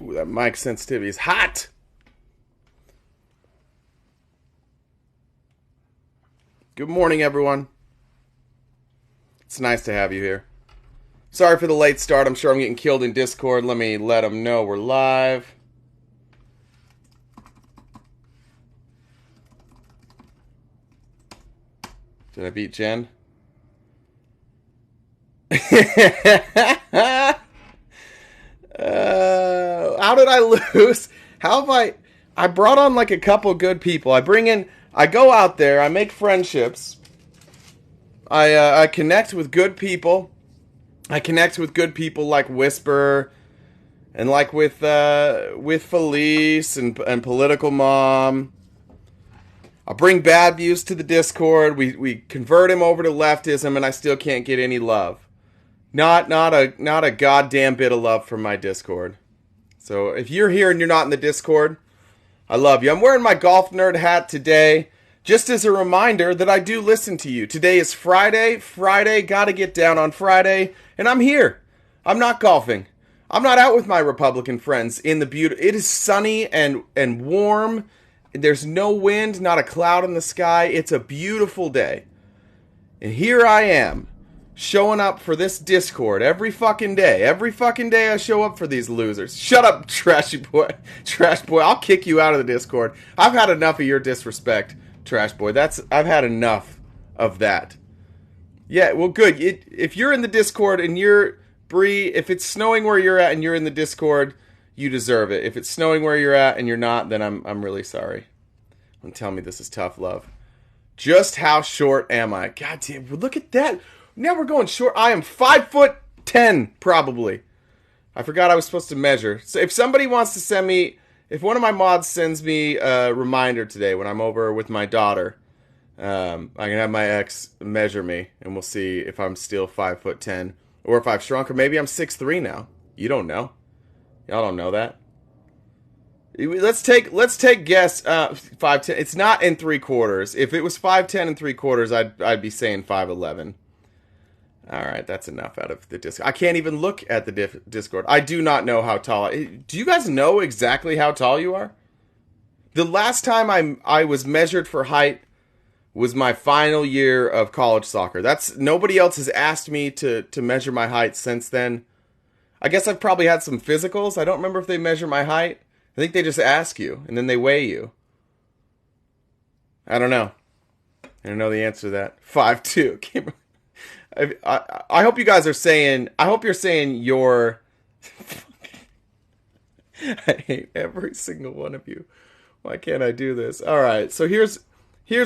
Ooh, that mic sensitivity is hot. Good morning, everyone. It's nice to have you here. Sorry for the late start. I'm sure I'm getting killed in Discord. Let me let them know we're live. Did I beat Jen? How did I lose? How have I brought on like a couple good people. I go out there, I make friendships. I connect with good people. I connect with good people like Whisper and like with Felice and Political Mom. I bring bad views to the Discord. We convert him over to leftism, and I still can't get any love. Not a goddamn bit of love from my Discord. So if you're here and you're not in the Discord, I love you. I'm wearing my golf nerd hat today, just as a reminder that I do listen to you. Today is Friday. Friday, gotta get down on Friday, and I'm here. I'm not golfing. I'm not out with my Republican friends in the beauty. It is sunny and warm. There's no wind, not a cloud in the sky. It's a beautiful day. And here I am, showing up for this Discord every fucking day. Every fucking day I show up for these losers. Shut up, trashy boy. Trash boy, I'll kick you out of the Discord. I've had enough of your disrespect, trash boy. I've had enough of that. Yeah, well, good. If you're in the Discord and you're, Bree, if it's snowing where you're at and you're in the Discord, you deserve it. If it's snowing where you're at and you're not, then I'm really sorry. Don't tell me this is tough love. Just how short am I? God damn, look at that. Now we're going short. I am 5'10", probably. I forgot I was supposed to measure. So if somebody wants to send me, if one of my mods sends me a reminder today when I'm over with my daughter, I can have my ex measure me, and we'll see if I'm still 5'10", or if I've shrunk, or maybe I'm 6'3" now. You don't know. Y'all don't know that. Let's take guess. 5'10". It's not in 3/4. If it was 5'10" and 3/4, I'd be saying 5'11". All right, that's enough out of the Discord. I can't even look at the Discord. I do not know how tall. Do you guys know exactly how tall you are? The last time I was measured for height was my final year of college soccer. Nobody else has asked me to measure my height since then. I guess I've probably had some physicals. I don't remember if they measure my height. I think they just ask you, and then they weigh you. I don't know. I don't know the answer to that. 5'2". I hope you guys are saying... I hope you're saying you're... I hate every single one of you. Why can't I do this? Alright, so here's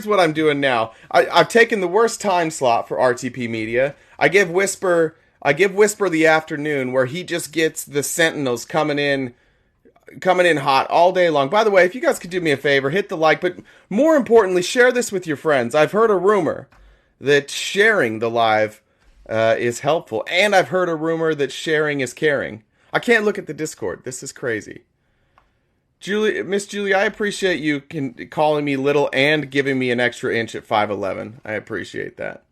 what I'm doing now. I've taken the worst time slot for RTP Media. I give Whisper the afternoon where he just gets the Sentinels coming in hot all day long. By the way, if you guys could do me a favor, hit the like, but more importantly, share this with your friends. I've heard a rumor that sharing the live is helpful, and I've heard a rumor that sharing is caring. I can't look at the Discord. This is crazy. Miss Julie, I appreciate you calling me little and giving me an extra inch at 5'11". I appreciate that.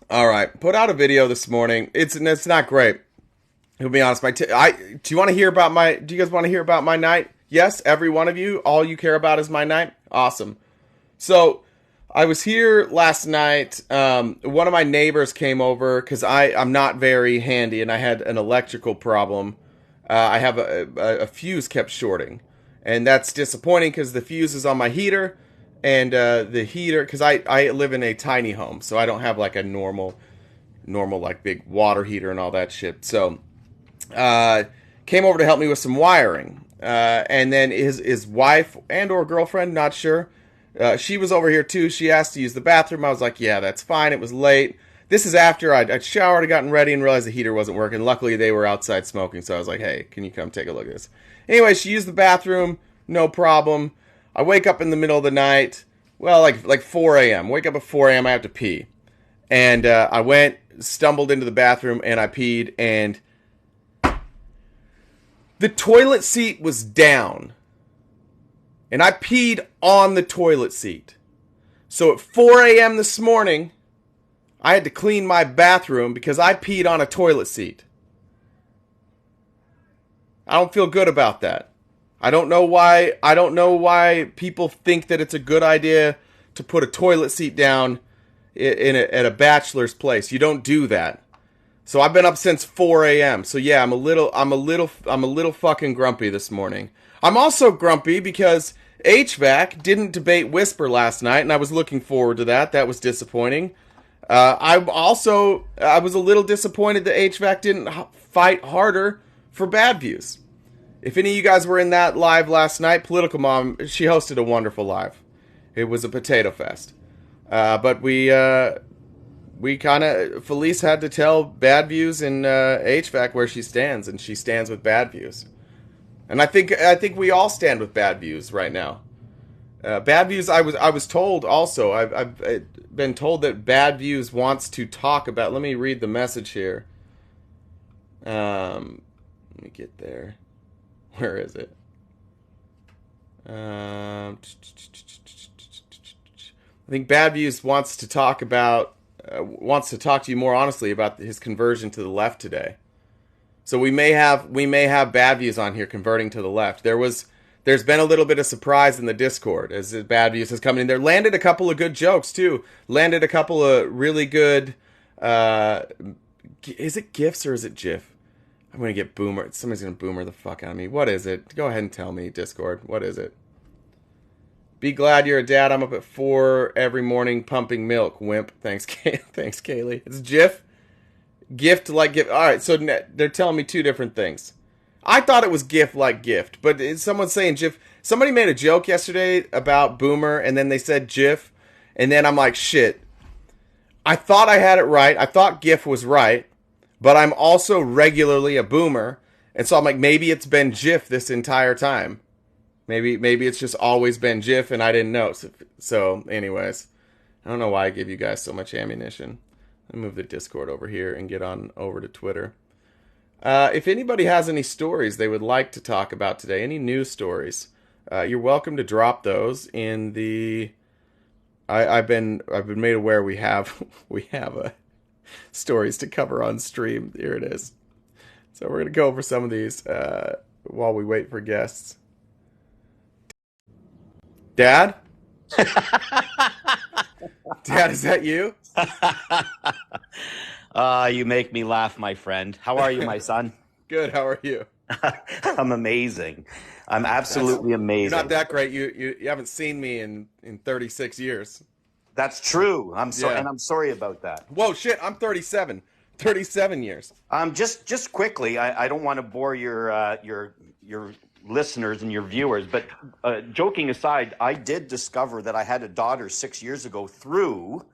All right, put out a video this morning. It's not great. To be honest, do you guys want to hear about my night? Yes, every one of you. All you care about is my night. Awesome. So I was here last night. One of my neighbors came over because I'm not very handy, and I had an electrical problem. I have a fuse kept shorting, and that's disappointing because the fuse is on my heater. And the heater, because I live in a tiny home, so I don't have like a normal like big water heater and all that shit. So came over to help me with some wiring, and then his wife and or girlfriend, not sure, she was over here too. She asked to use the bathroom. I was like, yeah, that's fine. It was late. This is after I'd showered and gotten ready and realized the heater wasn't working. Luckily, they were outside smoking, so I was like, hey, can you come take a look at this? Anyway, she used the bathroom, no problem. I wake up in the middle of the night, well, like 4 a.m. Wake up at 4 a.m., I have to pee. And I stumbled into the bathroom, and I peed, and the toilet seat was down. And I peed on the toilet seat. So at 4 a.m. this morning, I had to clean my bathroom because I peed on a toilet seat. I don't feel good about that. I don't know why. I don't know why people think that it's a good idea to put a toilet seat down at a bachelor's place. You don't do that. So I've been up since 4 a.m. So yeah, I'm a little fucking grumpy this morning. I'm also grumpy because HVAC didn't debate Whisper last night, and I was looking forward to that. That was disappointing. I was a little disappointed that HVAC didn't fight harder for Bad Views. If any of you guys were in that live last night, Political Mom, she hosted a wonderful live. It was a potato fest. But we kind of, Felice had to tell Bad Views and HVAC where she stands, and she stands with Bad Views. And I think we all stand with Bad Views right now. Bad Views, I was told also, I've been told that Bad Views wants to talk about, let me read the message here. Let me get there. Where is it? I think Bad Views wants to talk to you more honestly about his conversion to the left today. So we may have Bad Views on here converting to the left. There's been a little bit of surprise in the Discord as Bad Views has come in there. Landed a couple of good jokes too. Landed a couple of really good. Is it GIFs or is it GIF? I'm gonna get boomer. Somebody's gonna boomer the fuck out of me. What is it? Go ahead and tell me, Discord. What is it? Be glad you're a dad. I'm up at 4 every morning pumping milk. Wimp. Thanks, thanks, Kaylee. It's GIF. Gift like gift. All right, so they're telling me two different things. I thought it was gift like gift, but someone's saying GIF. Somebody made a joke yesterday about boomer, and then they said GIF, and then I'm like, shit. I thought I had it right. I thought GIF was right, but I'm also regularly a boomer, and so I'm like, maybe it's been GIF this entire time. Maybe it's just always been GIF, and I didn't know. So anyways, I don't know why I give you guys so much ammunition. Let me move the Discord over here and get on over to Twitter. If anybody has any stories they would like to talk about today, any news stories, you're welcome to drop those in the. I've been made aware we have stories to cover on stream. Here it is. So we're gonna go over some of these while we wait for guests. Dad? Dad, is that you? You make me laugh, my friend. How are you, my son? Good. How are you? I'm amazing. I'm absolutely amazing. You're not that great. You haven't seen me in 36 years. That's true. I'm sorry, and I'm sorry about that. Whoa, shit! I'm 37. 37 years. Just quickly, I don't want to bore your listeners and your viewers, but joking aside, I did discover that I had a daughter 6 years ago through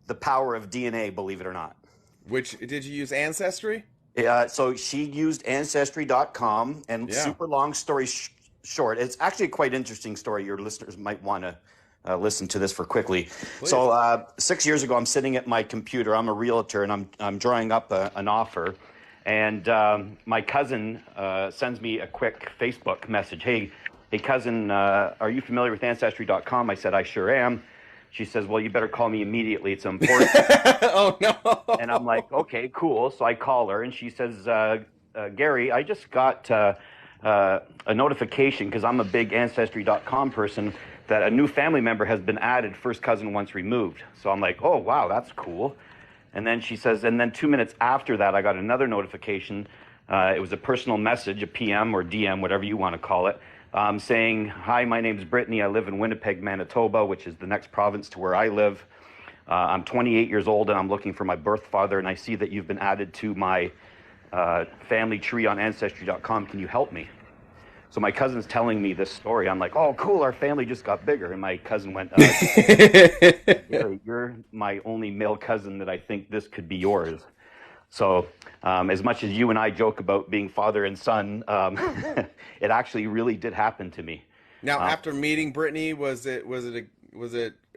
the power of DNA, believe it or not. Which, did you use Ancestry? So she used Ancestry.com, and super long story short, it's actually a quite interesting story. Your listeners might want to listen to this for quickly. Please. So 6 years ago, I'm sitting at my computer. I'm a realtor, and I'm drawing up an offer. And my cousin sends me a quick Facebook message. Hey cousin, are you familiar with Ancestry.com? I said, I sure am. She says, well, you better call me immediately. It's important. Oh, no. And I'm like, okay, cool. So I call her, and she says, Gary, I just got a notification, because I'm a big Ancestry.com person, that a new family member has been added, first cousin once removed. So I'm like, oh, wow, that's cool. And then she says, and then 2 minutes after that, I got another notification. It was a personal message, a PM or DM, whatever you want to call it, saying, hi, my name's Brittany. I live in Winnipeg, Manitoba, which is the next province to where I live. I'm 28 years old, and I'm looking for my birth father, and I see that you've been added to my family tree on Ancestry.com. Can you help me? So my cousin's telling me this story. I'm like, oh, cool, our family just got bigger. And my cousin went, you're my only male cousin that I think this could be yours. So as much as you and I joke about being father and son, it actually really did happen to me. Now, after meeting Brittany, was it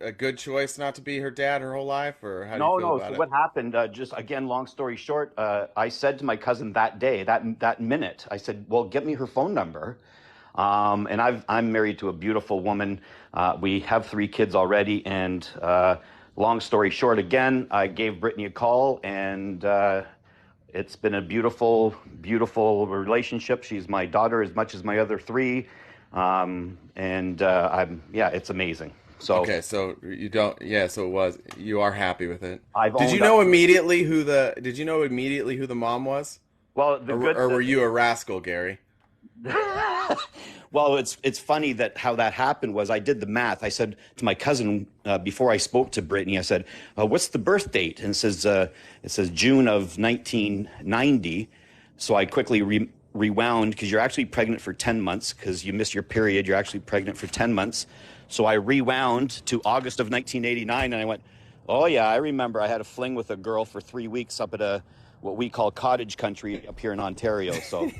a good choice not to be her dad her whole life, or how do you feel about it? So what happened? Just again, long story short, I said to my cousin that day, that minute, I said, "Well, get me her phone number." And I'm married to a beautiful woman. We have 3 kids already, and long story short, again, I gave Brittany a call, and It's been a beautiful, beautiful relationship. She's my daughter as much as my other three, it's amazing. So Okay, so you don't. Yeah, so it was. You are happy with it. I've Did you owned know up. immediately who the? Did you know immediately who the mom was, Well, the good. or were you a rascal, Gary? Well, it's funny that how that happened was I did the math. I said to my cousin before I spoke to Brittany, I said, "What's the birth date?" And it says June of 1990. So I quickly rewound because you're actually pregnant for 10 months because you missed your period. You're actually pregnant for 10 months. So I rewound to August of 1989, and I went, "Oh yeah, I remember. I had a fling with a girl for 3 weeks up at what we call cottage country up here in Ontario." So.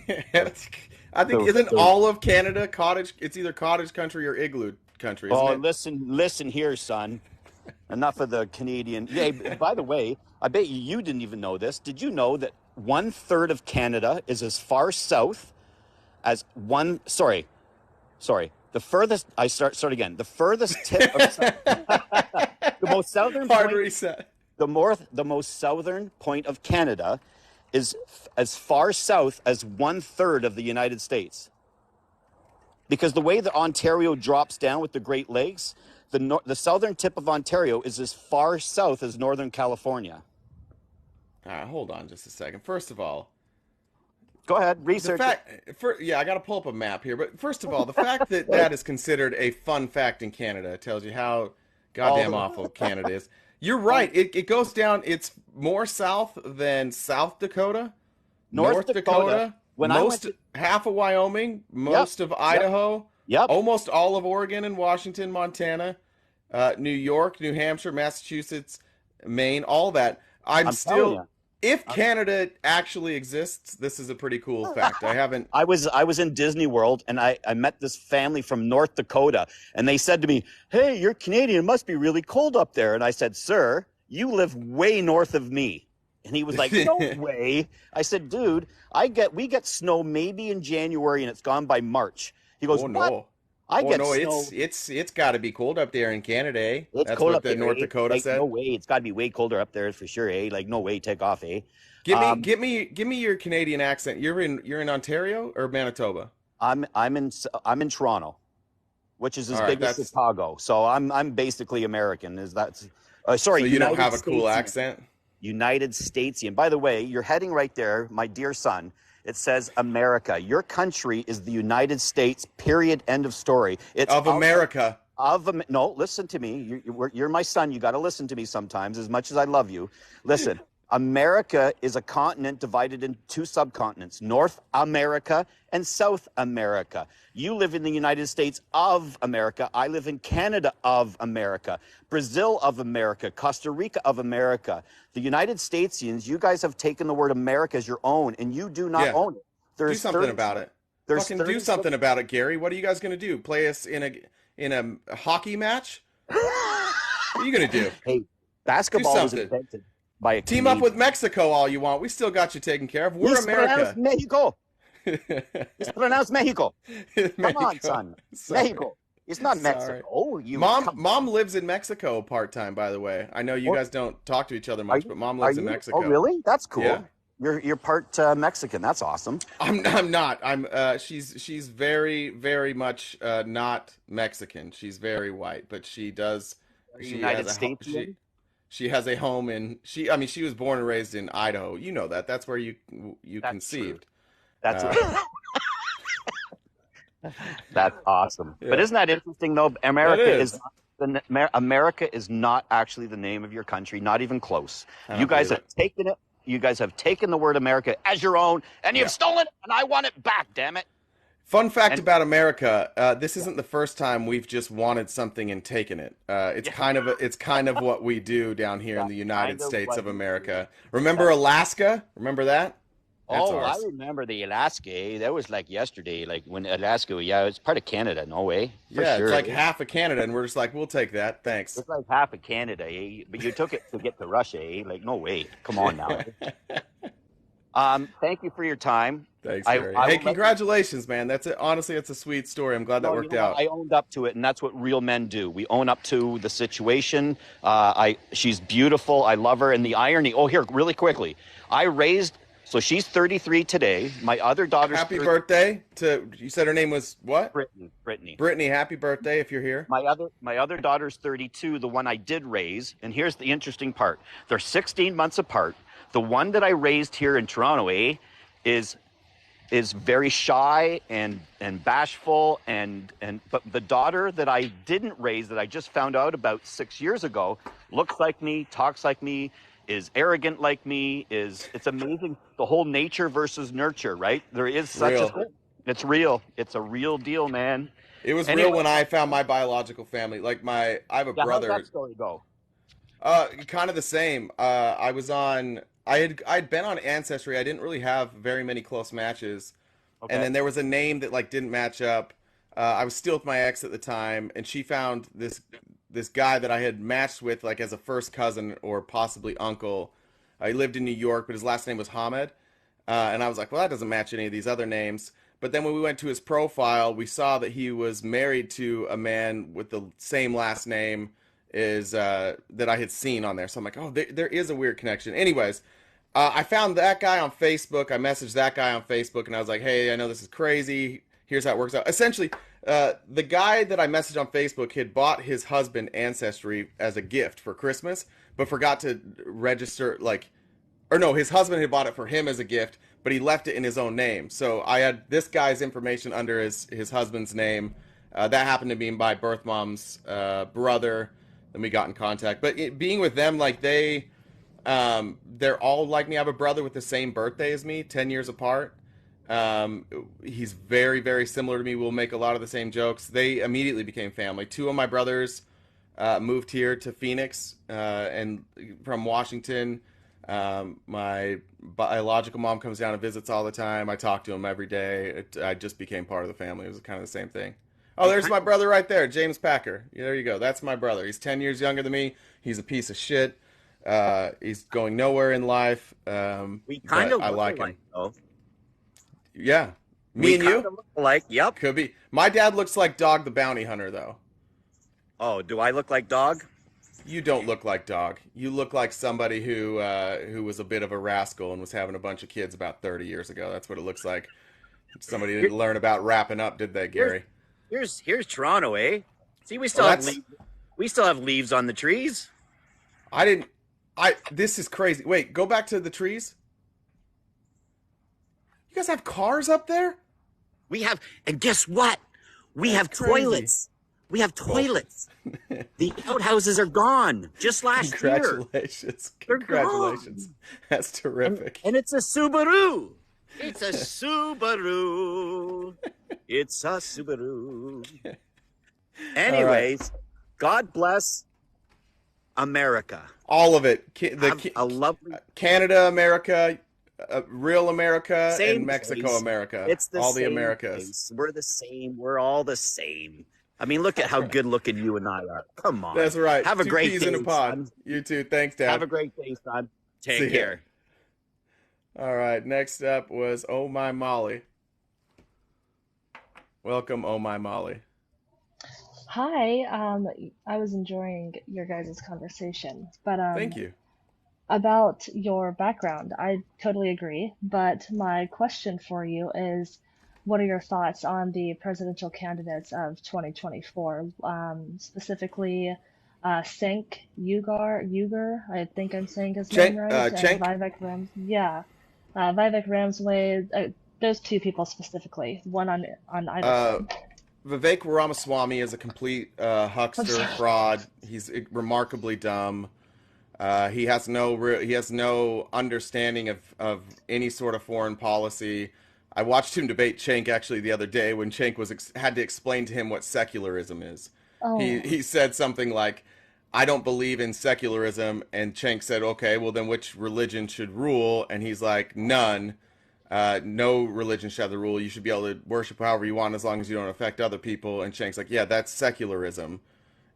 I think So, isn't so all of Canada cottage? It's either cottage country or igloo country, isn't Oh, it? listen here, son. Enough of the Canadian. Yeah, by the way, I bet you didn't even know this. Did you know that 1/3 of Canada is as far south as one? Sorry. The furthest. Start again. The furthest tip of the most southern Hard point. reset. The most southern point of Canada is as far south as 1/3 of the United States. Because the way that Ontario drops down with the Great Lakes, the southern tip of Ontario is as far south as Northern California. All right, hold on just a second. First of all, Go ahead, the research it. yeah, I got to pull up a map here. But first of all, the fact that that is considered a fun fact in Canada tells you how goddamn Oh, awful Canada is. You're right. It goes down. It's more south than South Dakota, North Dakota. When I went most to, half of Wyoming, yep, most of yep, Idaho, yep. almost all of Oregon and Washington, Montana, New York, New Hampshire, Massachusetts, Maine, all that. I'm I'm telling still, you. if Canada actually exists, this is a pretty cool fact. I haven't. I was in Disney World and I met this family from North Dakota and they said to me, "Hey, you're Canadian. It must be really cold up there." And I said, "Sir, you live way north of me." And he was like, "No way." I said, "Dude, we get snow maybe in January and it's gone by March." He goes, Oh "What? no. I Oh get no, snow. it's got to be cold up there in Canada, eh? It's That's cold what up the there, North eh? Dakota Like, no said. way. It's got to be way colder up there for sure, eh? Like, no way. Take off, eh?" Give me, Um, give me your Canadian accent. You're in Ontario or Manitoba? I'm in Toronto, which is as All right, big as that's Chicago. So I'm basically American. so Sorry, you don't United have a cool Statesian. accent. United Statesian. By the way, you're heading right there, my dear son. It says America. Your country is the United States. Period. End of story. It's Of America. no. Listen to me. You're my son. You got to listen to me sometimes, as much as I love you. Listen. America is a continent divided into two subcontinents, North America and South America. You live in the United States of America. I live in Canada of America, Brazil of America, Costa Rica of America. The United Statesians, you guys have taken the word America as your own, and you do not Yeah, own it. do There's something 30, about it. there's Fucking do 36. something about it, Gary. What are you guys gonna do? Play us in a hockey match? What are you gonna do? Hey, Do basketball was something. invented by a Team up with Canadian. Mexico all you want. We still got you taken care of. We're It's pronounced America. Mexico. It's pronounced Mexico. Come on, Mexico. son. Sorry. Mexico. It's not Sorry. Mexico. You Mom, come. mom lives in Mexico part time. By the way, I know you What? guys don't talk to each other Are much, but you? mom Are lives in you? Oh, Mexico. really? That's cool. Yeah, You're part Mexican. That's awesome. I'm not. She's very very much not Mexican. She's very white, but she does. Are you She United has a Statesian? she has a home in I mean she was born and raised in Idaho. You know that. That's where you That's true. conceived. That's Uh, that's awesome. But yeah, isn't that interesting though? that is. America is not actually the name of your country. Not even close. I You don't guys believe have it. taken it. You guys have taken the word America as your own, and you've Yeah. stolen it, and I want it back. Damn it! Fun fact And about America: this isn't the first time we've just wanted something and taken it. It's yeah, it's kind of what we do down here in that's the kind United of States what of we do. America. Remember That's Alaska? Remember that? That's Oh, I ours. remember the Alaska. Eh? That was like yesterday. Like when Alaska, yeah, it's part of Canada. No way, for Yeah, it's sure. like Eh? half of Canada, and we're just like, we'll take that, thanks. It's like half of Canada. Eh? But you took it to get to Russia. Eh? Like no way. Come on now. Thank you for your time. Thanks, I Gary. I Hey, will let you. congratulations, man. That's it. Honestly, it's a sweet story. I'm glad that No, you worked know what? out. I owned up to it, and that's what real men do. We own up to the situation. She's beautiful. I love her. And the irony. Oh, here, really quickly. I raised So she's 33 today. My other daughter's Happy 30, birthday to, you said her name was what? Brittany. Brittany. Brittany, happy birthday if you're here. My other daughter's 32, the one I did raise. And here's the interesting part. They're 16 months apart. The one that I raised here in Toronto, is very shy and bashful but the daughter that I didn't raise, that I just found out about 6 years ago, looks like me, talks like me, is arrogant like me, it's amazing. The whole nature versus nurture, right? There is such Real. a thing. It's real. It's a real deal, man. It was Anyway, real when I found my biological family. Like I have a yeah, how'd brother. that story go? Kind of the same. I'd been on Ancestry. I didn't really have very many close matches, Okay. and then there was a name that like didn't match up. I was still with my ex at the time, and she found this guy that I had matched with like as a first cousin or possibly uncle. He lived in New York, but his last name was Hamed, and I was like, well, that doesn't match any of these other names. But then when we went to his profile, we saw that he was married to a man with the same last name is that I had seen on there. So I'm like, oh, there is a weird connection. Anyways, I found that guy on Facebook. I messaged that guy on Facebook, and I was like, hey, I know this is crazy. Here's how it works out. Essentially, the guy that I messaged on Facebook had bought his husband Ancestry as a gift for Christmas, but forgot to register, or no, his husband had bought it for him as a gift, but he left it in his own name. So I had this guy's information under his husband's name. That happened to be my birth mom's brother. Then we got in contact. But being with them, like they're all like me. I have a brother with the same birthday as me, 10 years apart. He's very, very similar to me. We'll make a lot of the same jokes. They immediately became family. Two of my brothers moved here to Phoenix and from Washington. My biological mom comes down and visits all the time. I talk to him every day. I just became part of the family. It was kind of the same thing. Oh, there's my brother right there, James Packer. Yeah, there you go. That's my brother. He's 10 years younger than me. He's a piece of shit. He's going nowhere in life. We kind of I look like alike, him. though. Yeah. Me We and kind you? of look alike. Yep. Could be. My dad looks like Dog the Bounty Hunter, though. Oh, do I look like dog? You don't look like Dog. You look like somebody who was a bit of a rascal and was having a bunch of kids about 30 years ago. That's what it looks like. Somebody didn't learn about wrapping up, did they, Gary? Here's Toronto, eh? See, we still Well, have leaves. We still have leaves on the trees. This is crazy. Wait, go back to the trees. You guys have cars up there? We have, and guess what? We have That's crazy. toilets. We have toilets. The outhouses are gone. Just last year. Congratulations. They're Congratulations. gone. That's terrific. And it's a Subaru. It's a Subaru. It's a Subaru. Anyways, God bless America. All of it. Have a lovely. Canada, America, real America, Same and Mexico, place. America. It's the all same the Americas. place. We're the same. We're all the same. I mean, look at how good looking you and I are. Come on. That's right. Have a Two great peas day, in a pod. son. You too. Thanks, Dad. Have a great day, son. See Take ya. care. All right. Next up was Oh My Molly. Welcome, Oh My Molly. Hi, I was enjoying your guys' conversation, but Thank you. about your background, I totally agree. But my question for you is, what are your thoughts on the presidential candidates of 2024, specifically Cenk Uygur, I think I'm saying his name right, and Cenk? Vivek Rams, yeah, Vivek Ramsway, those two people specifically, one on either Uh, side. Vivek Ramaswamy is a complete I'm huckster, sorry. fraud. He's remarkably dumb. He has no understanding of any sort of foreign policy. I watched him debate Cenk actually the other day when Cenk had to explain to him what secularism is. Oh, He said something like, "I don't believe in secularism," and Cenk said, "Okay, well then which religion should rule?" And he's like, "None. No religion should have the rule. You should be able to worship however you want as long as you don't affect other people." And Cenk's like, "Yeah, that's secularism."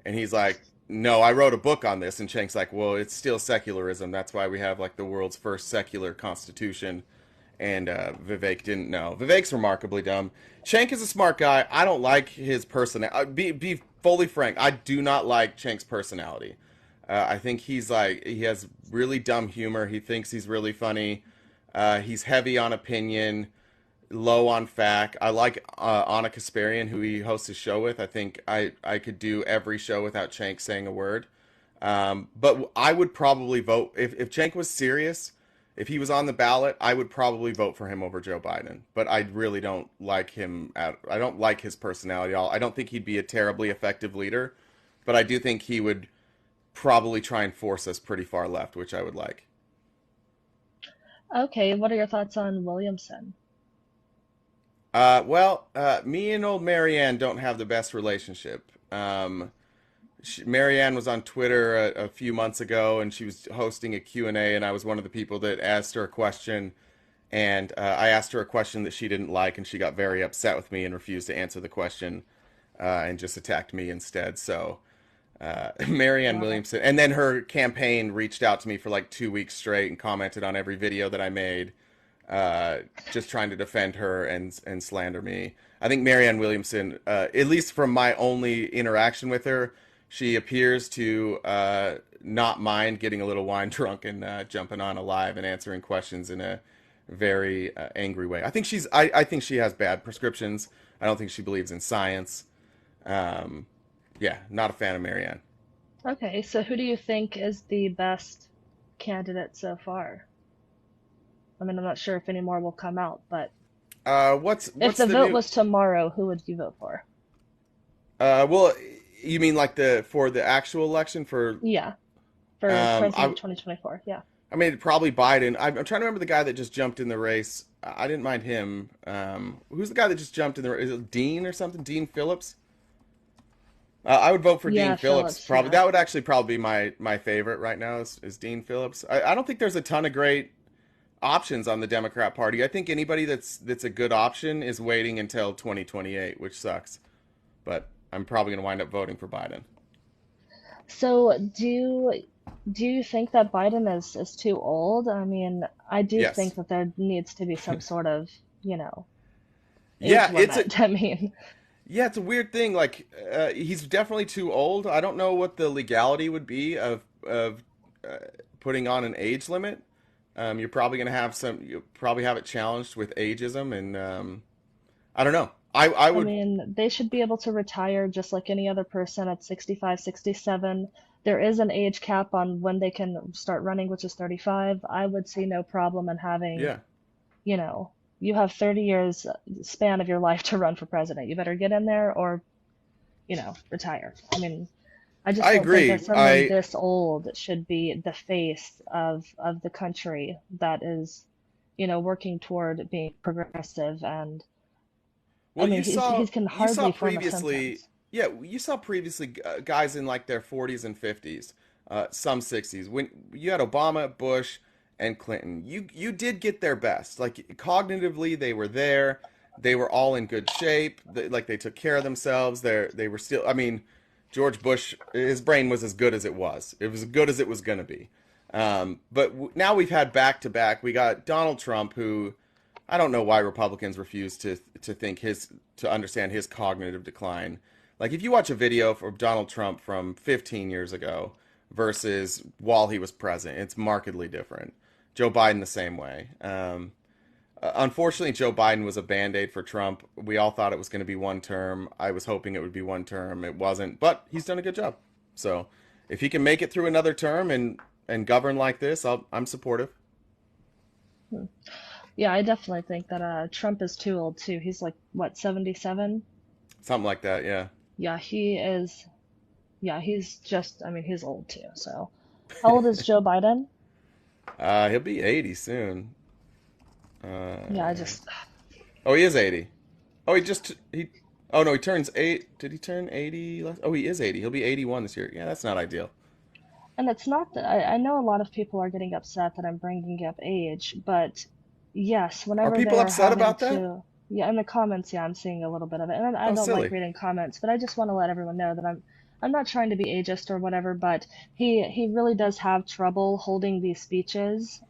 And he's like, "No, I wrote a book on this." And Cenk's like, "Well, it's still secularism. That's why we have like the world's first secular constitution." And Vivek didn't know. Vivek's remarkably dumb. Cenk is a smart guy. I don't like his personality. Be fully frank, I do not like Cenk's personality. I think he has really dumb humor. He thinks he's really funny. He's heavy on opinion, low on fact. I like Anna Kasparian, who he hosts his show with. I think I could do every show without Cenk saying a word. But I would probably vote if Cenk was serious. If he was on the ballot, I would probably vote for him over Joe Biden. But I really don't like him. I don't like his personality at all. I don't think he'd be a terribly effective leader, but I do think he would probably try and force us pretty far left, which I would like. Okay, what are your thoughts on Williamson? Me and old Marianne don't have the best relationship. Marianne was on Twitter a few months ago, and she was hosting a Q&A, and I was one of the people that asked her a question, and I asked her a question that she didn't like, and she got very upset with me and refused to answer the question, and just attacked me instead. So Marianne Wow. Williamson, and then her campaign reached out to me for like 2 weeks straight and commented on every video that I made, just trying to defend her and slander me. I think Marianne Williamson, at least from my only interaction with her, she appears to not mind getting a little wine drunk and jumping on a live and answering questions in a very angry way. I think she has bad prescriptions. I don't think she believes in science. Um, yeah, not a fan of Marianne. Okay, so who do you think is the best candidate so far? I mean, I'm not sure if any more will come out, but if What's the the vote new? was tomorrow, who would you vote for? Well, you mean like the for the actual election for? Yeah, for Um, I president 2024. Yeah. I mean probably Biden. I'm trying to remember the guy that just jumped in the race. I didn't mind him. Who's the guy that just jumped in the? Is it Dean or something? Dean Phillips. I would vote for Dean Yeah, Phillips. Phillips, Probably yeah. that would actually probably be my favorite right now is Dean Phillips. I don't think there's a ton of great options on the Democrat Party. I think anybody that's a good option is waiting until 2028, which sucks. But I'm probably going to wind up voting for Biden. So do you think that Biden is too old? I mean, I do think Yes. that there needs to be some sort of, age Yeah, limit. I mean, it's a weird thing. Like he's definitely too old. I don't know what the legality would be of uh, putting on an age limit. You're probably going to have some. You probably have it challenged with ageism, and I don't know. I I would. mean, they should be able to retire just like any other person at 65, 67. There is an age cap on when they can start running, which is 35. I would see no problem in having, Yeah, you know, you have 30 years span of your life to run for president. You better get in there or, retire. I mean, I just I don't think that agree. someone this old should be the face of the country that is, working toward being progressive. And I Well, mean, he can you saw hardly form a previously, sentence. yeah, you saw previously guys in like their 40s and 50s, some 60s. When you had Obama, Bush, and Clinton, you did get their best. Like cognitively, they were there. They were all in good shape. Like they took care of themselves. They were still. I mean, George Bush, his brain was as good as it was. It was as good as it was going to be. But now we've had back to back. We got Donald Trump, who I don't know why Republicans refuse to understand his cognitive decline. Like if you watch a video of Donald Trump from 15 years ago versus while he was president, it's markedly different. Joe Biden the same way. Unfortunately, Joe Biden was a band-aid for Trump. We all thought it was going to be one term. I was hoping it would be one term. It wasn't, but he's done a good job. So if he can make it through another term and govern like this, I'm supportive. Hmm. Yeah, I definitely think that Trump is too old too. He's like what, 77? Something like that, yeah. Yeah, he is. Yeah, he's just, I mean, he's old too. So, how old is Joe Biden? He'll be 80 soon. Yeah, I Uh, just, oh, he is 80. Oh, he. Oh no, he turns eight. Did he turn 80? Oh, he is 80. He'll be 81 this year. Yeah, that's not ideal. and it's not that I know a lot of people are getting upset that I'm bringing up age, but yes, Are whenever people they're upset having about that? to, yeah, in the comments, yeah, I'm seeing a little bit of it, and I Oh, don't like silly. reading comments, but I just want to let everyone know that I'm not trying to be ageist or whatever, but he really does have trouble holding these speeches,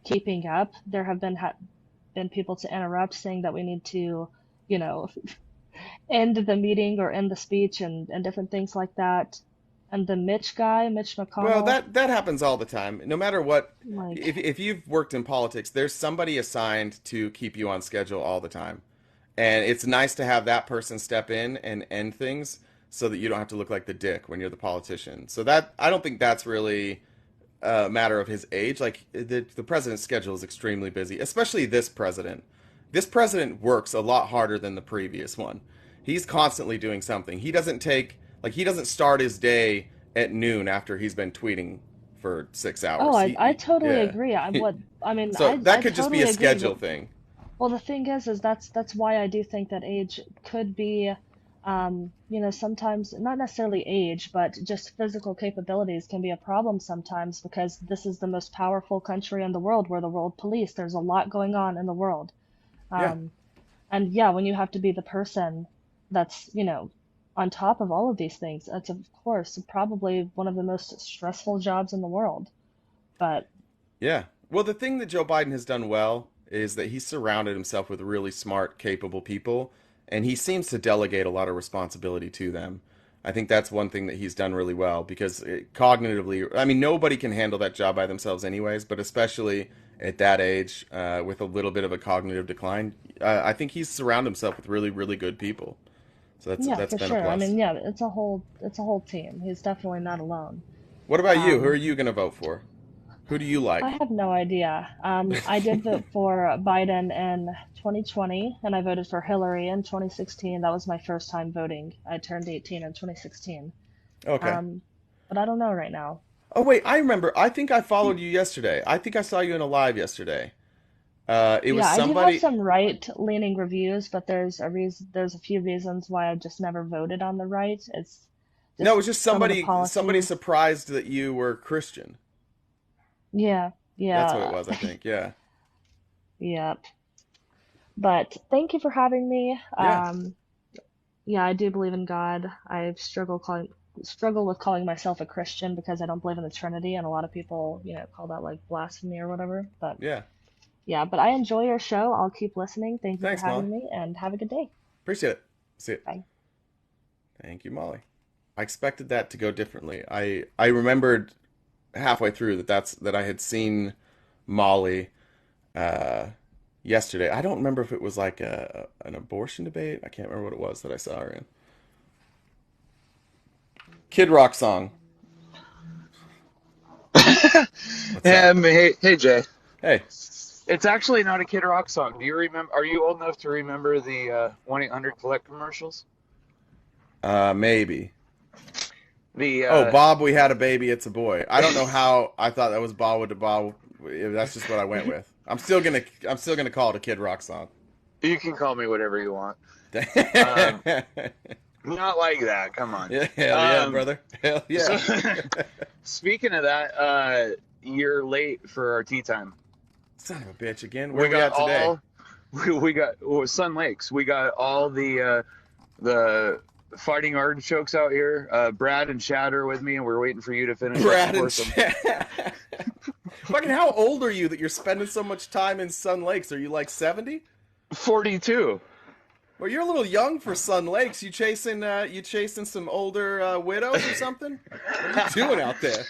keeping up. There have been people to interrupt saying that we need to, you know, end the meeting or end the speech and different things like that. And the Mitch guy, Mitch Well, McConnell, that happens all the time. No matter what, like, if you've worked in politics, there's somebody assigned to keep you on schedule all the time. And it's nice to have that person step in and end things so that you don't have to look like the dick when you're the politician. So that I don't think that's really a matter of his age. Like the president's schedule is extremely busy, especially this president. This president works a lot harder than the previous one. He's constantly doing something. He doesn't start his day at noon after he's been tweeting for 6 hours. oh, I totally Yeah. agree. I mean, So I that could just be a totally agree. schedule thing. Well, the thing is that's why I do think that age could be, sometimes not necessarily age, but just physical capabilities can be a problem sometimes because this is the most powerful country in the world. We're the world police. There's a lot going on in the world. Yeah. Um, and yeah, when you have to be the person that's, on top of all of these things, that's of course probably one of the most stressful jobs in the world. But Yeah. Well, the thing that Joe Biden has done well is that he's surrounded himself with really smart, capable people, and he seems to delegate a lot of responsibility to them. I think that's one thing that he's done really well because cognitively, I mean, nobody can handle that job by themselves, anyways, but especially at that age, with a little bit of a cognitive decline, I think he's surrounded himself with really, really good people. So yeah, that's for been a sure. I plus. mean, yeah, it's a whole team. He's definitely not alone. What about you? Who are Um, you going to vote for? Who do you I like? have no idea. I did vote for Biden in 2020, and I voted for Hillary in 2016. That was my first time voting. I turned 18 in 2016. Okay. Um, but I don't know right now. Oh wait, I remember. I think I followed you yesterday. I think I saw you in a live yesterday. It was Yeah, I do have somebody. some right-leaning reviews, but there's a few reasons why I've just never voted on the right. It's No, it just was just some of the somebody policies. surprised that you were Christian. Yeah, That's what it yeah, was, I think. Yeah. yeah. But thank you for having me. Yeah. Yeah, I do believe in God. I struggle with calling myself a Christian because I don't believe in the Trinity, and a lot of people, call that like blasphemy or whatever. But Yeah. yeah, but I enjoy your show. I'll keep listening. Thank you for Thanks, Molly. having me, and have a good day. Appreciate it. See it. Bye. Thank you, Molly. I expected that to go differently. I remembered halfway through that I had seen Molly uh yesterday. I don't remember if it was like an abortion debate. I can't remember what it was that I saw her in. Kid Rock song. What's up? Hey Jay. Hey. It's actually not a Kid Rock song. Do you remember? Are you old enough to remember the 1-800 Collect commercials? Maybe. The Oh, Bob, we had a baby. It's a boy. I don't know how I thought that was Bob with the Bob. That's just what I went with. I'm still gonna call it a Kid Rock song. You can call me whatever you want. Yeah, Um, Not like that. Come on. hell yeah, Um, brother. Hell so yeah. speaking of that, you're late for our tea time. Son of a bitch again. Where We are we got at today? all we got Sun Lakes. We got all the fighting artichokes out here. Brad and Shad are with me, and we're waiting for you to finish up the Brad and foursome. Chad. Fucking how old are you that you're spending so much time in Sun Lakes? Are you like 70? 42. Well, you're a little young for Sun Lakes. You chasing some older widows or something? What are you doing out there?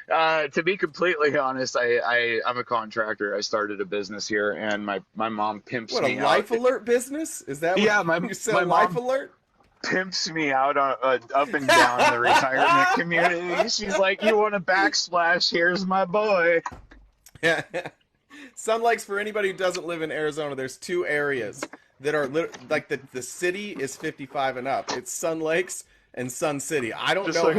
To be completely honest, I'm a contractor. I started a business here, and my mom pimps What, a me Life out. Alert business? Is that what Yeah, my you said? my A Life mom Alert? pimps me out up and down the retirement community. She's like, "You want a backsplash? Here's my boy." Yeah. Sun Lakes, for anybody who doesn't live in Arizona, there's two areas that are like the city is 55 and up. It's Sun Lakes and Sun City. Just like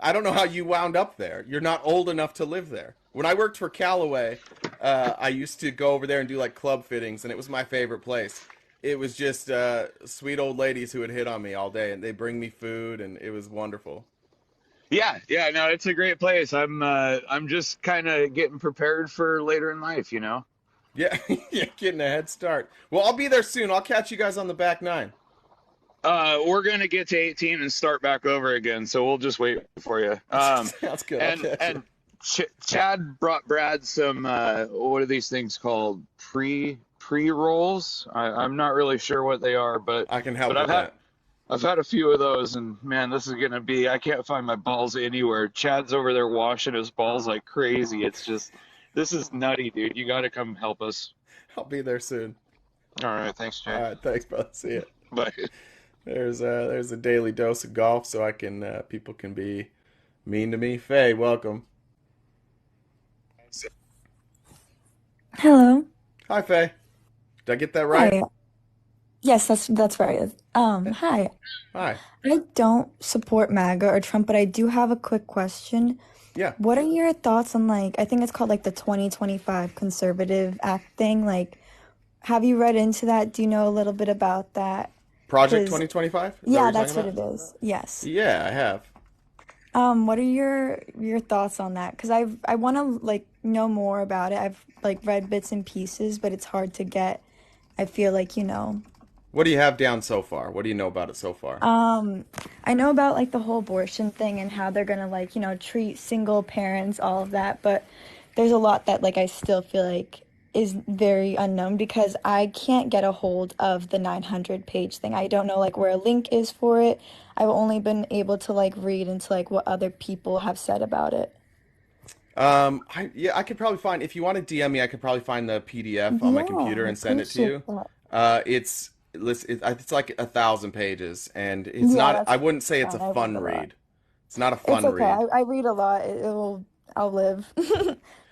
I don't know how you wound up there. You're not old enough to live there. When I worked for Callaway, I used to go over there and do like club fittings, and it was my favorite place. It was just sweet old ladies who would hit on me all day, and they bring me food, and it was wonderful. yeah, no, it's a great place. I'm just kind of getting prepared for later in life, you know. Yeah, yeah, getting a head start. Well, I'll be there soon. I'll catch you guys on the back nine. We're gonna get to 18 and start back over again, so we'll just wait for you. Sounds good. I'll And catch you. Chad brought Brad some what are these things called? Pre rolls. I'm not really sure what they are, I can help but with that. I've had a few of those, and man, this is gonna be. I can't find my balls anywhere. Chad's over there washing his balls like crazy. It's just, this is nutty, dude. You gotta come help us. I'll be there soon. All right, thanks, All Jay. right, thanks, brother. See ya. Bye. There's a daily dose of golf, so I can people can be mean to me. Faye, welcome. Hello. Hi, Faye. Did I get that right? Hi. Yes, that's right. Hi. Hi. I don't support MAGA or Trump, but I do have a quick question. Yeah. What are your thoughts on like I think it's called like the 2025 Conservative Act thing? Like, have you read into that? Do you know a little bit about that? Project Because 2025? Is that what yeah, you're talking that's what about? it is. Yes. Yeah, I have. What are your thoughts on that? Because I want to like know more about it. I've like read bits and pieces, but it's hard to get. I feel like, What do you have down so far? What do you know about it so far? Um, I know about like the whole abortion thing and how they're gonna like, treat single parents, all of that, but there's a lot that like I still feel like is very unknown because I can't get a hold of the 900 page thing. I don't know like where a link is for it. I've only been able to like read into like what other people have said about it. I could probably find if you want to DM me, I could probably find the PDF on my Yeah, computer I and send it to appreciate you. that. It's like 1,000 pages, and it's Yeah, not. that's I wouldn't say it's a fine. I read fun a lot. read. It's not a It's fun okay. read. I read a lot. I'll live.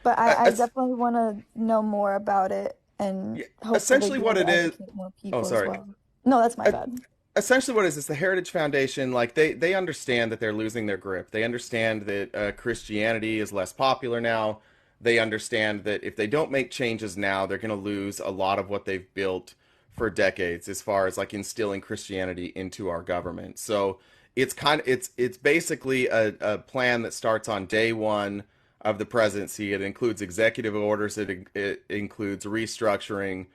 But I Es- definitely want to know more about it and yeah, hopefully essentially, be what able it to is. educate more Oh, people as sorry. well. No, that's my Uh, bad. Essentially, what is the Heritage Foundation? Like they understand that they're losing their grip. They understand that Christianity is less popular now. They understand that if they don't make changes now, they're going to lose a lot of what they've built for decades, as far as like instilling Christianity into our government. So it's basically a plan that starts on day one of the presidency. It includes executive orders. It includes restructuring,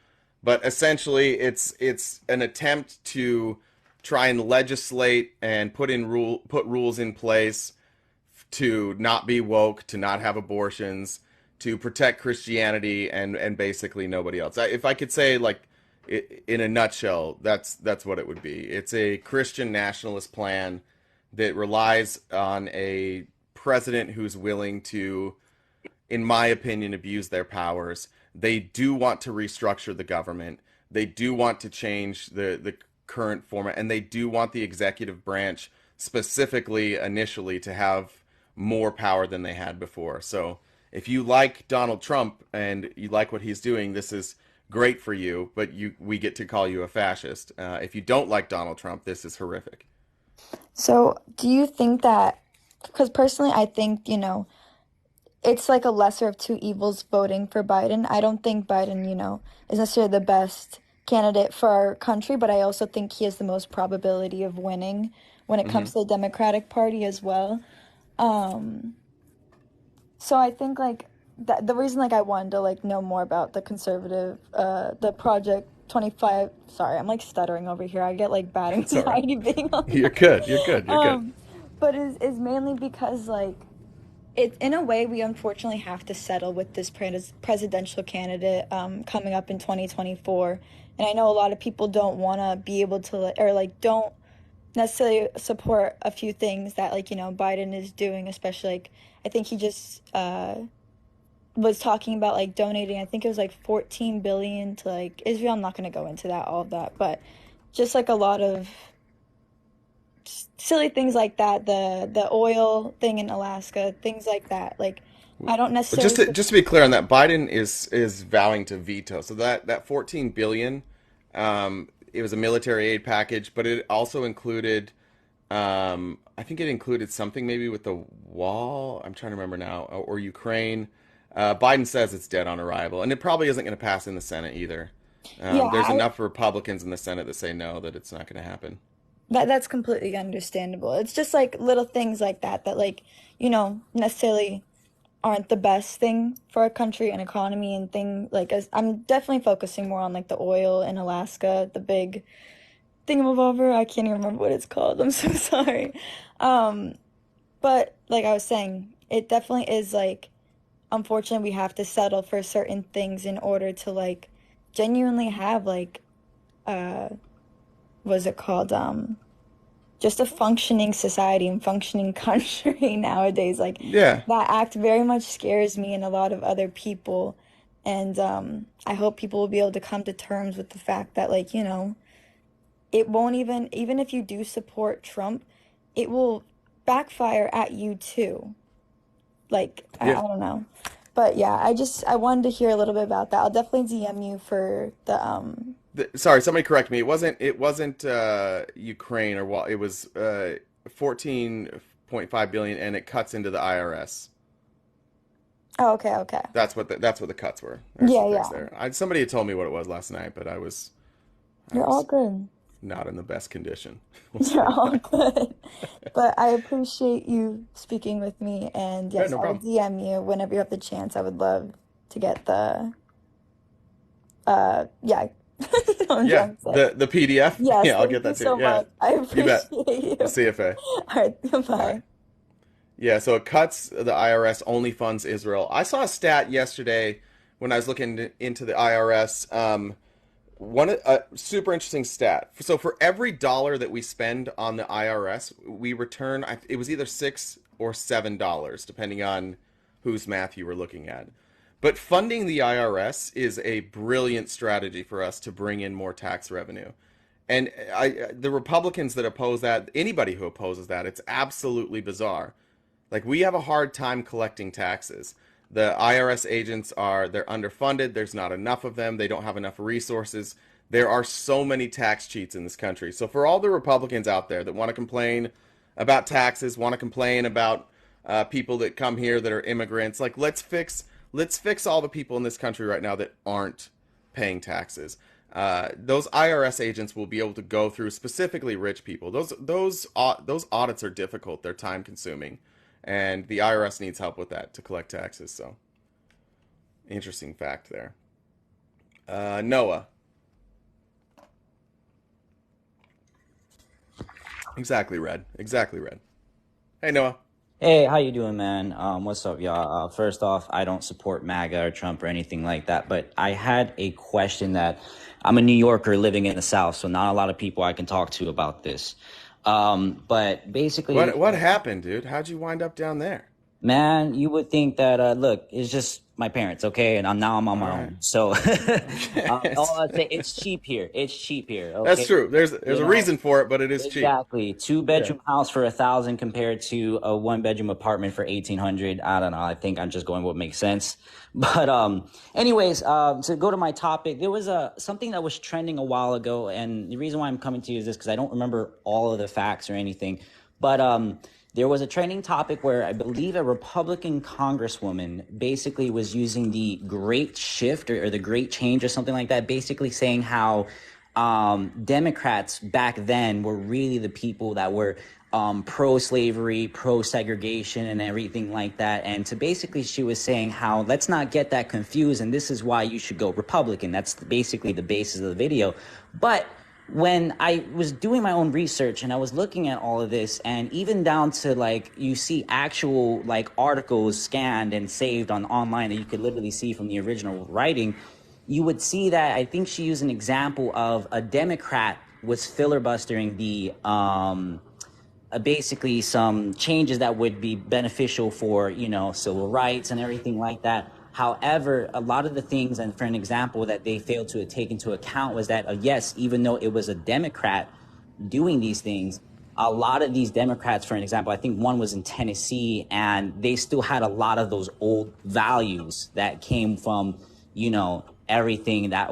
but essentially it's an attempt to try and legislate and put rules in place to not be woke, to not have abortions, to protect Christianity and basically nobody else. If I could say like in a nutshell, that's what it would be. It's a Christian nationalist plan that relies on a president who's willing to, in my opinion, abuse their powers. They do want to restructure the government. They do want to change the current format, and they do want the executive branch specifically initially to have more power than they had before. So if you like Donald Trump and you like what he's doing, this is great for you. But we get to call you a fascist. If you don't like Donald Trump, this is horrific. So, do you think that, because personally, I think, it's like a lesser of two evils voting for Biden. I don't think Biden, is necessarily the best candidate for our country, but I also think he has the most probability of winning when it Hmm. comes to the Democratic Party as well. Um, So I think like the reason like I wanted to like know more about the conservative the Project 25, sorry, I'm like stuttering over here. I get like bad It's all right. anxiety being on You're good. You're good. You're good. um but is mainly because like it in a way we unfortunately have to settle with this presidential candidate coming up in 2024. And I know a lot of people don't want to be able to or like don't necessarily support a few things that like Biden is doing, especially like I think he just was talking about like donating, I think it was like 14 billion to like Israel. I'm not going to go into that all of that, but just like a lot of silly things like that, the oil thing in Alaska, things like that. Like I don't But necessarily just to be clear on that, Biden is vowing to veto. So that 14 billion, it was a military aid package, but it also included, I think it included something maybe with the wall. I'm trying to remember now, or Ukraine. Biden says it's dead on arrival, and it probably isn't going to pass in the Senate either. yeah, There's enough Republicans in the Senate that say no, that it's not going to happen. that's completely understandable. It's just like little things like that that like, necessarily aren't the best thing for our country and economy and thing like as I'm definitely focusing more on like the oil in Alaska, the big thingamabover. I can't even remember what it's called. I'm so sorry. Um, but like I was saying, it definitely is like unfortunately we have to settle for certain things in order to like genuinely have like uh what is it called? just a functioning society and functioning country nowadays. Like Yeah. that act very much scares me and a lot of other people. And I hope people will be able to come to terms with the fact that, like, it won't even if you do support Trump, it will backfire at you too. Like, I Yeah. don't know. But yeah, I wanted to hear a little bit about that. I'll definitely DM you for the Sorry, somebody correct me. It wasn't Ukraine or what? It was 14.5 billion, and it cuts into the IRS. Oh, okay. That's what the cuts were. There's Yeah, some yeah. things there. Somebody had told me what it was last night, but I You're all was good. not in the best condition. We'll say You're all that. good. But I appreciate you speaking with me, and Yeah, yes, no I will problem. DM you whenever you have the chance. I would love to get the yeah. I'm Yeah, trying to say. the PDF. Yes, Yeah, I'll thank get you that too. so Yeah, much. I you bet. appreciate you. The CFA. All right, All right. goodbye. Yeah, so it cuts the IRS only funds Israel. I saw a stat yesterday when I was looking into the IRS. A super interesting stat. So for every dollar that we spend on the IRS, we return. It was either $6 or $7, depending on whose math you were looking at. But funding the IRS is a brilliant strategy for us to bring in more tax revenue. And the Republicans that oppose that, anybody who opposes that, it's absolutely bizarre. Like we have a hard time collecting taxes. The IRS agents they're underfunded. There's not enough of them. They don't have enough resources. There are so many tax cheats in this country. So for all the Republicans out there that want to complain about taxes, want to complain about people that come here that are immigrants, like let's fix all the people in this country right now that aren't paying taxes. Those IRS agents will be able to go through specifically rich people. Those audits are difficult. They're time consuming, and the IRS needs help with that to collect taxes. So, interesting fact there. Noah, exactly red, exactly red. Hey Noah. Hey, how you doing, man? What's up, y'all? First off, I don't support MAGA or Trump or anything like that, but I had a question that I'm a New Yorker living in the South, so not a lot of people I can talk to about this. But basically, What happened, dude? How'd you wind up down there? man, you would think that look, it's just my parents, okay, and now I'm on All my right. own. So Yes. all I'd say, it's cheap here. It's cheap here, That's okay? true. There's You a know, reason for it, but it is cheap. exactly. Two Yeah. bedroom house for 1,000 compared to a 1 bedroom apartment for 1,800. I don't know. I think I'm just going what makes sense. But anyways, to go to my topic, there was something that was trending a while ago, and the reason why I'm coming to you is this because I don't remember all of the facts or anything. But there was a trending topic where I believe a Republican congresswoman basically was using the Great Shift or the Great Change or something like that, basically saying how Democrats back then were really the people that were pro-slavery, pro-segregation, and everything like that. And to basically, she was saying how let's not get that confused, and this is why you should go Republican. That's basically the basis of the video. But when I was doing my own research and I was looking at all of this, and even down to like you see actual like articles scanned and saved on online that you could literally see from the original writing, you would see that I think she used an example of a Democrat was filibustering the basically some changes that would be beneficial for civil rights and everything like that. However, a lot of the things, and for an example that they failed to take into account was that yes, even though it was a Democrat doing these things, a lot of these Democrats, for an example, I think one was in Tennessee, and they still had a lot of those old values that came from everything that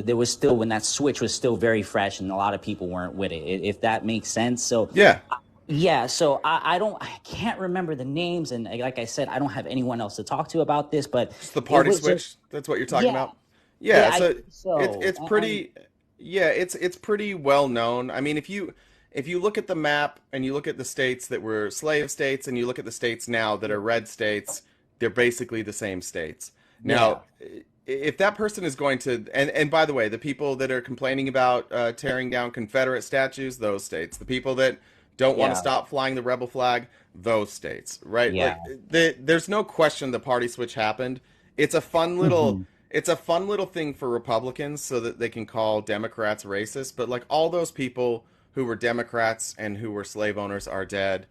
there was still, when that switch was still very fresh, and a lot of people weren't with it, if that makes sense. So Yeah. yeah, so I can't remember the names, and like I said, I don't have anyone else to talk to about this, but It's the it party was switch. just, That's what you're talking yeah, about. Yeah, I so think so. it's pretty yeah, it's pretty well known. I mean, if you look at the map and you look at the states that were slave states and you look at the states now that are red states, they're basically the same states. Yeah, Now, if that person is going to and by the way, the people that are complaining about tearing down Confederate statues, those states. The people that don't want to yeah, stop flying the rebel flag, those states, right? yeah. Like there's no question the party switch happened. It's a fun little Hmm. it's a fun little thing for Republicans so that they can call Democrats racist, but like all those people who were Democrats and who were slave owners are dead,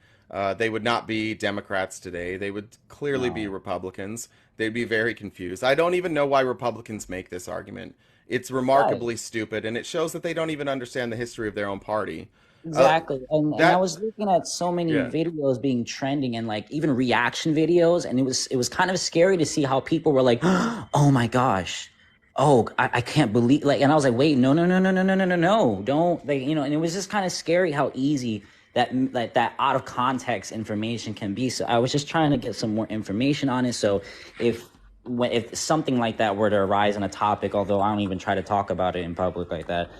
they would not be Democrats today. They would clearly be No. Republicans. They'd be very confused. I don't even know why Republicans make this argument. It's Right. remarkably stupid, and it shows that they don't even understand the history of their own party. Uh, Exactly. And I that, was looking at so many yeah. videos being trending and like even reaction videos, and it was kind of scary to see how people were like, "Oh my gosh. Oh, I can't believe," like, and I was like, "Wait, no, no, no, no, no, no, no, no, no. Don't," like, and it was just kind of scary how easy that out of context information can be. So I was just trying to get some more information on it. So if if something like that were to arise in a topic, although I don't even try to talk about it in public like that,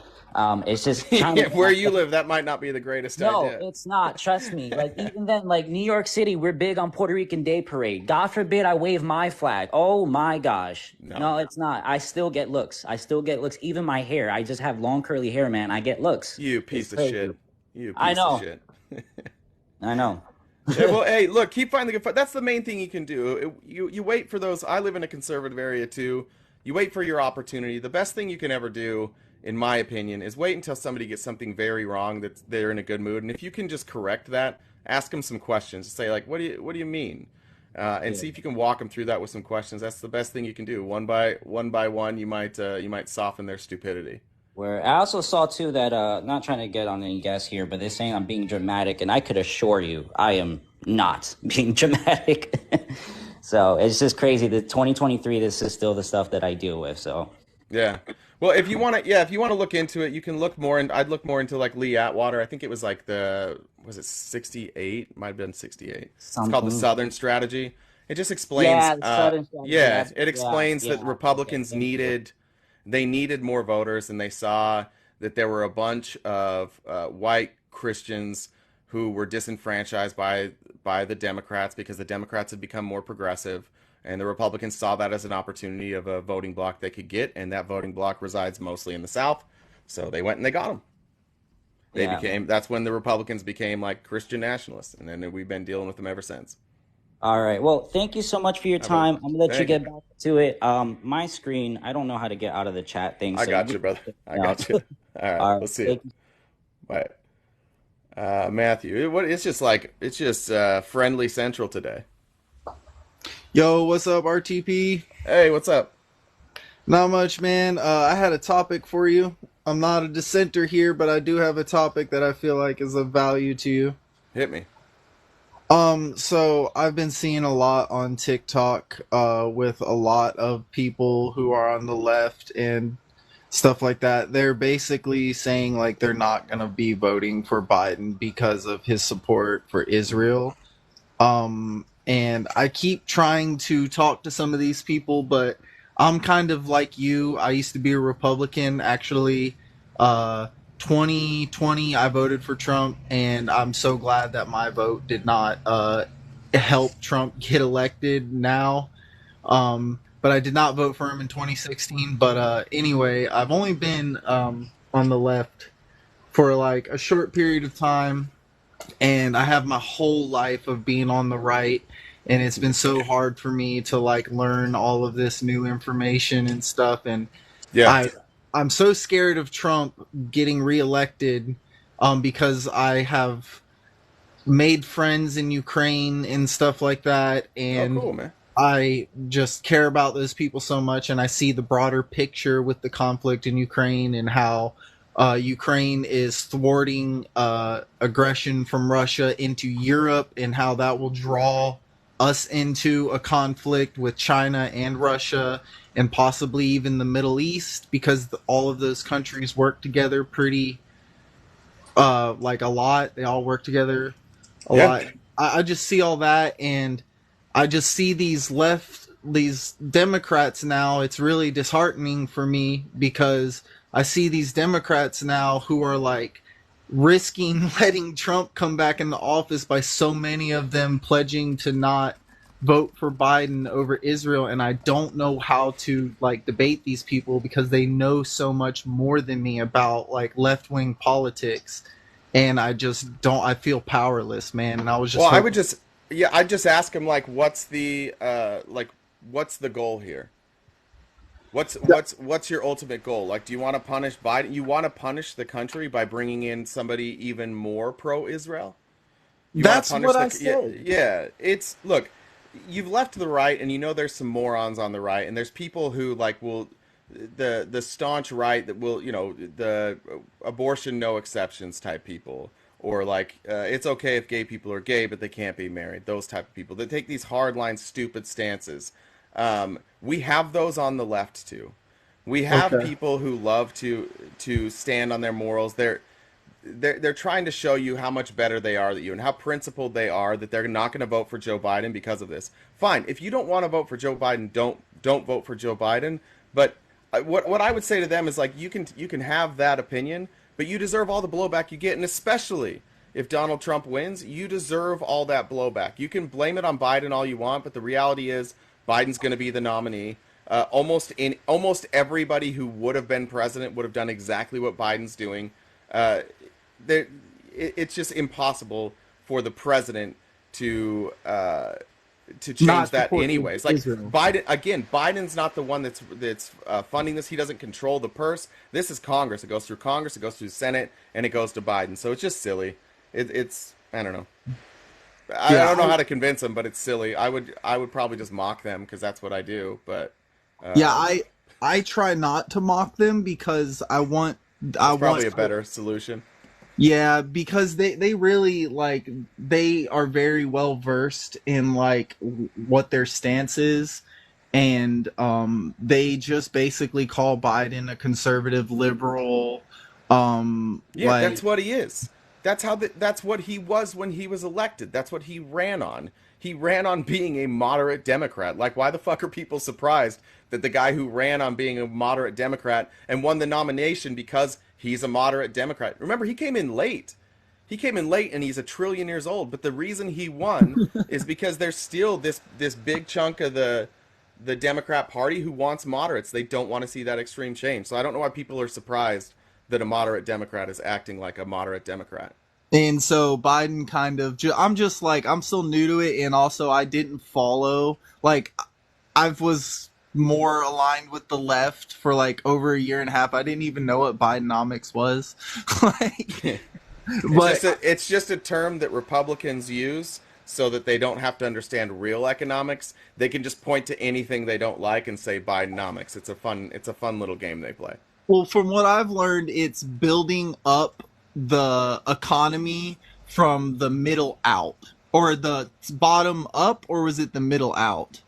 it's just trying to Yeah, where you live, that might not be the greatest no, idea. it's not. Trust me. Like even then, like New York City, we're big on Puerto Rican Day Parade. God forbid I wave my flag. Oh my gosh. No. No, it's not. I still get looks. I still get looks. Even my hair. I just have long curly hair, man. I get looks. You It's piece of crazy. shit. You I piece of know. shit. I know. Yeah, well, hey, look, keep finding the good fight. That's the main thing you can do. You wait for those. I live in a conservative area too. You wait for your opportunity. The best thing you can ever do, in my opinion, is wait until somebody gets something very wrong that they're in a good mood, and if you can just correct that, ask them some questions. Say like, what do you mean? And Yeah. see if you can walk them through that with some questions. That's the best thing you can do. One by one, you might soften their stupidity. Where I also saw too that not trying to get on any guess here, but they're saying I'm being dramatic, and I could assure you I am not being dramatic. So it's just crazy that 2023, this is still the stuff that I deal with. So Yeah. Well, if you want to, yeah, if you want to look into it, you can look more. And I'd look more into like Lee Atwater. I think it was like was it 68? Might have been 68. It's called the something. Southern Strategy. It just explains, Yeah, the Southern strategy. yeah, That's it yeah, explains that yeah. Okay, Republicans thank you. they needed more voters, and they saw that there were a bunch of white Christians who were disenfranchised by the Democrats because the Democrats had become more progressive, and the Republicans saw that as an opportunity of a voting block they could get, and that voting block resides mostly in the South, so they went and they got them. Yeah. That's when the Republicans became like Christian nationalists, and then we've been dealing with them ever since. All right. Well, thank you so much for your How about time. I'm gonna let you thank you. get back to it. My screen, I don't know how to get out of the chat thing, I so got you you, brother. I know. got you. All right, All right. we'll see you. Thank you. Bye. Matthew, it's just friendly central today. Yo, what's up, RTP? Hey, what's up? Not much, man. I had a topic for you. I'm not a dissenter here, but I do have a topic that I feel like is of value to you. Hit me. So I've been seeing a lot on TikTok, with a lot of people who are on the left and stuff like that. They're basically saying like they're not gonna be voting for Biden because of his support for Israel. And I keep trying to talk to some of these people, but I'm kind of like you. I used to be a Republican. Actually, 2020, I voted for Trump, and I'm so glad that my vote did not help Trump get elected now. But I did not vote for him in 2016. But anyway, I've only been on the left for like a short period of time, and I have my whole life of being on the right, and it's been so hard for me to like learn all of this new information and stuff, and Yeah. I'm so scared of Trump getting reelected, because I have made friends in Ukraine and stuff like that, Oh, and cool, man. I just care about those people so much, and I see the broader picture with the conflict in Ukraine and how Ukraine is thwarting aggression from Russia into Europe, and how that will draw us into a conflict with China and Russia, and possibly even the Middle East, because all of those countries work together pretty, like a lot. They all work together a Yeah. lot. I just see all that, and I just see these Democrats now. It's really disheartening for me, because I see these Democrats now who are like risking letting Trump come back into office by so many of them pledging to not vote for Biden over Israel. And I don't know how to like debate these people, because they know so much more than me about like left-wing politics. And I just don't, I feel powerless, man. And I was just Well, hoping, I'd just ask him like, what's the goal here? What's your ultimate goal? Like, do you want to punish Biden? You want to punish the country by bringing in somebody even more pro-Israel? You want That's to punish what I the yeah, said. yeah. It's look, you've left the right, and you know there's some morons on the right, and there's people who like will the staunch right that will the abortion no exceptions type people, or like it's okay if gay people are gay but they can't be married. Those type of people that take these hardline stupid stances. We have those on the left too. We have Okay. people who love to stand on their morals. They're trying to show you how much better they are than you and how principled they are, that they're not going to vote for Joe Biden because of this. Fine, if you don't want to vote for Joe Biden, don't vote for Joe Biden. But what I would say to them is like you can have that opinion, but you deserve all the blowback you get, and especially if Donald Trump wins, you deserve all that blowback. You can blame it on Biden all you want, but the reality is Biden's going to be the nominee. Almost everybody who would have been president would have done exactly what Biden's doing. Uh, it's just impossible for the president to Not change that support anyways. Like Israel. Biden's not the one that's funding this. He doesn't control the purse. This is Congress. It goes through Congress. It goes through the Senate, and it goes to Biden. So it's just silly. It's I don't know. I Yeah, don't know how to convince them, but it's silly. I would probably just mock them because that's what I do. But yeah, um, I try not to mock them because I that's want probably a better solution. yeah, because they really like they are very well versed in like what their stance is, and they just basically call Biden a conservative liberal. Yeah, that's Like what he is. That's what he was when he was elected. That's what he ran on. He ran on being a moderate Democrat. Like, why the fuck are people surprised that the guy who ran on being a moderate Democrat and won the nomination because he's a moderate Democrat? Remember, he came in late. He came in late and he's a trillion years old. But the reason he won is because there's still this big chunk of the Democrat Party who wants moderates. They don't want to see that extreme change. So I don't know why people are surprised that a moderate Democrat is acting like a moderate Democrat. And so Biden kind of, I'm just like, I'm still new to it. And also I didn't follow, like, I was more aligned with the left for like over a year and a half. I didn't even know what Bidenomics was. Like, but It's just a term that Republicans use so that they don't have to understand real economics. They can just point to anything they don't like and say Bidenomics. It's a fun little game they play. well, from what I've learned, it's building up the economy from the middle out or the bottom up, or was it the middle out?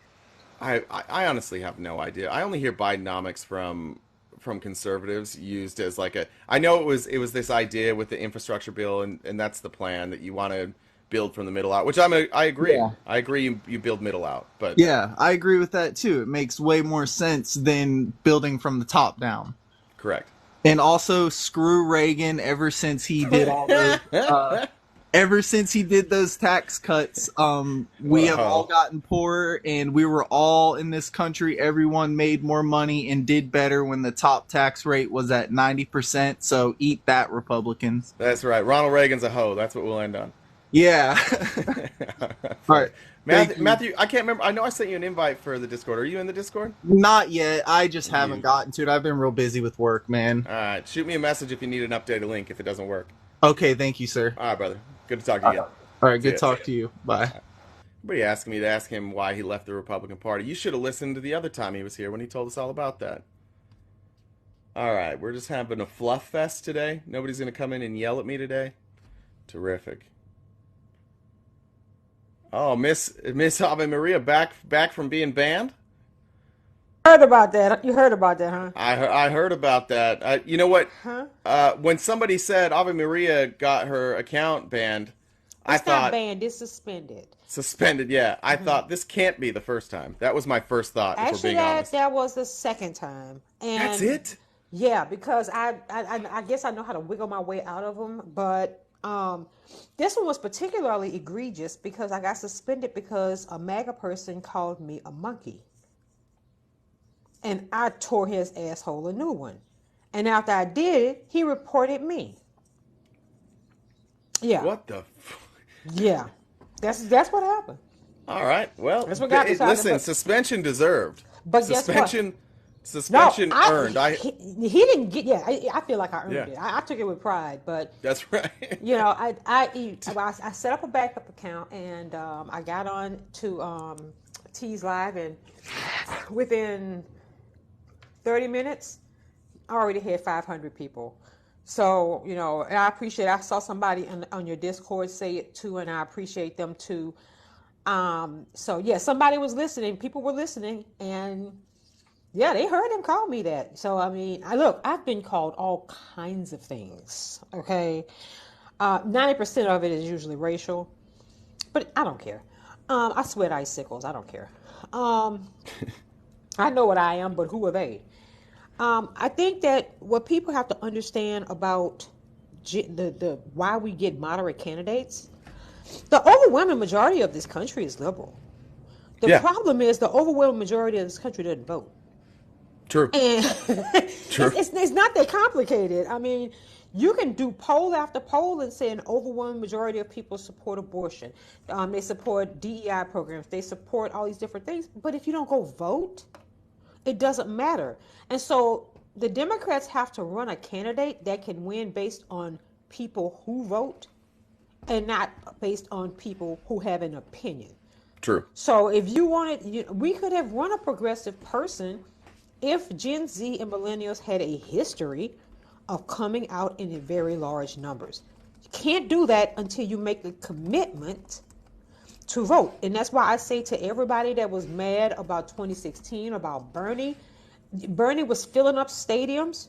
I honestly have no idea. I only hear Bidenomics from conservatives used as like a. I know it was this idea with the infrastructure bill, and that's the plan that you want to build from the middle out, which I agree. Yeah. I agree you build middle out, but Yeah, I agree with that too. It makes way more sense than building from the top down. correct. And also, screw Reagan. Ever since he did all those, ever since he did those tax cuts, we have all Wow. gotten poorer, and we were all in this country. Everyone made more money and did better when the top tax rate was at 90%. So eat that, Republicans. That's right. Ronald Reagan's a hoe. That's what we'll end on. Yeah. All right. Thank Matthew, you. Matthew, I can't remember. I know I sent you an invite for the Discord. Are you in the Discord? Not yet. I just haven't You. gotten to it. I've been real busy with work, man. All right. Shoot me a message if you need an updated link if it doesn't work. Okay, thank you, sir. All right, brother. Good to talk to you again. All right, See good ya. talk to you. Bye. Everybody asking me to ask him why he left the Republican Party. You should have listened to the other time he was here when he told us all about that. All right, we're just having a fluff fest today. Nobody's going to come in and yell at me today. Terrific. Oh, Miss Ave Maria back from being banned? Heard about that? You heard about that, huh? I heard about that. You know what? Huh? When somebody said Ave Maria got her account banned, I It's not thought banned. It's suspended. suspended. Yeah, I thought this can't be the first time. That was my first thought, if we're Actually, being that honest. that was the second time, That's and it? yeah, because I guess I know how to wiggle my way out of them, but this one was particularly egregious because I got suspended because a MAGA person called me a monkey, and I tore his asshole a new one, and after I did it, he reported me. Yeah, What the? yeah, that's what happened. All right. Well, That's what got decided. listen, suspension deserved. But guess what? Suspension No, Suspension I earned. he didn't get. Yeah, I feel like I earned Yeah. it. I took it with pride, but That's right. you know, I set up a backup account and I got on to Tees Live, and within 30 minutes, I already had 500 people. So, you know, and I appreciate, I saw somebody on your Discord say it too, and I appreciate them too. So yeah, somebody was listening, people were listening, and yeah, they heard him call me that. So, I mean, I've been called all kinds of things, okay? 90% of it is usually racial, but I don't care. I sweat icicles, I don't care. I know what I am, but who are they? I think that what people have to understand about the why we get moderate candidates, the overwhelming majority of this country is liberal. The problem is the overwhelming majority of this country doesn't vote. True. And True. it's not that complicated. I mean, you can do poll after poll and say an overwhelming majority of people support abortion. They support DEI programs. They support all these different things. But if you don't go vote, it doesn't matter. And so the Democrats have to run a candidate that can win based on people who vote and not based on people who have an opinion. True. So if you wanted, we could have run a progressive person if Gen Z and millennials had a history of coming out in very large numbers. You can't do that until you make the commitment to vote. And that's why I say to everybody that was mad about 2016, about Bernie was filling up stadiums,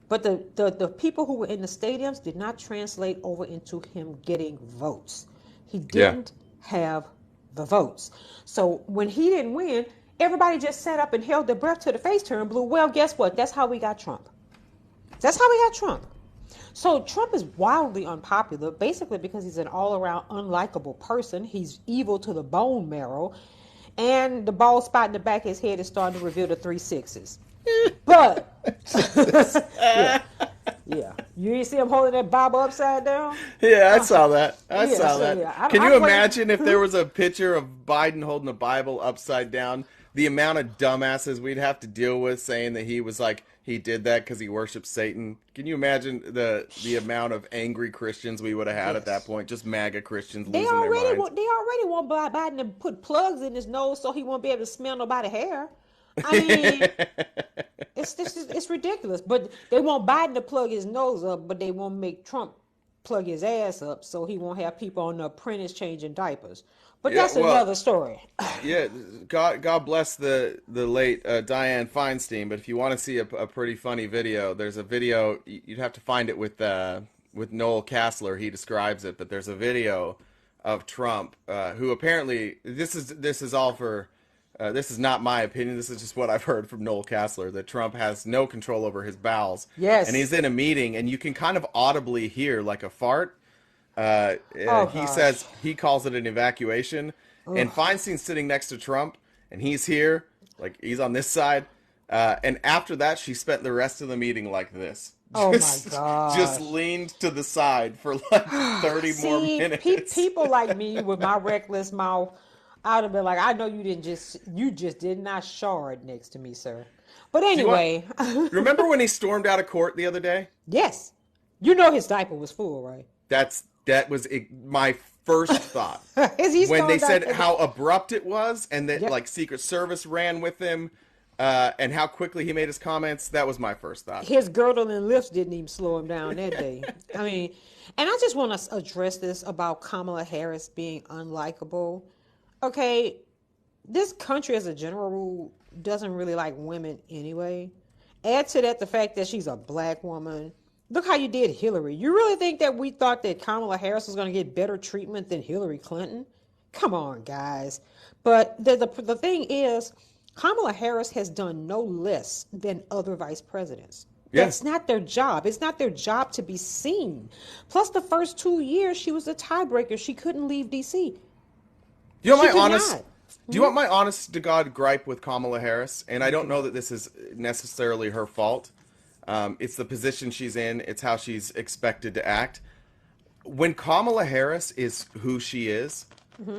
but the people who were in the stadiums did not translate over into him getting votes. He didn't have the votes. So when he didn't win, everybody just sat up and held their breath till the face turned blue. Well, guess what? That's how we got Trump. That's how we got Trump. So Trump is wildly unpopular, basically because he's an all-around unlikable person. He's evil to the bone marrow. And the bald spot in the back of his head is starting to reveal the 3 6s. But, yeah. You didn't see him holding that Bible upside down? Yeah, I saw that. I saw that. Yeah. Can you imagine if there was a picture of Biden holding the Bible upside down? The amount of dumbasses we'd have to deal with saying that he was like, he did that because he worships Satan. Can you imagine the amount of angry Christians we would have had at that point? Just MAGA Christians losing their minds. They already want Biden to put plugs in his nose so he won't be able to smell nobody's hair. I mean, it's ridiculous. But they want Biden to plug his nose up, but they won't make Trump plug his ass up so he won't have people on the apprentice changing diapers. But that's another story. Yeah, God bless the late Dianne Feinstein. But if you want to see a pretty funny video, there's a video. You'd have to find it with Noel Kassler. He describes it, but there's a video of Trump who apparently this is all for. This is not my opinion. This is just what I've heard from Noel Kassler, that Trump has no control over his bowels. Yes. And he's in a meeting, and you can kind of audibly hear like a fart. He says he calls it an evacuation. Ugh. And Feinstein's sitting next to Trump, and he's here, like he's on this side. And after that, she spent the rest of the meeting like this. My God. Just leaned to the side for like 30 more minutes. People like me with my reckless mouth, I'd have been like, I know you just did not shard next to me, sir. But anyway. Remember when he stormed out of court the other day? Yes. You know his diaper was full, right? That was my first thought. When they said how abrupt it was and that like Secret Service ran with him and how quickly he made his comments, that was my first thought. His girdle and lifts didn't even slow him down that day. I mean, and I just want to address this about Kamala Harris being unlikable. Okay, this country as a general rule doesn't really like women anyway. Add to that the fact that she's a black woman. Look how you did Hillary. You really think that we thought that Kamala Harris was going to get better treatment than Hillary Clinton? Come on, guys. But the thing is, Kamala Harris has done no less than other vice presidents. Yeah. That's not their job. It's not their job to be seen. Plus, the first 2 years, she was a tiebreaker. She couldn't leave D.C. Do you want my honest to God gripe with Kamala Harris? And I don't know that this is necessarily her fault. It's the position she's in. It's how she's expected to act. When Kamala Harris is who she is,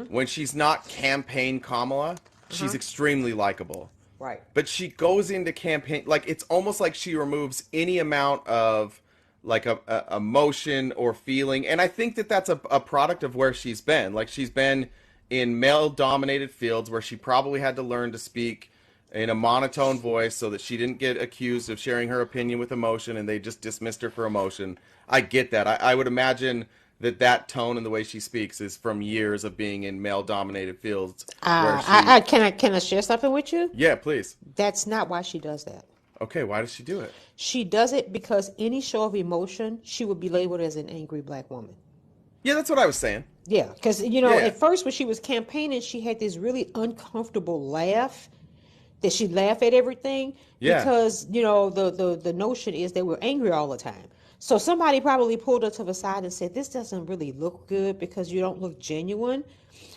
when she's not campaign Kamala, she's extremely likable. Right. But she goes into campaign like it's almost like she removes any amount of like a emotion or feeling, and I think that that's a product of where she's been. Like she's been in male-dominated fields where she probably had to learn to speak in a monotone voice so that she didn't get accused of sharing her opinion with emotion, and they just dismissed her for emotion. I get that. I would imagine that tone and the way she speaks is from years of being in male-dominated fields where she. Can I share something with you? Yeah, please. That's not why she does that. Okay, why does she do it? She does it because any show of emotion, she would be labeled as an angry black woman. Yeah, that's what I was saying. Yeah, because, at first when she was campaigning, she had this really uncomfortable laugh that she laughed at everything. Yeah. Because, the notion is they were angry all the time. So somebody probably pulled her to the side and said, this doesn't really look good because you don't look genuine.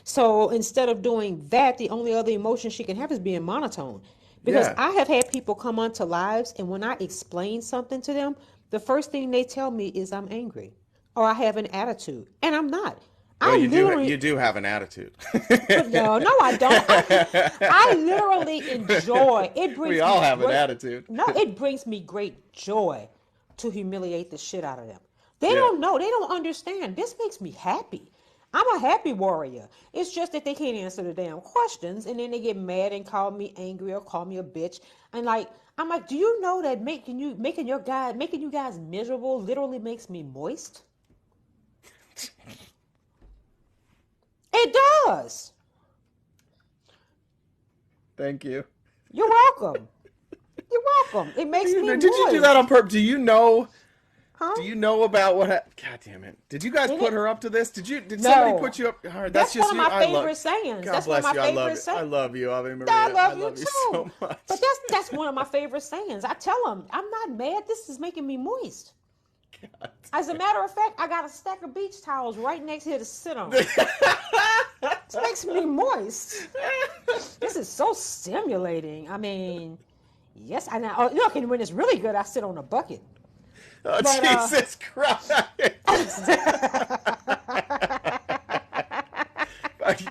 So instead of doing that, the only other emotion she can have is being monotone. Because I have had people come onto lives, and when I explain something to them, the first thing they tell me is I'm angry or I have an attitude, and I'm not. Well, you do have an attitude. No, I don't. I literally enjoy it. We all have an attitude. No, it brings me great joy to humiliate the shit out of them. They don't know. They don't understand. This makes me happy. I'm a happy warrior. It's just that they can't answer the damn questions, and then they get mad and call me angry or call me a bitch. And I'm like, do you know that making you guys miserable literally makes me moist? It does. Thank you. You're welcome. You're welcome. It makes me moist. Did you do that on purpose? Do you know? Huh? Do you know about what? God damn it! Did you guys put her up to this? Did somebody put you up? That's just one of my favorite sayings. God that's bless one of my you. favorite sayings. I love you, Ave Maria. I love you too. So much. But that's one of my favorite sayings. I tell them, I'm not mad. This is making me moist. God. As a matter of fact, I got a stack of beach towels right next here to sit on. This makes me moist. This is so stimulating. I mean, yes, I know. Look, and when it's really good, I sit on a bucket. Oh, but, Jesus Christ.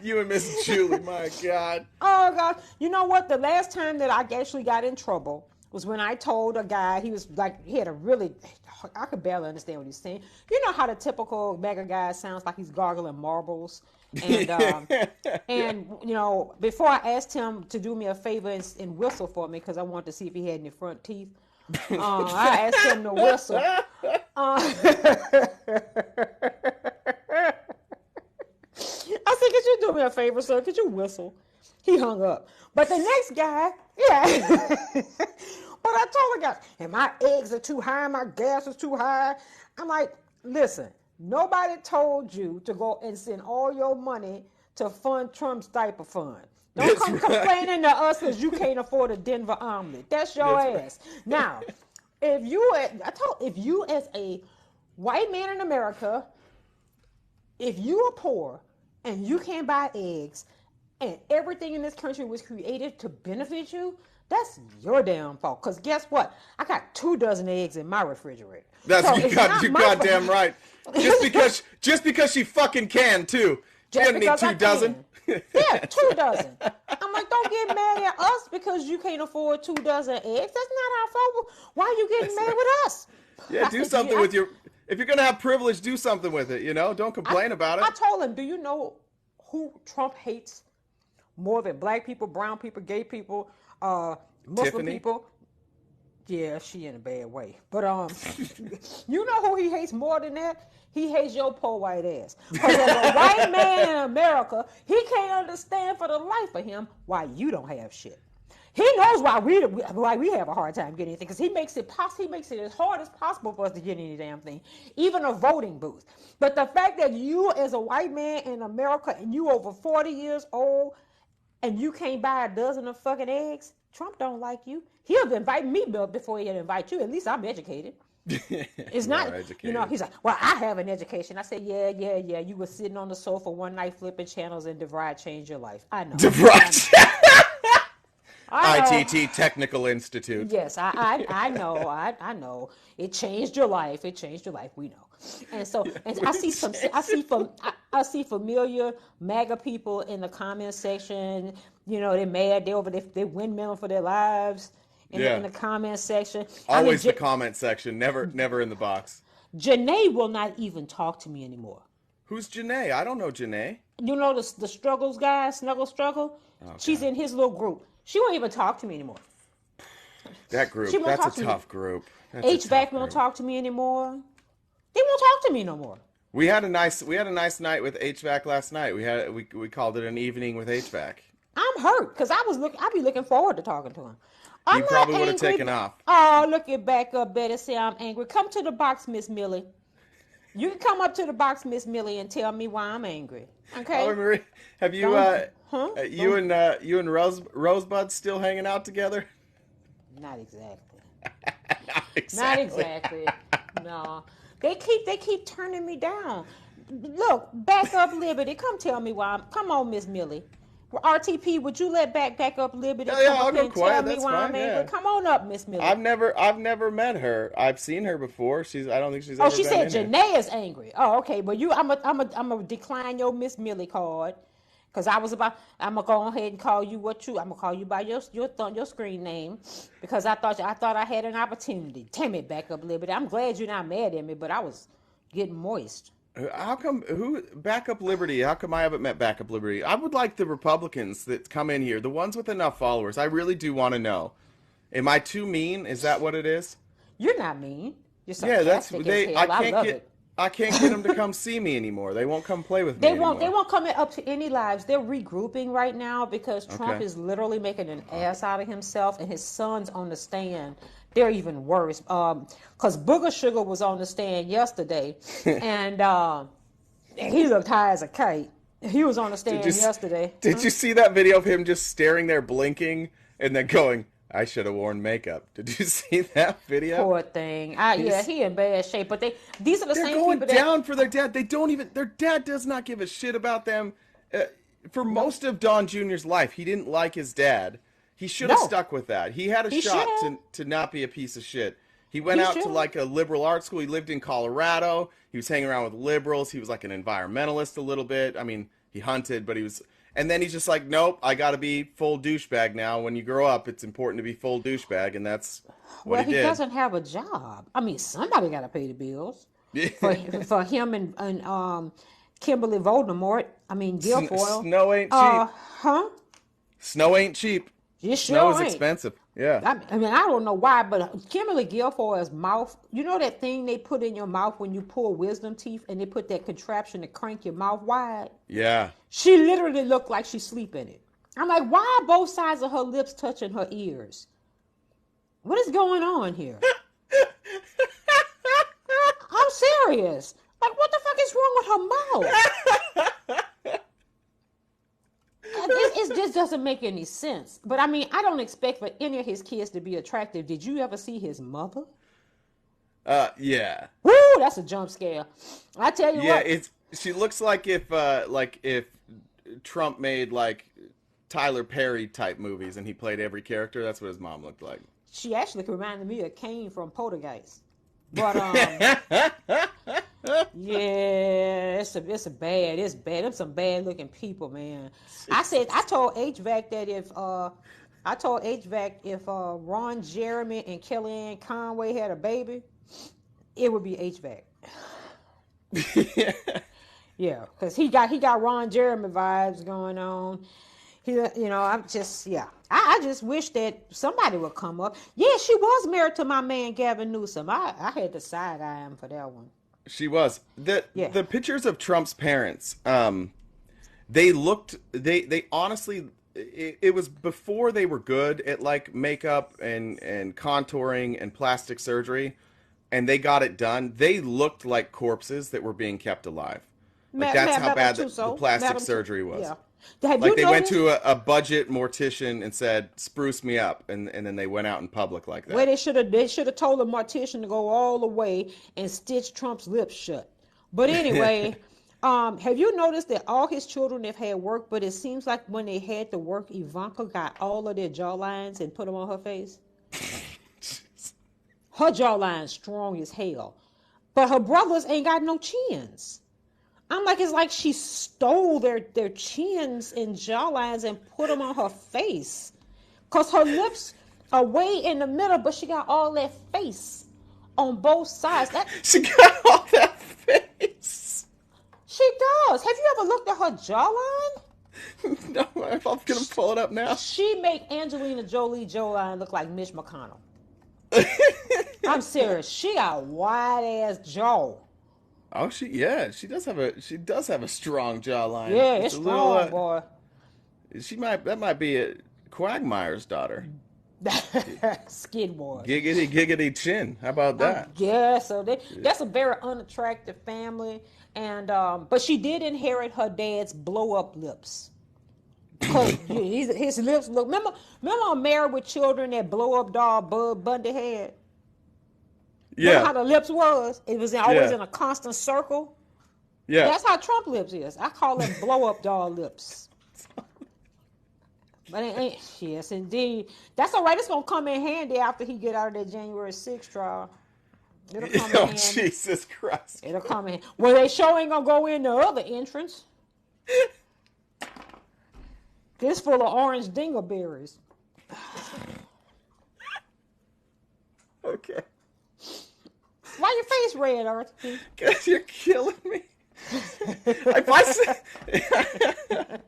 You and Miss Julie, my God. Oh, God. You know what? The last time that I actually got in trouble was when I told a guy, he had a really, I could barely understand what he's saying. You know how the typical mega guy sounds like he's gargling marbles? And, before I asked him to do me a favor and whistle for me, because I wanted to see if he had any front teeth, I asked him to whistle. I said, could you do me a favor, sir? Could you whistle? He hung up. But the next guy, but I told the guy, and my eggs are too high, my gas is too high. I'm like, listen, nobody told you to go and send all your money to fund Trump's diaper fund. Don't come complaining to us because you can't afford a Denver omelet. That's your ass. Right. Now, if you as a white man in America, if you are poor and you can't buy eggs and everything in this country was created to benefit you, that's your damn fault. Because guess what? I got 24 eggs in my refrigerator. You're goddamn right. Just because she fucking can too. You don't need 2 dozen. Yeah, 2 dozen. I'm like, don't get mad at us because you can't afford 2 dozen eggs. That's not our fault. Why are you getting mad with us? Yeah, do something with your. If you're gonna have privilege, do something with it. Don't complain about it. I told him, do you know who Trump hates more than black people, brown people, gay people, Muslim Tiffany? people? Yeah, she in a bad way. But you know who he hates more than that? He hates your poor white ass. Because as a white man in America, he can't understand for the life of him why you don't have shit. He knows why we have a hard time getting anything, because he makes it as hard as possible for us to get any damn thing, even a voting booth. But the fact that you as a white man in America and you over 40 years old and you can't buy a dozen of fucking eggs, Trump don't like you. He'll invite me before he'll invite you. At least I'm educated. It's not, he's like, well, I have an education. I said, yeah. You were sitting on the sofa one night flipping channels and DeVry changed your life. I know. DeVry. ITT Technical Institute. Yes, I know. I know. It changed your life. We know. And so, and I see familiar MAGA people in the comment section You know, they're mad. They windmill for their lives in the comment section. Always the comment section, never in the box. Janae will not even talk to me anymore. Who's Janae? I don't know Janae. You know the Struggles guy, Struggle? Okay. She's in his little group. She won't even talk to me anymore. That group, that's a tough group. HVAC won't talk to me anymore. They won't talk to me no more. We had a nice night with HVAC last night. We called it an evening with HVAC. I'm hurt because I'd be looking forward to talking to him. You probably would have taken off. Oh, look at back up, Betty. Say I'm angry. Come to the box, Miss Millie. You can come up to the box, Miss Millie, and tell me why I'm angry. Okay. Oh, Marie, have you you and Rosebud still hanging out together? Not exactly. Not exactly. No. They keep turning me down. Look, back up Liberty. Come tell me why. Come on, Miss Millie. RTP, would you let back up Liberty? I'll go quiet. That's fine. I'm angry? Come on up, Miss Millie. I've never met her. I've seen her before. I don't think she's. Oh, she said Janae is angry. Oh, okay. Well, I'm a decline your Miss Millie card, because I'm gonna go ahead and call you I'm gonna call you by your screen name, because I thought I had an opportunity. Damn it, back up Liberty. I'm glad you're not mad at me, but I was getting moist. How come Backup Liberty? How come I haven't met Backup Liberty? I would like the Republicans that come in here, the ones with enough followers. I really do want to know. Am I too mean? Is that what it is? You're not mean. You're sarcastic as hell. I can't get them to come see me anymore. They won't come play with me anymore. They won't come up to any lives. They're regrouping right now because Trump is literally making an ass out of himself, and his son's on the stand. They're even worse. Because Booger Sugar was on the stand yesterday, and he looked high as a kite. He was on the stand yesterday. Did you see that video of him just staring there blinking and then going, I should have worn makeup? Did you see that video? Poor thing. He in bad shape. But these are the same people that... They're going down for their dad. Their dad does not give a shit about them. For most of Don Jr.'s life, he didn't like his dad. He should have stuck with that. He had a shot to not be a piece of shit. He went out to like a liberal arts school. He lived in Colorado. He was hanging around with liberals. He was like an environmentalist a little bit. I mean, he hunted, but he was... And then he's just like, nope, I got to be full douchebag now. When you grow up, it's important to be full douchebag, and that's what he did. Well, he doesn't have a job. I mean, somebody got to pay the bills. For him and Kimberly Voldemort. I mean, Guilfoyle. Snow ain't cheap. Snow ain't cheap. Snow is expensive. Yeah. I mean, I don't know why, but Kimberly Guilfoyle's mouth, you know that thing they put in your mouth when you pull wisdom teeth, and they put that contraption to crank your mouth wide? Yeah. She literally looked like she's sleeping it. I'm like, why are both sides of her lips touching her ears? What is going on here? I'm serious. Like, what the fuck is wrong with her mouth? It just doesn't make any sense. But I mean, I don't expect for any of his kids to be attractive. Did you ever see his mother? Yeah. Woo, that's a jump scare. I tell you what. Yeah, she looks like if Trump made like Tyler Perry type movies and he played every character. That's what his mom looked like. She actually reminded me of Kane from Poltergeist. But yeah, it's bad. There's some bad looking people, man. I told HVAC that if Ron Jeremy and Kellyanne Conway had a baby, it would be HVAC. Yeah, because he got Ron Jeremy vibes going on. I just wish that somebody would come up. Yeah, she was married to my man Gavin Newsom. I had to side eye him for that one. She was. The pictures of Trump's parents, they honestly, it was before they were good at like makeup and contouring and plastic surgery, and they got it done. They looked like corpses that were being kept alive. Like that's how bad the plastic surgery was. Yeah. Like they went to a budget mortician and said, "Spruce me up," and then they went out in public like that. Well, they should have told the mortician to go all the way and stitch Trump's lips shut. But anyway, have you noticed that all his children have had work, but it seems like when they had to work, Ivanka got all of their jawlines and put them on her face. Her jawline's strong as hell, but her brothers ain't got no chins. I'm like, it's like she stole their chins and jawlines and put them on her face. Because her lips are way in the middle, but she got all that face on both sides. She got all that face. She does. Have you ever looked at her jawline? No, I'm gonna pull it up now. She make Angelina Jolie jawline look like Mitch McConnell. I'm serious. She got a wide ass jaw. Oh, she does have a strong jawline. Yeah, it's strong, boy. That might be a Quagmire's daughter. Skidmore. Giggity chin. How about that? Yeah, so that's a very unattractive family, and but she did inherit her dad's blow up lips. Cause his lips look. Remember on Married with Children, that blow up doll Bud Bundy had. Yeah. Remember how the lips was? It was always in a constant circle. Yeah. That's how Trump lips is. I call them blow up doll lips. But it ain't. Yes, indeed. That's all right. It's gonna come in handy after he get out of that January 6th trial. It'll come in handy. Jesus Christ! It'll come in. Well, they sure ain't gonna go in the other entrance. This full of orange dingleberries. Okay. Why your face red, Arthur? Because you're killing me. If I said,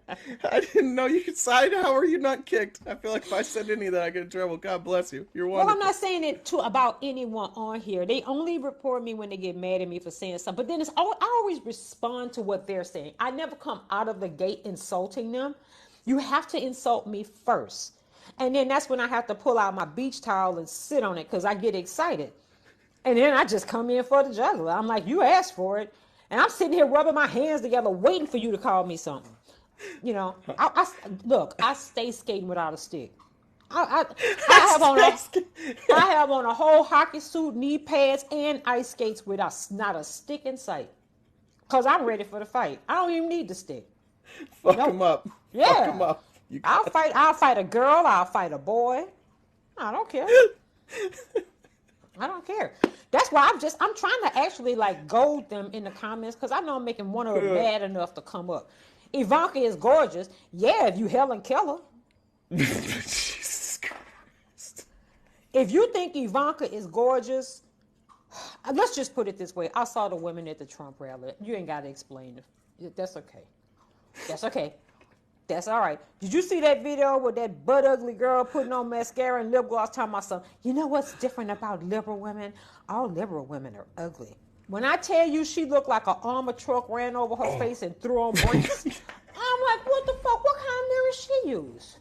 I didn't know you could side. How are you not kicked? I feel like if I said any of that, I get in trouble. God bless you. You're wonderful. Well, I'm not saying it about anyone on here. They only report me when they get mad at me for saying something. But then I always respond to what they're saying. I never come out of the gate insulting them. You have to insult me first. And then that's when I have to pull out my beach towel and sit on it because I get excited. And then I just come in for the jugular. I'm like, you asked for it. And I'm sitting here rubbing my hands together waiting for you to call me something. You know, I stay skating without a stick. I have on a whole hockey suit, knee pads, and ice skates with not a stick in sight. Because I'm ready for the fight. I don't even need the stick. Fuck him up. Yeah. Fuck him up. I'll fight a girl. I'll fight a boy. I don't care. I don't care. That's why I'm trying to actually like goad them in the comments because I know I'm making one of them mad enough to come up. Ivanka is gorgeous. Yeah, if you Helen Keller. Jesus Christ. If you think Ivanka is gorgeous, let's just put it this way. I saw the women at the Trump rally. You ain't got to explain it. That's okay. That's okay. That's all right. Did you see that video with that butt ugly girl putting on mascara and lip gloss talking about something? You know what's different about liberal women? All liberal women are ugly. When I tell you she looked like an armored truck ran over her face and threw on brakes, I'm like, what the fuck? What kind of mirror she use?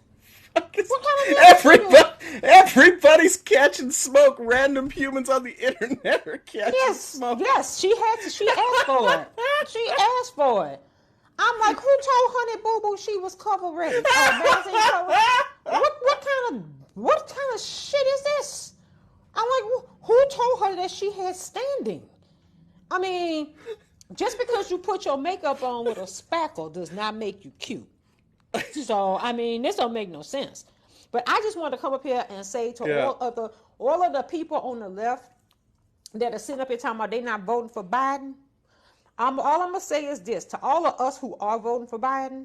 What kind of mirror Everybody's catching smoke. Random humans on the internet are catching smoke. Yes, she asked for it. She asked for it. I'm like, who told Honey Boo Boo she was cover ready? What kind of shit is this? I'm like, who told her that she had standing? I mean, just because you put your makeup on with a spackle does not make you cute. So, I mean, this don't make no sense. But I just want to come up here and say to all of the people on the left that are sitting up here talking about they not voting for Biden, all I'm going to say is this. To all of us who are voting for Biden,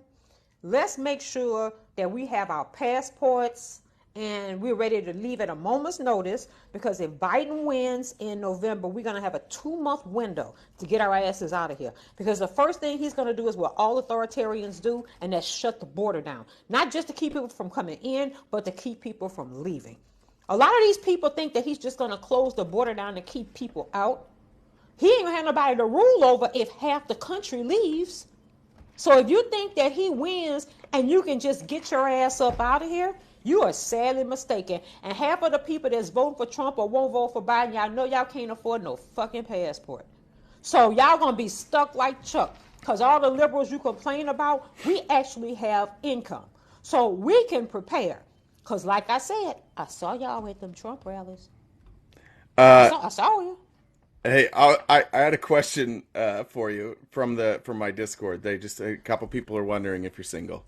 let's make sure that we have our passports and we're ready to leave at a moment's notice, because if Biden wins in November, we're going to have a 2-month window to get our asses out of here. Because the first thing he's going to do is what all authoritarians do, and that's shut the border down. Not just to keep people from coming in, but to keep people from leaving. A lot of these people think that he's just going to close the border down to keep people out. He ain't gonna have nobody to rule over if half the country leaves. So if you think that he wins and you can just get your ass up out of here, you are sadly mistaken. And half of the people that's voting for Trump or won't vote for Biden, y'all know y'all can't afford no fucking passport. So y'all gonna be stuck like Chuck. Because all the liberals you complain about, we actually have income. So we can prepare. Because like I said, I saw y'all at them Trump rallies. I saw you. Hey, I had a question for you from my Discord. A couple people are wondering if you're single,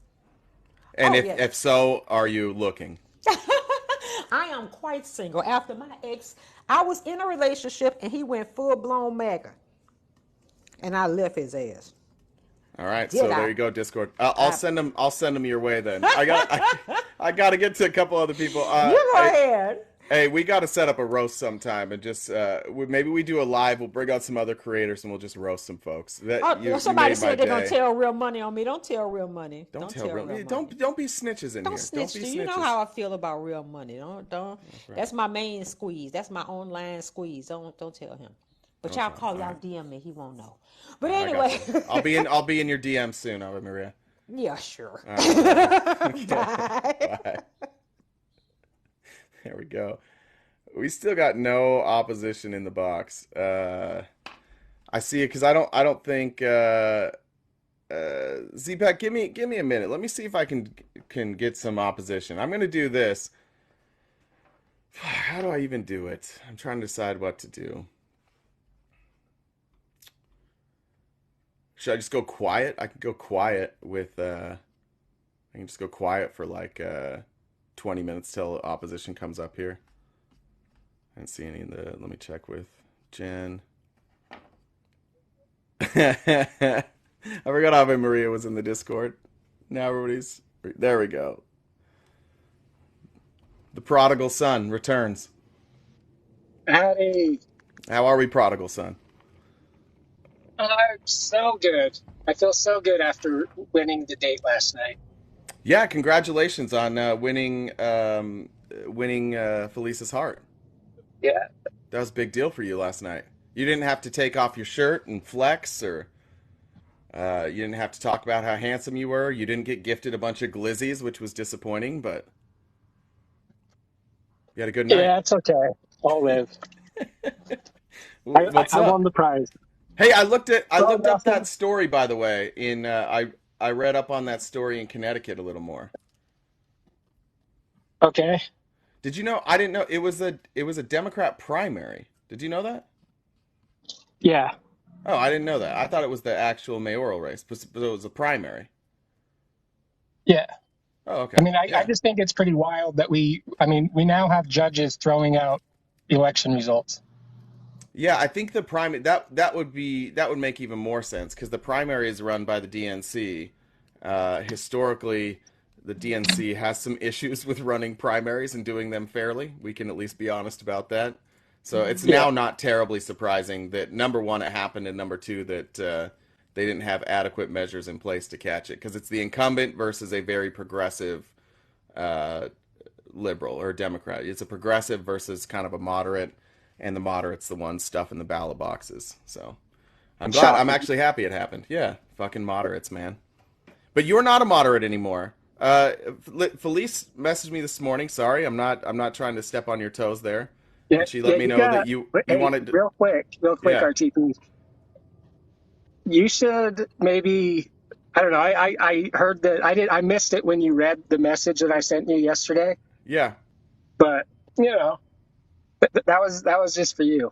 and if so, are you looking? I am quite single. After my ex, I was in a relationship and he went full blown MAGA, and I left his ass. All right, Did so there I? you go, Discord. I'll send them. I'll send them your way then. I got to get to a couple other people. You go ahead. Hey, we got to set up a roast sometime and just maybe we do a live. We'll bring out some other creators and we'll just roast some folks. You Somebody made my said they're gonna day. tell real money on me. Don't tell real money. Don't tell real money. Don't be snitches in Don't here. snitch. Don't be snitches. You know how I feel about real money. Don't. right. That's my main squeeze. That's my online squeeze. Don't tell him. But y'all call, y'all DM me. He won't know. But anyway, I'll be in your DM soon, Ave Maria. Yeah, sure. Right. Bye. Bye. There we go. We still got no opposition in the box. I see it because I don't think Z-Pack, give me a minute. Let me see if I can get some opposition. I'm gonna do this. How do I even do it? I'm trying to decide what to do. Should I just go quiet? I can go quiet with I can just go quiet for like 20 minutes till opposition comes up here. I didn't see any in the. Let me check with Jen. I forgot Ave Maria was in the Discord. Now everybody's. There we go. The prodigal son returns. Howdy. How are we, prodigal son? I'm so good. I feel so good after winning the date last night. Yeah, congratulations on winning Felice's heart. Yeah. That was a big deal for you last night. You didn't have to take off your shirt and flex, or you didn't have to talk about how handsome you were. You didn't get gifted a bunch of glizzies, which was disappointing, but you had a good night. Yeah, it's okay. I'll live. What's I up? won the prize. Hey, I looked up nothing. that story, by the way. I read up on that story in Connecticut a little more. Okay. Did you know? I didn't know it was a Democrat primary. Did you know that? Yeah. Oh, I didn't know that. I thought it was the actual mayoral race, but it was a primary. Yeah. Oh, okay. I mean, Yeah. I just think it's pretty wild that we now have judges throwing out election results. Yeah, I think the primary that would make even more sense because the primary is run by the DNC. Historically, the DNC has some issues with running primaries and doing them fairly. We can at least be honest about that. So it's now not terribly surprising that number one, it happened, and number two, that they didn't have adequate measures in place to catch it because it's the incumbent versus a very progressive liberal or Democrat. It's a progressive versus kind of a moderate. And the moderate's the one stuffing the ballot boxes. So I'm glad. I'm actually happy it happened. Yeah, fucking moderates, man. But you're not a moderate anymore. Felice messaged me this morning. Sorry, I'm not trying to step on your toes there. Yeah, And she let me know that you wanted to... Real quick, Yeah. RTP. You should maybe, I don't know. I heard that I missed it when you read the message that I sent you yesterday. Yeah. But that was just for you.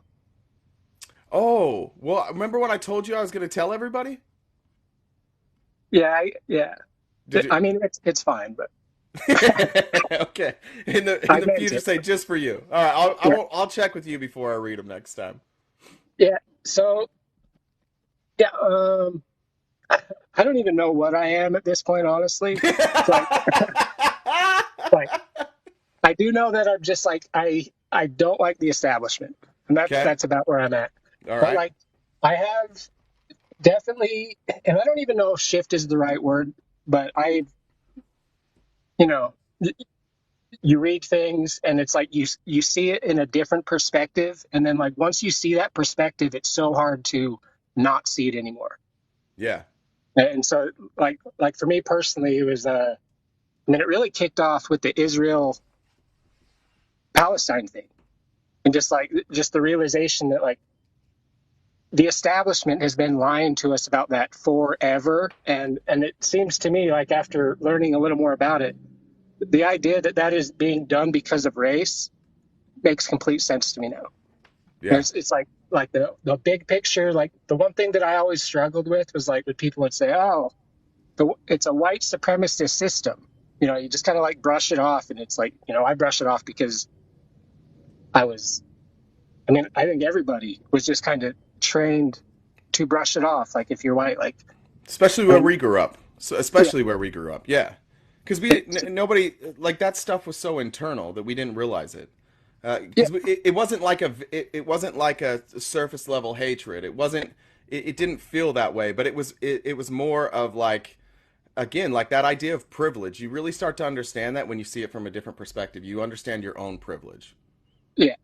Oh, well, remember when I told you I was going to tell everybody? Yeah. Did you... I mean, it's fine, but okay. In the future, say just for you. All right, I'll check with you before I read them next time. Yeah. So, yeah. I don't even know what I am at this point, honestly. Like, I do know that I'm just like I don't like the establishment, and that's about where I'm at. All right. But like, I have definitely, and I don't even know if shift is the right word, but you read things and it's like you see it in a different perspective, and then like once you see that perspective, it's so hard to not see it anymore. Yeah. And so like for me personally, it was it really kicked off with the Israel Palestine thing, and just the realization that like the establishment has been lying to us about that forever, and it seems to me like after learning a little more about it, the idea that is being done because of race makes complete sense to me now. Yeah. It's like the big picture. Like the one thing that I always struggled with was like when people would say, "Oh, it's a white supremacist system." You just kind of like brush it off, and it's like I brush it off because I think everybody was just kind of trained to brush it off. Like if you're white, like especially where And we grew up. So yeah, especially where we grew up, yeah, because it's, nobody like that stuff was so internal that we didn't realize it. yeah, Because it wasn't like it wasn't like a surface level hatred. It didn't feel that way, but it was more of like, again, like that idea of privilege. You really start to understand that when you see it from a different perspective. You understand your own privilege. yeah.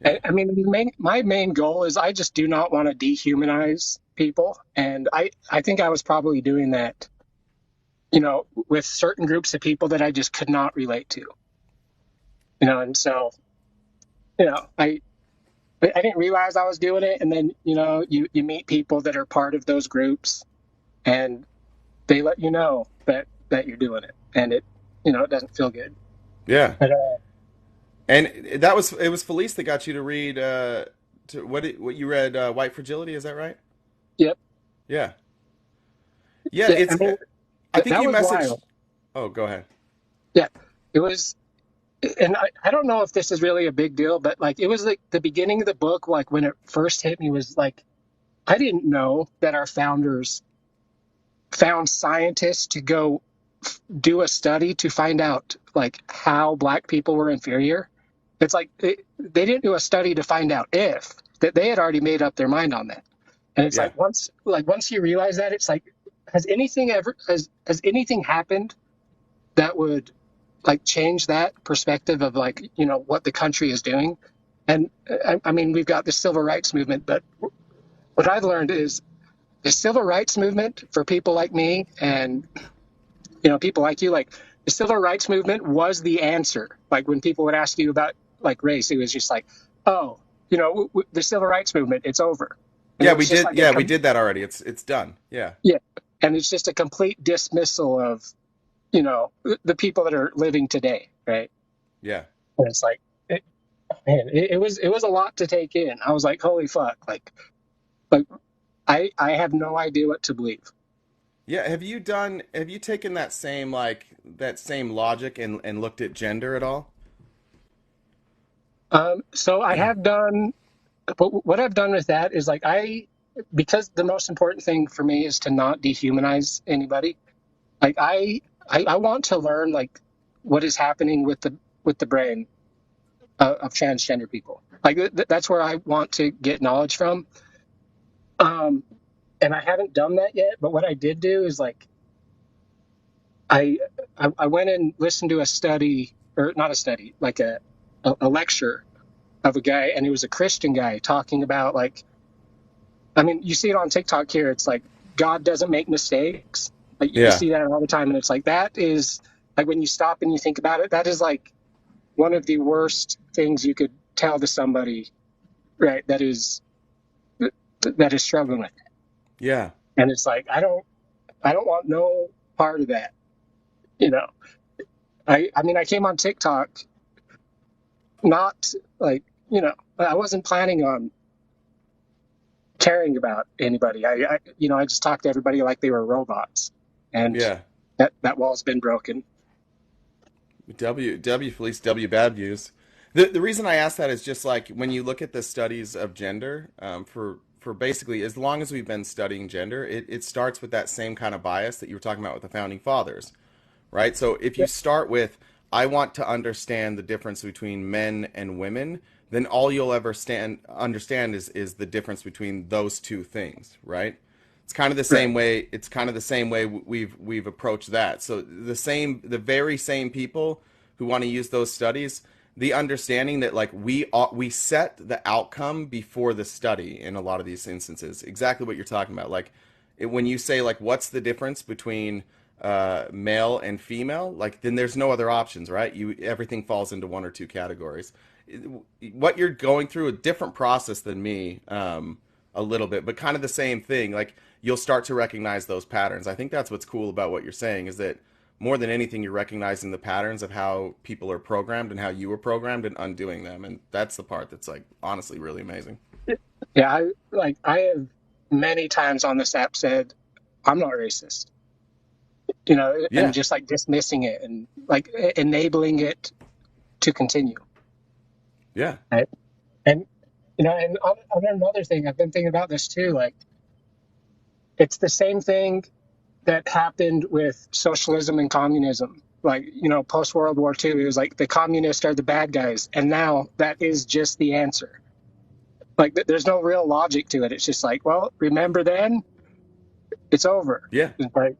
Yeah. I mean, my main goal is I just do not want to dehumanize people, and I think I was probably doing that, with certain groups of people that I just could not relate to, and so you know I I didn't realize I was doing it, and then you meet people that are part of those groups, and they let you know that you're doing it, and it doesn't feel good. Yeah. But And it was Felice that got you to read what you read, White Fragility, is that right? yep, Yeah. Yeah, yeah. I it's mean, I think that you was messaged. wild. Oh, go ahead. Yeah, it was. And I don't know if this is really a big deal, but like it was like the beginning of the book, like when it first hit me was like I didn't know that our founders found scientists to go do a study to find out like how black people were inferior. It's like they didn't do a study to find out if that they had already made up their mind on that. And it's Yeah. like once you realize that, it's like has anything happened that would like change that perspective of like what the country is doing? And I mean we've got the civil rights movement, but what I've learned is the civil rights movement for people like me and people like you, like the civil rights movement was the answer. Like when people would ask you about like race, it was just like, oh, the civil rights movement, it's over, and Yeah, it we was just did. like Yeah, we did that already. It's done. Yeah. yeah, and it's just a complete dismissal of the people that are living today, right? Yeah. And it's like, man, it was a lot to take in. I was like, holy fuck, like I have no idea what to believe. Yeah, have you taken that same logic and looked at gender at all? So I have done, but what I've done with that is like because the most important thing for me is to not dehumanize anybody. Like I want to learn like what is happening with the brain of transgender people. Like that's where I want to get knowledge from. Um, and I haven't done that yet. But what I did do is like I I went and listened to a study, or not a study, like a lecture of a guy, and he was a Christian guy talking about like, I mean, you see it on TikTok here. It's like God doesn't make mistakes. Like you Yeah. see that all the time, and it's like that is like when you stop and you think about it, that is like one of the worst things you could tell to somebody, right? That is struggling with it. Yeah. And it's like I don't want no part of that. You know, I mean, I came on TikTok not like I wasn't planning on caring about anybody. I just talked to everybody like they were robots, and Yeah. that wall's been broken. Felice W bad views. The reason I ask that is just like when you look at the studies of gender, for basically as long as we've been studying gender, it starts with that same kind of bias that you were talking about with the founding fathers, right? So if you start with, I want to understand the difference between men and women, then all you'll ever understand is the difference between those two things, right? It's kind of the Right. same way. It's kind of the same way we've approached that. So the very same people who want to use those studies, the understanding that like we set the outcome before the study in a lot of these instances. Exactly what you're talking about. Like when you say like what's the difference between male and female, like then there's no other options, right? Everything falls into one or two categories. What you're going through a different process than me, a little bit, but kind of the same thing. Like you'll start to recognize those patterns. I think that's what's cool about what you're saying is that more than anything, you're recognizing the patterns of how people are programmed and how you were programmed and undoing them. And that's the part that's like honestly really amazing. Yeah, I have many times on this app said I'm not racist, and Yeah. just like dismissing it and like enabling it to continue. Yeah. Right. And and on another thing, I've been thinking about this too. Like it's the same thing. that happened with socialism and communism. Like, post World War II, it was like the communists are the bad guys. And now that is just the answer. Like, there's no real logic to it. It's just like, well, remember then? It's over. Yeah. It's like,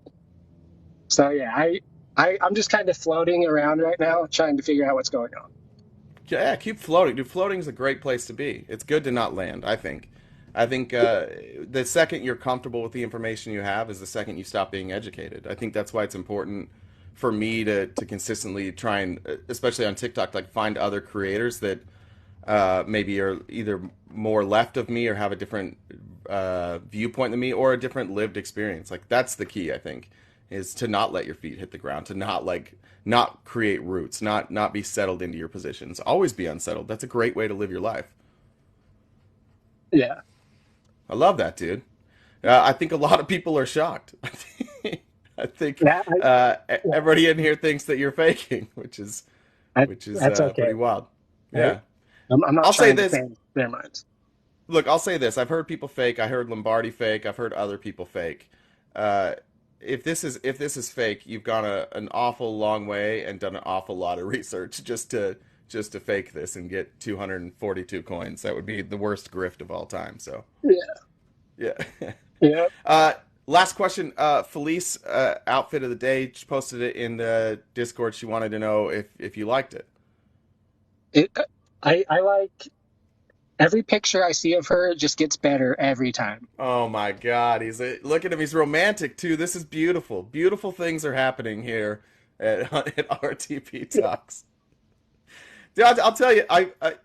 so, yeah, I'm just kind of floating around right now, trying to figure out what's going on. Yeah, keep floating. Dude, floating is a great place to be. It's good to not land, I think. I think the second you're comfortable with the information you have is the second you stop being educated. I think that's why it's important for me to consistently try and, especially on TikTok, like find other creators that maybe are either more left of me or have a different viewpoint than me or a different lived experience. Like that's the key, I think, is to not let your feet hit the ground, to not create roots, not be settled into your positions. Always be unsettled. That's a great way to live your life. Yeah. I love that, dude. I think a lot of people are shocked. I think everybody in here thinks that you're faking, which is that's okay. pretty wild. Right? Yeah. I'm not I'll say trying to this. change their minds. Look, I'll say this. I've heard people fake. I heard Lombardi fake. I've heard other people fake. If this is fake, you've gone an awful long way and done an awful lot of research just to fake this and get 242 coins. That would be the worst grift of all time. So yeah. Yeah. Last question. Felice, outfit of the day. She posted it in the Discord. She wanted to know if you liked it. I like every picture I see of her. It just gets better every time. Oh my God, look at him. He's romantic too. This is beautiful. Beautiful things are happening here at RTP Talks. Dude, I'll tell you.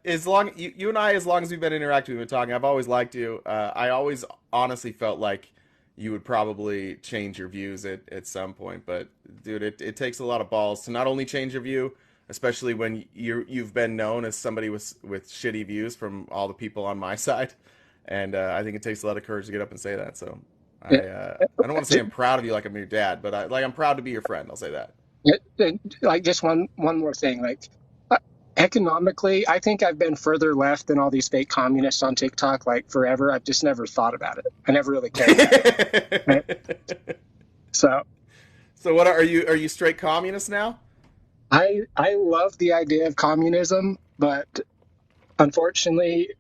As long you and I, as long as we've been interacting, we've been talking. I've always liked you. I always honestly felt like you would probably change your views at some point. But dude, it takes a lot of balls to not only change your view, especially when you've been known as somebody with shitty views from all the people on my side. And I think it takes a lot of courage to get up and say that. So I don't want to say I'm proud of you like I'm your dad, but I'm proud to be your friend. I'll say that. Like just one more thing, like economically, I think I've been further left than all these fake communists on TikTok like forever. I've just never thought about it. I never really cared. Right? So what are you straight communist now? I love the idea of communism, but unfortunately,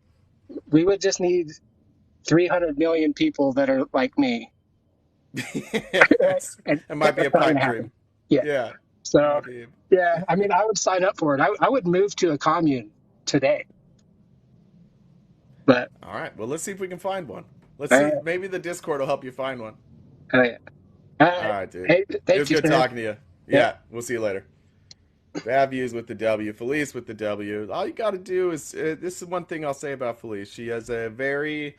we would just need 300 million people that are like me. It might be a pipe dream. Yeah. So, yeah, I mean, I would sign up for it. I would move to a commune today. But all right, well, let's see if we can find one. Let's see. Maybe the Discord will help you find one. Oh, yeah. All right, dude. Hey, it was good talking to you. Yeah, we'll see you later. Bad views with the W. Felice with the W. All you got to do is, this is one thing I'll say about Felice. She has a very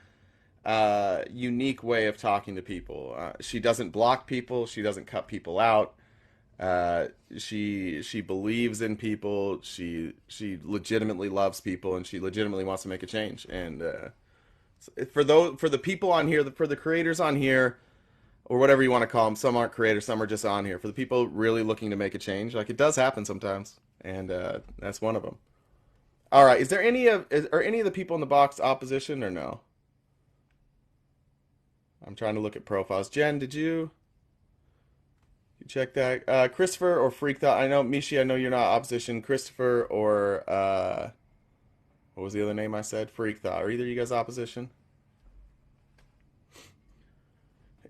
unique way of talking to people. She doesn't block people. She doesn't cut people out. She believes in people. She legitimately loves people, and she legitimately wants to make a change. And for the people on here, for the creators on here, or whatever you want to call them, some aren't creators, some are just on here. For the people really looking to make a change, like it does happen sometimes, and that's one of them. All right, are any of the people in the box opposition or no? I'm trying to look at profiles. Jen, did you check that? Christopher or Freak Thought? I know, Mishi, I know you're not opposition. Christopher or what was the other name I said? Freak Thought. Are either of you guys opposition?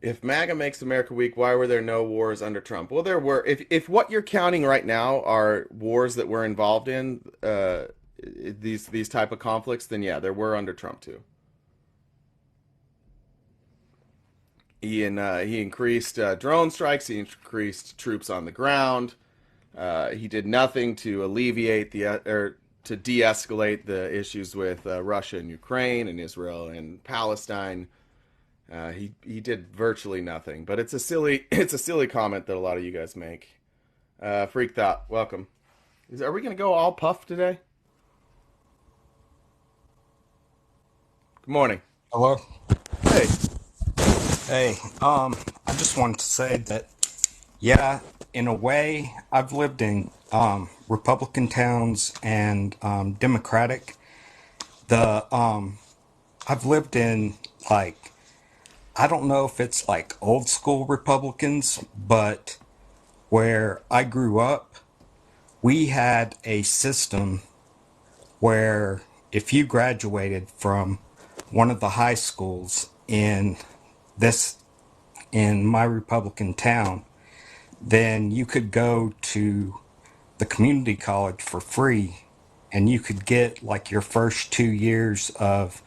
If MAGA makes America weak, why were there no wars under Trump? Well, there were. If what you're counting right now are wars that we're involved in, these type of conflicts, then yeah, there were under Trump too. He increased drone strikes. He increased troops on the ground. He did nothing to alleviate or to de-escalate the issues with Russia and Ukraine and Israel and Palestine. He did virtually nothing, but it's a silly comment that a lot of you guys make. Freak Thought, welcome. Are we gonna go all puff today? Good morning. Hello. Hey. Hey. I just wanted to say that, yeah, in a way, I've lived in Republican towns and Democratic. I've lived in I don't know if it's like old school Republicans, but where I grew up, we had a system where if you graduated from one of the high schools this in my Republican town, then you could go to the community college for free, and you could get like your first 2 years of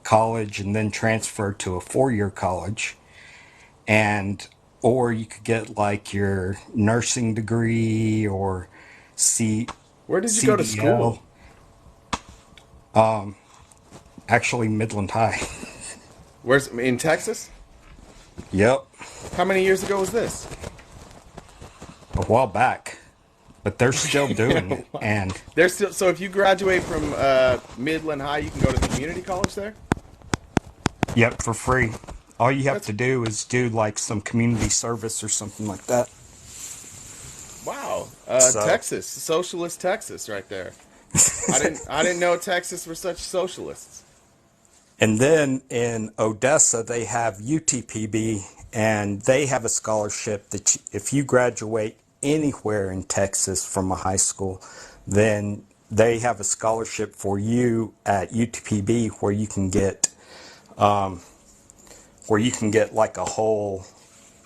college and then transfer to a 4 year college, and or you could get like your nursing degree or C Where did you go to CDL. school? Actually, Midland High. Where's in Texas? Yep, How many years ago was this? a while back, but they're still doing it. And There's still so if you graduate from Midland High, you can go to the community college there. yep, for free. All you have That's to do is do like some community service or something like that. wow. So, Texas, socialist Texas, right there. I didn't know Texas were such socialists. and then in Odessa, they have UTPB, and they have a scholarship that if you graduate anywhere in Texas from a high school, then they have a scholarship for you at UTPB where you can get like a whole,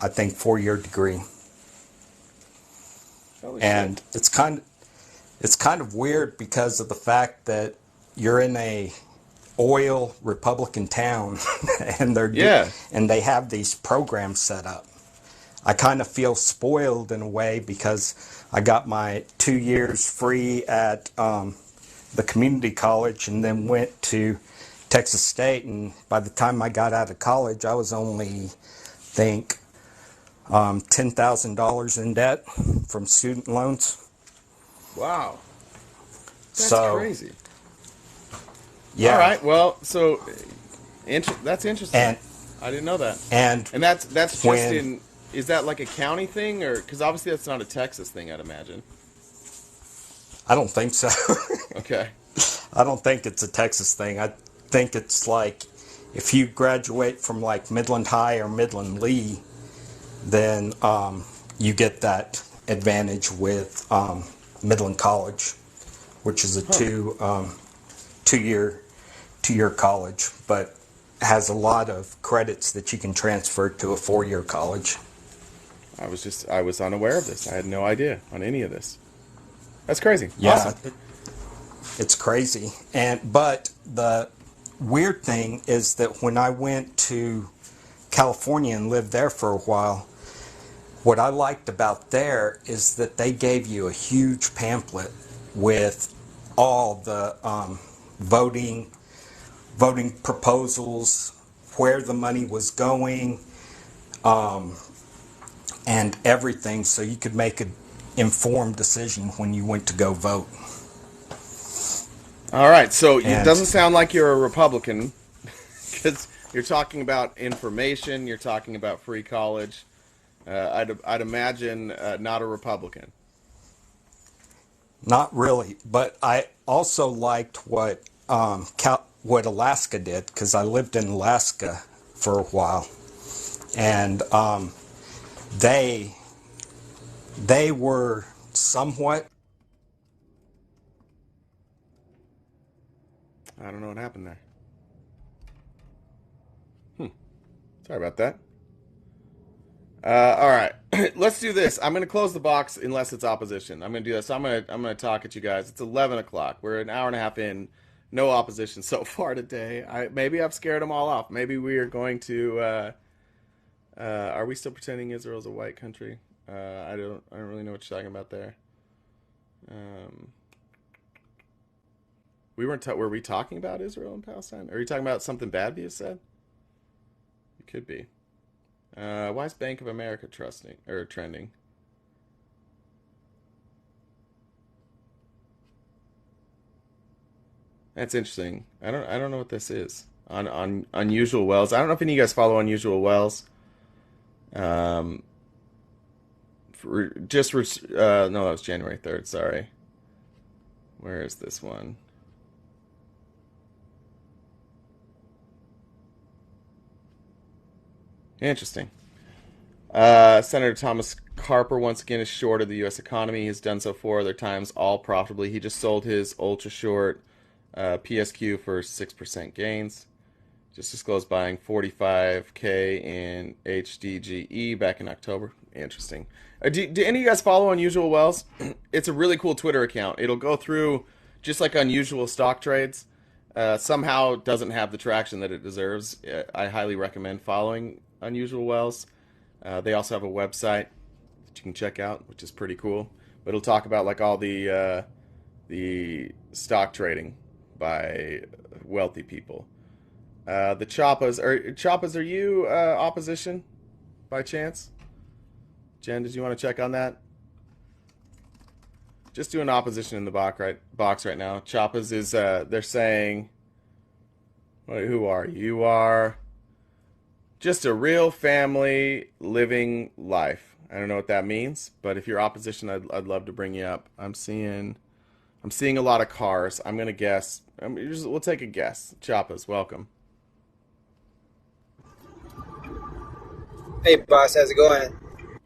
I think, 4 year degree. Holy shit. And it's kind of weird because of the fact that you're in a oil Republican town and Yeah. and they have these programs set up. I kind of feel spoiled in a way because I got my 2 years free at the community college and then went to Texas State, and by the time I got out of college I was only, think, $10,000 in debt from student loans. Wow. That's So crazy. yeah. All right. Well, so that's interesting. and I didn't know that. and And that's just when in. Is that like a county thing, or because obviously that's not a Texas thing, I'd imagine. I don't think so. Okay. I don't think it's a Texas thing. I think it's like if you graduate from like Midland High or Midland Lee, then you get that advantage with Midland College, which is a two-year college, but has a lot of credits that you can transfer to a 4 year college. I was unaware of this. I had no idea on any of this. That's crazy. Yeah, Awesome. it's crazy. But the weird thing is that when I went to California and lived there for a while, what I liked about there is that they gave you a huge pamphlet with all the voting proposals, where the money was going, and everything, so you could make an informed decision when you went to go vote. All right. So it And doesn't sound like you're a Republican because you're talking about information. You're talking about free college. I'd imagine not a Republican. not really, but I also liked what what Alaska did, because I lived in Alaska for a while, and they they were somewhat. I don't know what happened there. Sorry about that. All right, let's do this. I'm going to close the box unless it's opposition. I'm going to do this. I'm going to talk at you guys. It's 11 o'clock. We're an hour and a half in. No opposition so far today. Maybe I've scared them all off. Maybe we are going to. Are we still pretending Israel's a white country? I don't really know what you're talking about there. We weren't. Were we talking about Israel and Palestine? Are you talking about something bad being said? It could be. Why is Bank of America trending? That's interesting. I don't know what this is on Unusual Wells. I don't know if any of you guys follow Unusual Wells. Um, no, that was January 3rd. Sorry. Where is this one? Interesting. Senator Thomas Carper once again is short of the U.S. economy. He's done so 4 other times, all profitably. He just sold his ultra short PSQ for 6% gains. Just disclosed buying 45K in HDGE back in October. Interesting. Do any of you guys follow Unusual Wells? It's a really cool Twitter account. It'll go through just like unusual stock trades. Somehow doesn't have the traction that it deserves. I highly recommend following Unusual Wells. They also have a website that you can check out, which is pretty cool. But it'll talk about like all the stock trading by wealthy people. The Choppas are you opposition by chance? Jen, did you want to check on that? Just doing opposition in the box right now. Choppas is they're saying, wait, who are you? You are just a real family living life. I don't know what that means, but if you're opposition, I'd love to bring you up. I'm seeing a lot of cars. I'm gonna guess. We'll take a guess. Choppas, welcome. Hey, boss, how's it going?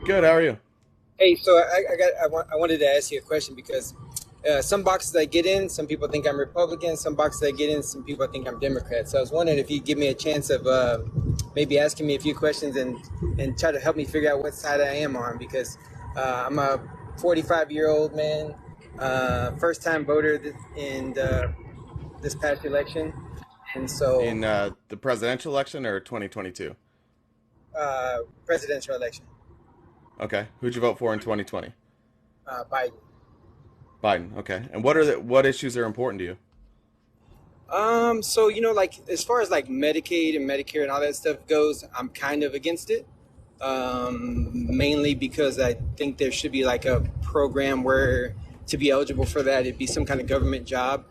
Good. How are you? Hey, so I wanted to ask you a question because some boxes I get in, some people think I'm Republican. Some boxes I get in, some people think I'm Democrat. So I was wondering if you'd give me a chance of maybe asking me a few questions and try to help me figure out what side I am on, because I'm a 45-year-old man, first time voter in this past election, and so in the presidential election or 2022? Presidential election. Okay. Who'd you vote for in 2020? Biden. Biden. Okay. And what issues are important to you? So like as far as like Medicaid and Medicare and all that stuff goes, I'm kind of against it. Mainly because I think there should be like a program where to be eligible for that, it'd be some kind of government job,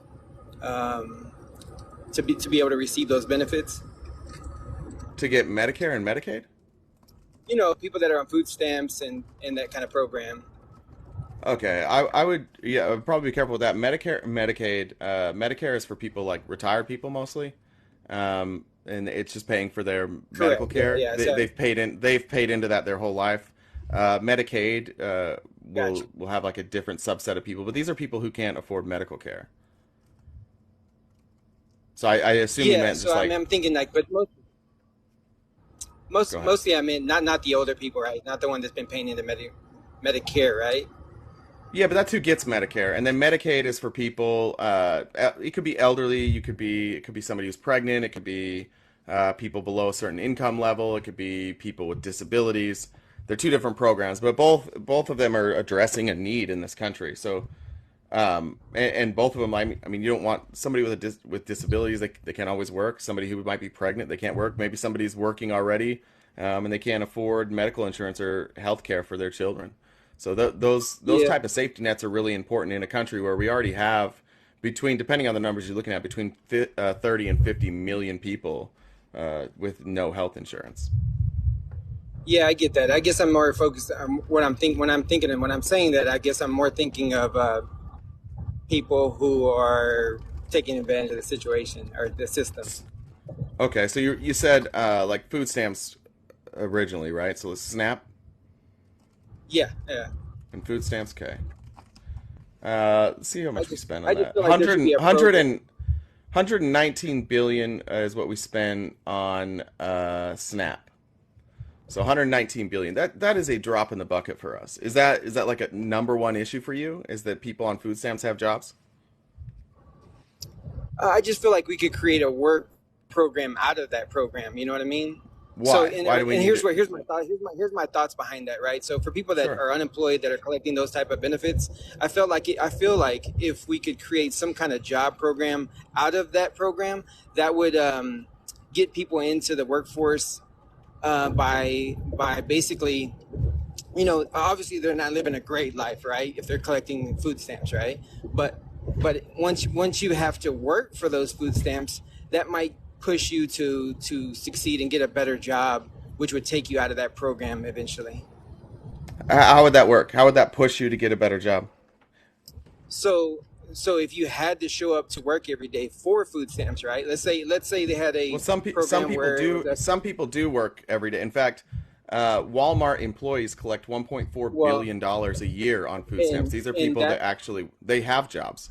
to be able to receive those benefits. To get Medicare and Medicaid? People that are on food stamps and that kind of program. Okay, I would probably be careful with that. Medicare, Medicaid, Medicare is for people like retired people mostly, and it's just paying for their medical care. Yeah, they've paid into that their whole life. Medicaid will have like a different subset of people, but these are people who can't afford medical care. So I assume you meant just like. I'm thinking like, but mostly I mean not the older people, right? Not the one that's been paying into Medicare, right? Yeah, but that's who gets Medicare, and then Medicaid is for people. It could be elderly. It could be somebody who's pregnant. It could be people below a certain income level. It could be people with disabilities. They're two different programs, but both of them are addressing a need in this country. So, and both of them, I mean, you don't want somebody with disabilities. They can't always work. Somebody who might be pregnant, they can't work. Maybe somebody's working already, and they can't afford medical insurance or health care for their children. So those type of safety nets are really important in a country where we already have depending on the numbers you're looking at, between 30 and 50 million people with no health insurance. Yeah, I get that. I guess I'm more focused on when I'm thinking and when I'm saying that. I guess I'm more thinking of people who are taking advantage of the situation or the system. Okay, so you said like food stamps originally, right? So it's SNAP. Yeah. And food stamps, okay. Let's see how much we spend on that. Like 119 billion is what we spend on SNAP. So 119 billion. That is a drop in the bucket for us. Is that like a number one issue for you? Is that people on food stamps have jobs? I just feel like we could create a work program out of that program. You know what I mean? Why? So, Why do we need it? Here's my thoughts behind that, right? So for people that are unemployed that are collecting those type of benefits, I feel like if we could create some kind of job program out of that program, that would get people into the workforce by basically, obviously they're not living a great life, right? If they're collecting food stamps, right? But once you have to work for those food stamps, that might push you to succeed and get a better job, which would take you out of that program eventually. How would that work? How would that push you to get a better job? So so if you had to show up to work every day for food stamps, right? Let's say they had a Well, some program people where do. it was Some people do work every day. In fact, Walmart employees collect 1.4 well, billion dollars a year on food stamps. These are and people that that actually they have jobs.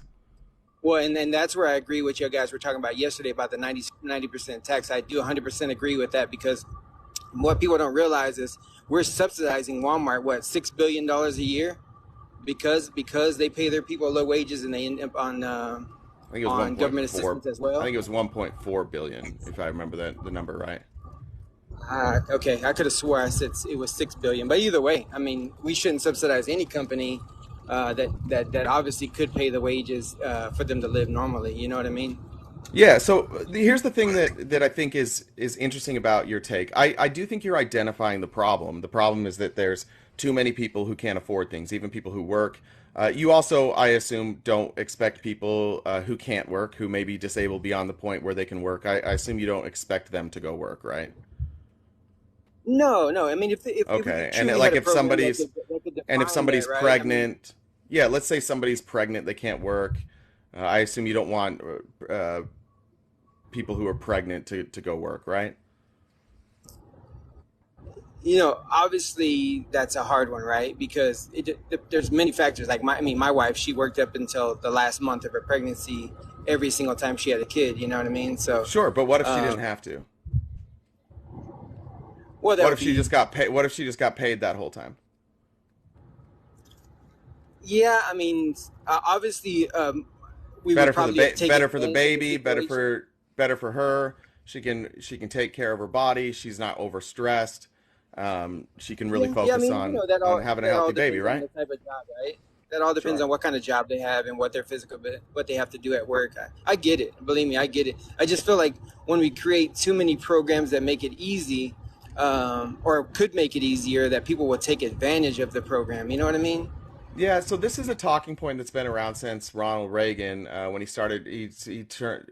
well, and then that's where I agree with you guys were talking about yesterday about the 90% tax. I do 100% agree with that because what people don't realize is we're subsidizing Walmart $6 billion a year because they pay their people low wages and they end up on I think it was government 1.4. assistance as I well. think it was 1.4 billion, if I remember the number right. Okay, I could have swore I said it was 6 billion, but either way, I mean, we shouldn't subsidize any company that obviously could pay the wages for them to live normally. You know what I mean? Yeah, so here's the thing that I think is interesting about your take. I do think you're identifying the problem. The problem is that there's too many people who can't afford things, even people who work. You also, I assume, don't expect people who can't work, who may be disabled beyond the point where they can work. I assume you don't expect them to go work, right? No. I mean, if we Okay, and truly like had a if program that somebody's could and if define somebody's that, right? I mean, pregnant, yeah, let's say somebody's pregnant, they can't work. I assume you don't want people who are pregnant to go work, right? obviously that's a hard one, right? Because there's many factors. Like my wife, she worked up until the last month of her pregnancy every single time she had a kid. You know what I mean? So Sure, but what if she didn't have to? well, that What would if she be just got paid? What if she just got paid that whole time? yeah. I mean, obviously, we would Better for probably have taken better for the advantage of the baby, situation. better for her. She can take care of her body. She's not overstressed. She can really Yeah, I focus mean, on having a that all healthy baby, depends on right? the type of job, right? That all depends Sure. on what kind of job they have and what their what they have to do at work. I get it. Believe me, I get it. I just feel like when we create too many programs that make it easy, or could make it easier, that people will take advantage of the program. You know what I mean? Yeah, so this is a talking point that's been around since Ronald Reagan, when he started,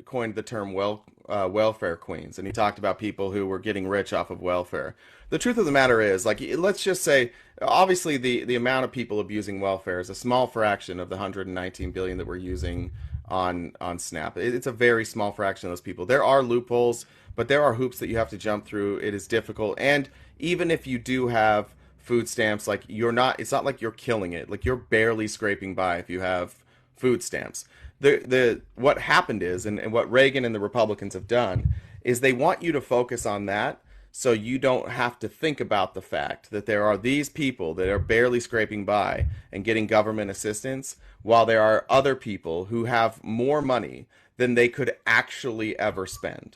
coined the term welfare queens, and he talked about people who were getting rich off of welfare. The truth of the matter is, like, let's just say, obviously the amount of people abusing welfare is a small fraction of the 119 billion that we're using on SNAP. It's a very small fraction of those people. There are loopholes, but there are hoops that you have to jump through. It is difficult, and even if you do have food stamps, like it's not like you're killing it. Like you're barely scraping by if you have food stamps. The what happened is, and what Reagan and the Republicans have done is they want you to focus on that so you don't have to think about the fact that there are these people that are barely scraping by and getting government assistance while there are other people who have more money than they could actually ever spend,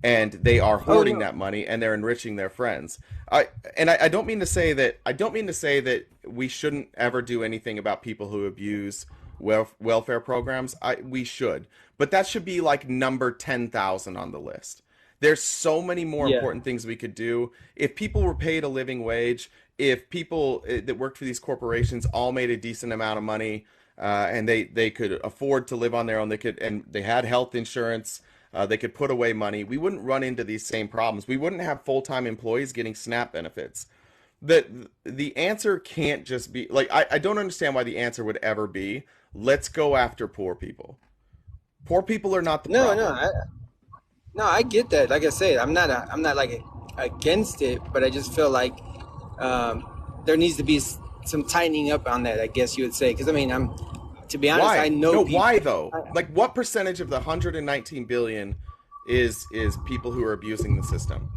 and they are Oh hoarding no. that money and they're enriching their friends. I don't mean to say that we shouldn't ever do anything about people who abuse welfare programs. We should, but that should be like number 10,000 on the list. There's so many more Yeah. important things we could do. If people were paid a living wage, if people that worked for these corporations all made a decent amount of money, and they could afford to live on their own, and they had health insurance, they could put away money, we wouldn't run into these same problems. We wouldn't have full-time employees getting SNAP benefits. The answer can't just be like, I don't understand why the answer would ever be, let's go after poor people. Poor people are not the No, problem. I get that. Like I said, I'm not like against it, but I just feel like there needs to be some tightening up on that, I guess you would say. Because I mean, to be honest, I Why? know No, people. why though? Like what percentage of the 119 billion is people who are abusing the system?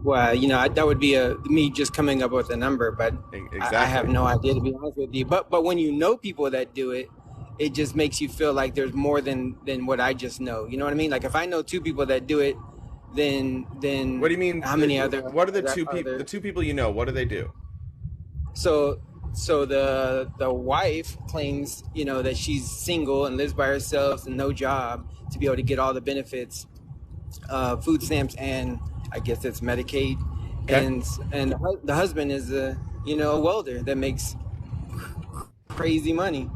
Well, that would be me just coming up with a number, but I have Exactly. no idea, to be honest with you. But when you know people that do it, it just makes you feel like there's more than what I just know. You know what I mean? Like if I know two people that do it, then What do you mean? how many What are the two people? other? The two people you know, what do they do? So the wife claims, that she's single and lives by herself and no job to be able to get all the benefits, food stamps, and I guess it's Medicaid. Okay. And the husband is a welder that makes crazy money.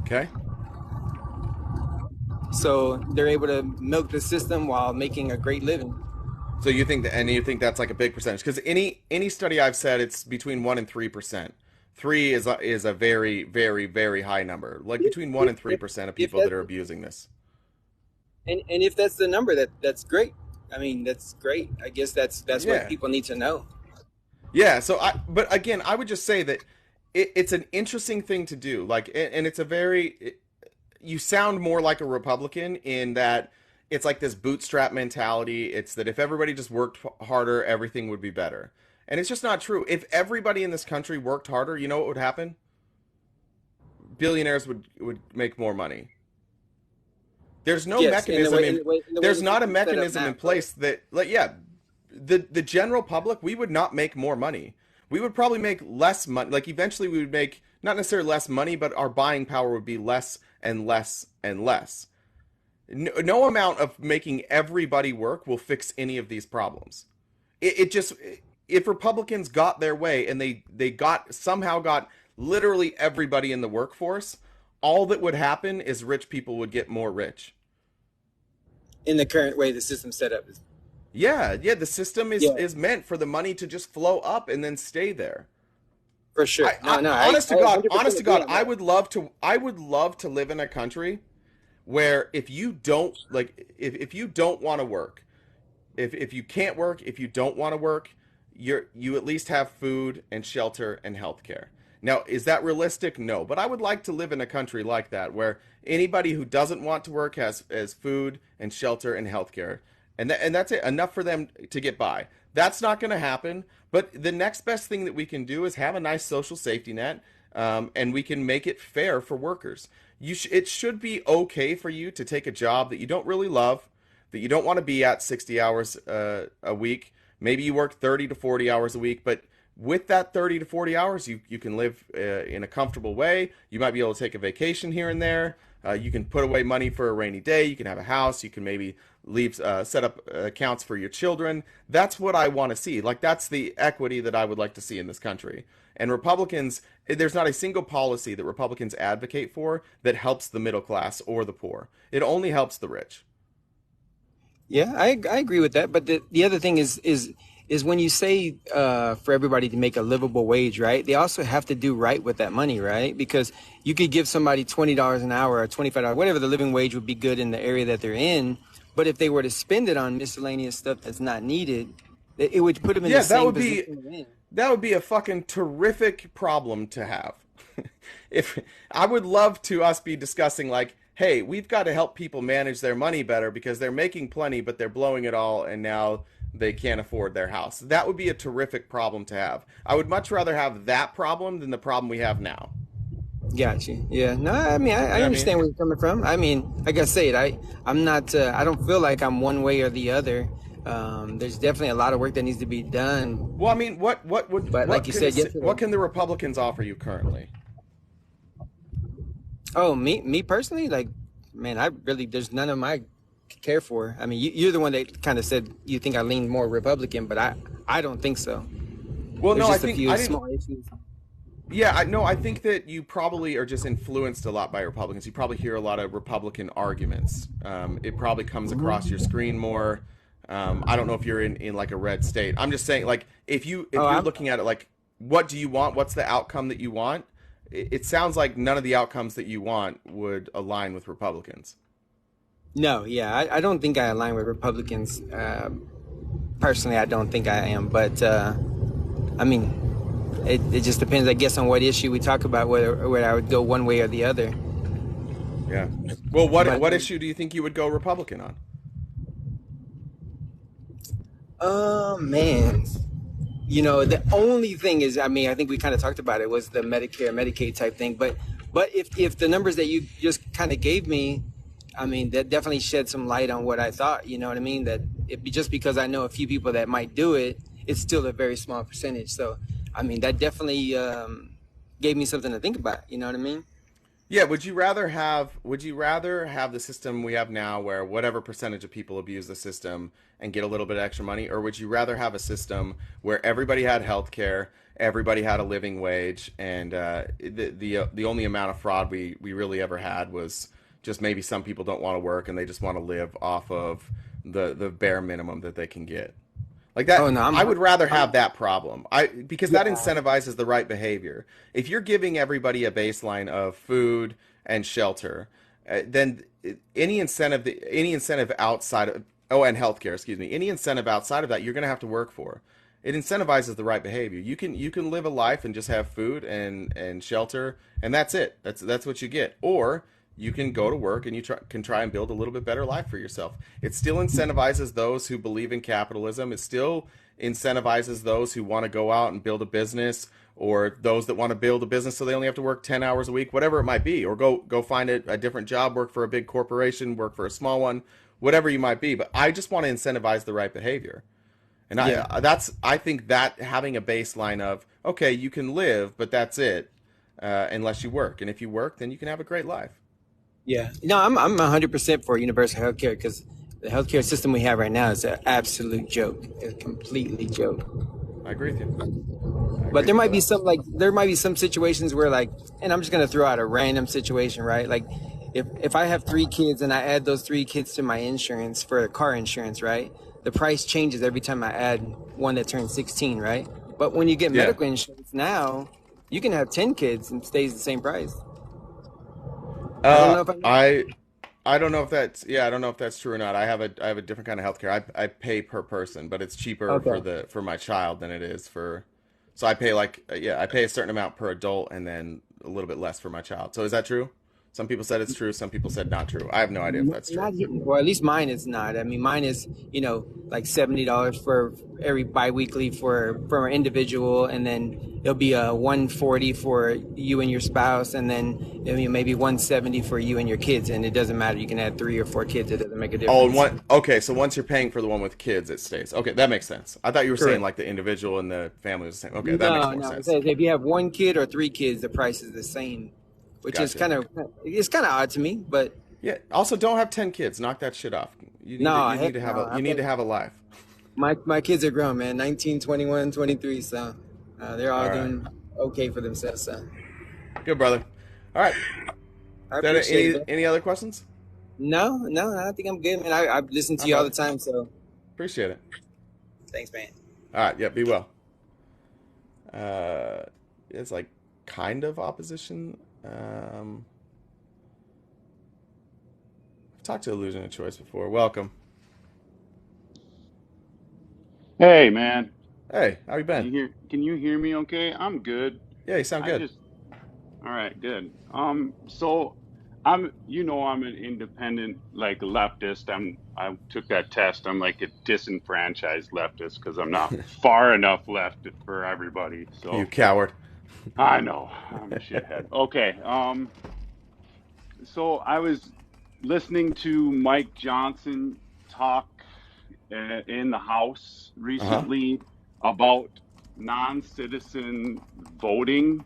Okay. So they're able to milk the system while making a great living. So you think that's like a big percentage? Because any study I've said, it's between 1% and 3% 3 is a very, very, very high number. Like between 1 and 3% of If people that, that are abusing this. and if that's the number, that's great. I mean, that's great. I guess that's what Yeah. people need to know. Yeah, but again, I would just say that it's an interesting thing to do. Like, and it's a you sound more like a Republican in that it's like this bootstrap mentality. It's that if everybody just worked harder, everything would be better. And it's just not true. If everybody in this country worked harder, you know what would happen? Billionaires would make more money. There's no Yes, mechanism there's that not a you set up mechanism now. in place that, like, yeah, the general public, we would not make more money. We would probably make less money. Like, eventually we would make not necessarily less money, but our buying power would be less and less and less. No amount of making everybody work will fix any of these problems. It just, if Republicans got their way and they somehow got literally everybody in the workforce, all that would happen is rich people would get more rich. In the current way the system's set up. Yeah, the system is meant for the money to just flow up and then stay there. For sure. Honest to God, 100% agree on I that. would love to live in a country where if you don't if you don't want to work, if you can't work, if you don't want to work, you at least have food and shelter and healthcare. Now, is that realistic? No, but I would like to live in a country like that where anybody who doesn't want to work has food and shelter and healthcare. And that's it, enough for them to get by. That's not going to happen, but the next best thing that we can do is have a nice social safety net, and we can make it fair for workers. It should be okay for you to take a job that you don't really love, that you don't want to be at 60 hours a week. Maybe you work 30 to 40 hours a week, but with that 30 to 40 hours, you can live in a comfortable way. You might be able to take a vacation here and there. You can put away money for a rainy day. You can have a house. You can maybe set up accounts for your children. That's what I want to see. Like, that's the equity that I would like to see in this country. And Republicans, there's not a single policy that Republicans advocate for that helps the middle class or the poor. It only helps the rich. Yeah, I agree with that. But the other thing is when you say for everybody to make a livable wage, right? They also have to do right with that money, right? Because you could give somebody $20 an hour or $25, whatever the living wage would be good in the area that they're in. But if they were to spend it on miscellaneous stuff that's not needed, it would put them in the same position they're in. That would be a fucking terrific problem to have. If I would love to us be discussing, like, hey, we've got to help people manage their money better because they're making plenty, but they're blowing it all, and now they can't afford their house. That would be a terrific problem to have. I would much rather have that problem than the problem we have now. Gotcha. Yeah. No, I mean, I understand where you're coming from. I mean, like I said, I'm not, I don't feel like I'm one way or the other. There's definitely a lot of work that needs to be done. Well, I mean, but like you said yesterday, what can the Republicans offer you currently? Oh, me personally, like, man, there's none of my care for. I mean, you're the one that kind of said you think I lean more Republican, but I don't think so. Well, there's no, just I a think few small issues. Yeah, I think that you probably are just influenced a lot by Republicans. You probably hear a lot of Republican arguments. It probably comes across your screen more. I don't know if you're in like a red state. I'm just saying, like, if you're looking at it, like, what do you want? What's the outcome that you want? It sounds like none of the outcomes that you want would align with Republicans. No, yeah, I don't think I align with Republicans. Personally, I don't think I am. But, I mean, it just depends, I guess, on what issue we talk about, whether I would go one way or the other. Yeah. Well, what issue do you think you would go Republican on? Oh, man. You know, the only thing is, I mean, I think we kind of talked about it, was the Medicare, Medicaid type thing. But if the numbers that you just kind of gave me, I mean, that definitely shed some light on what I thought, you know what I mean? That just because I know a few people that might do it, it's still a very small percentage. So, I mean, that definitely gave me something to think about, you know what I mean? Yeah, would you rather have the system we have now where whatever percentage of people abuse the system and get a little bit of extra money, or would you rather have a system where everybody had health care, everybody had a living wage, and the only amount of fraud we really ever had was just maybe some people don't want to work and they just want to live off of the bare minimum that they can get? Like that, Oh no, I would rather have that problem. Because that yeah, incentivizes the right behavior. If you're giving everybody a baseline of food and shelter, then any incentive outside of, oh, and healthcare, excuse me, any incentive outside of that, you're going to have to work for. It incentivizes the right behavior. You can live a life and just have food and shelter, and that's it. That's what you get. Or you can go to work and can try and build a little bit better life for yourself. It still incentivizes those who believe in capitalism. It still incentivizes those who want to go out and build a business, or those that want to build a business so they only have to work 10 hours a week, whatever it might be, or go find a different job, work for a big corporation, work for a small one, whatever you might be. But I just want to incentivize the right behavior. And yeah. I think that having a baseline of, okay, you can live, but that's it, unless you work. And if you work, then you can have a great life. Yeah, no, I'm 100% for universal healthcare because the healthcare system we have right now is an absolute joke, a completely joke. I agree with you. But there might be some situations where and I'm just gonna throw out a random situation, right? Like, if I have 3 kids and I add those 3 kids to my insurance for car insurance, right? The price changes every time I add one that turns 16, right? But when you get medical insurance now, you can have 10 kids and it stays the same price. I don't know if that's I don't know if that's true or not. I have a different kind of healthcare. I pay per person, but it's cheaper Okay. for my child than it is for. So I pay I pay a certain amount per adult and then a little bit less for my child. So is that true? Some people said it's true. Some people said not true. I have no idea if that's true. Well, at least mine is not. I mean, mine is, like $70 for every biweekly for an individual, and then it'll be a 140 for you and your spouse, and then maybe 170 for you and your kids. And it doesn't matter. You can add 3 or 4 kids. It doesn't make a Oh, difference. okay. So once you're paying for the one with kids, it stays. Okay, that makes sense. I thought you were saying Correct. like the individual and the family was the same. Okay, that makes more No. It sense. says if you have 1 kid or 3 kids, the price is the same, which is Gotcha. it's kind of odd to me, but Yeah. Also, don't have 10 kids. Knock that shit off. no, You need heck to have no. you need to have a life. My kids are grown, man. 19, 21, 23, so they're all All right. doing okay for themselves. So Good, brother. All right. I That appreciate it. any other questions? No, I think I'm good, man. I listen to you all Okay. the time, so Appreciate it. thanks, man. All right. Yeah. Be well. It's like kind of opposition. I've talked to Illusion of Choice before. Welcome. Hey man, Hey, how you been? can you hear me okay? I'm good. Yeah, you sound I good. just all right, good. So I'm an independent like leftist. I took that test. I'm like a disenfranchised leftist because I'm not far enough left for everybody. You So coward. I know I'm a shithead. Okay. So I was listening to Mike Johnson talk in the House Uh-huh. recently about non-citizen voting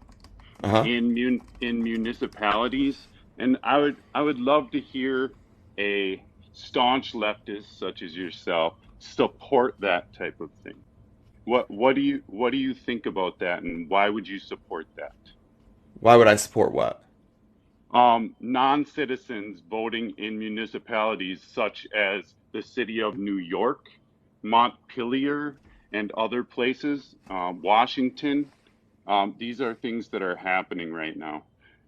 Uh-huh. in municipalities, and I would love to hear a staunch leftist such as yourself support that type of thing. What do you think about that, and why would you support that? Why would I support what? Non-citizens voting in municipalities such as the city of New York, Montpelier, and other places, Washington. These are things that are happening right now,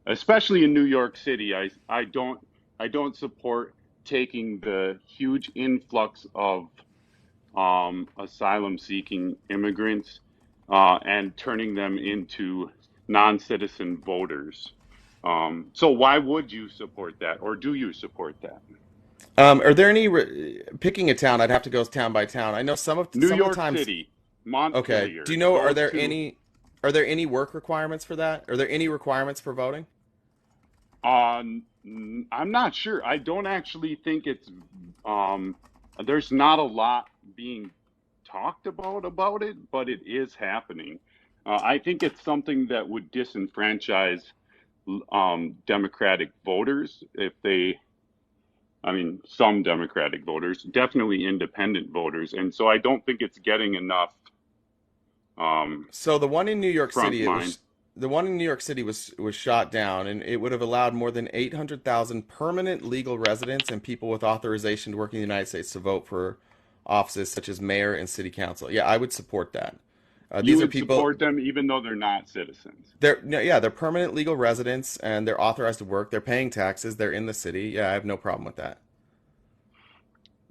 especially in New York City. I don't support taking the huge influx of asylum-seeking immigrants and turning them into non-citizen voters. So why would you support that, or do you support that? Are there any picking a town? I'd have to go town by town. I know New some of the York times. City, Okay. Do Montpelier, you know those two. are there any work requirements for that? Are there any requirements for voting? I'm not sure. I don't actually think um, there's not a lot being talked about it, but it is happening. I think it's something that would disenfranchise Democratic voters if I mean, some Democratic voters, definitely independent voters. And so I don't think it's getting enough So the one in New York front City, line. the one in New York City was shot down, and it would have allowed more than 800,000 permanent legal residents and people with authorization to work in the United States to vote for offices such as mayor and city council. Yeah, I would support that. You These are would people. support them even though they're not citizens. They're permanent legal residents and they're authorized to work. They're paying taxes. They're in the city. Yeah, I have no problem with that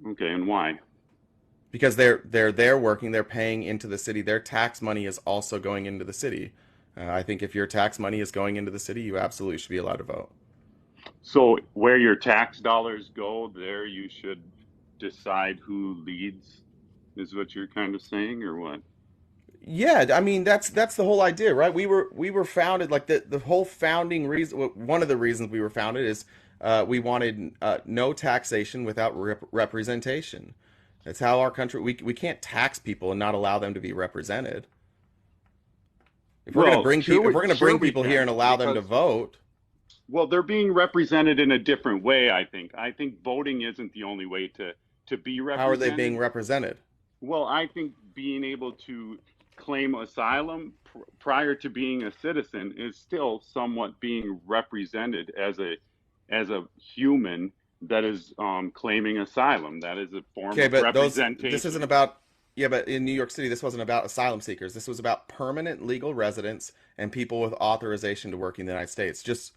Okay, and why? because they're there working. They're paying into the city. Their tax money is also going into the city. I think if your tax money is going into the city, you absolutely should be allowed to vote. So where your tax dollars go, there you should decide who leads, is what you're kind of saying, or what? Yeah, I mean that's the whole idea, right? We were founded like the whole founding reason. One of the reasons we were founded is we wanted no taxation without representation. That's how our country. We can't tax people and not allow them to be represented. If we're going to Well, bring sure people, if we're we, going to sure bring we people here and can, allow them to because, vote, well, they're being represented in a different way, I think. I think voting isn't the only way to be how are they being represented. represented? Well, I think being able to claim asylum prior to being a citizen is still somewhat being represented as a human that is claiming asylum. That is a form Okay, of but this isn't representation. about, yeah, but in New York City, this wasn't about asylum seekers. This was about permanent legal residents and people with authorization to work in the United States. Just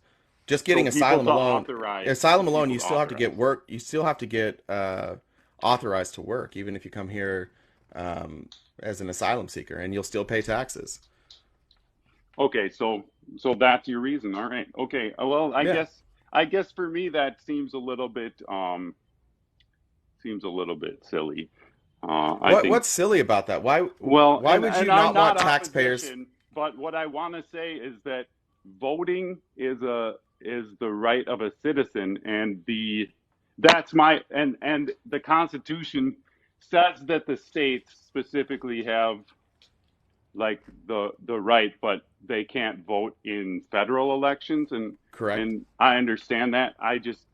So getting people to authorize, asylum alone, people you to still have to get authorize. work. You still have to get authorized to work, even if you come here as an asylum seeker, and you'll still pay taxes. Okay, so that's your reason. All right. Okay. Well, Yeah. I guess for me that seems a little bit silly. I think What's silly about that? Why well, why would you and I'm not want not taxpayers? opposition, but what I want to say is that voting is the right of a citizen, and the Constitution says that the states specifically have like the right, but they can't vote in federal elections, Correct. and I understand that. I just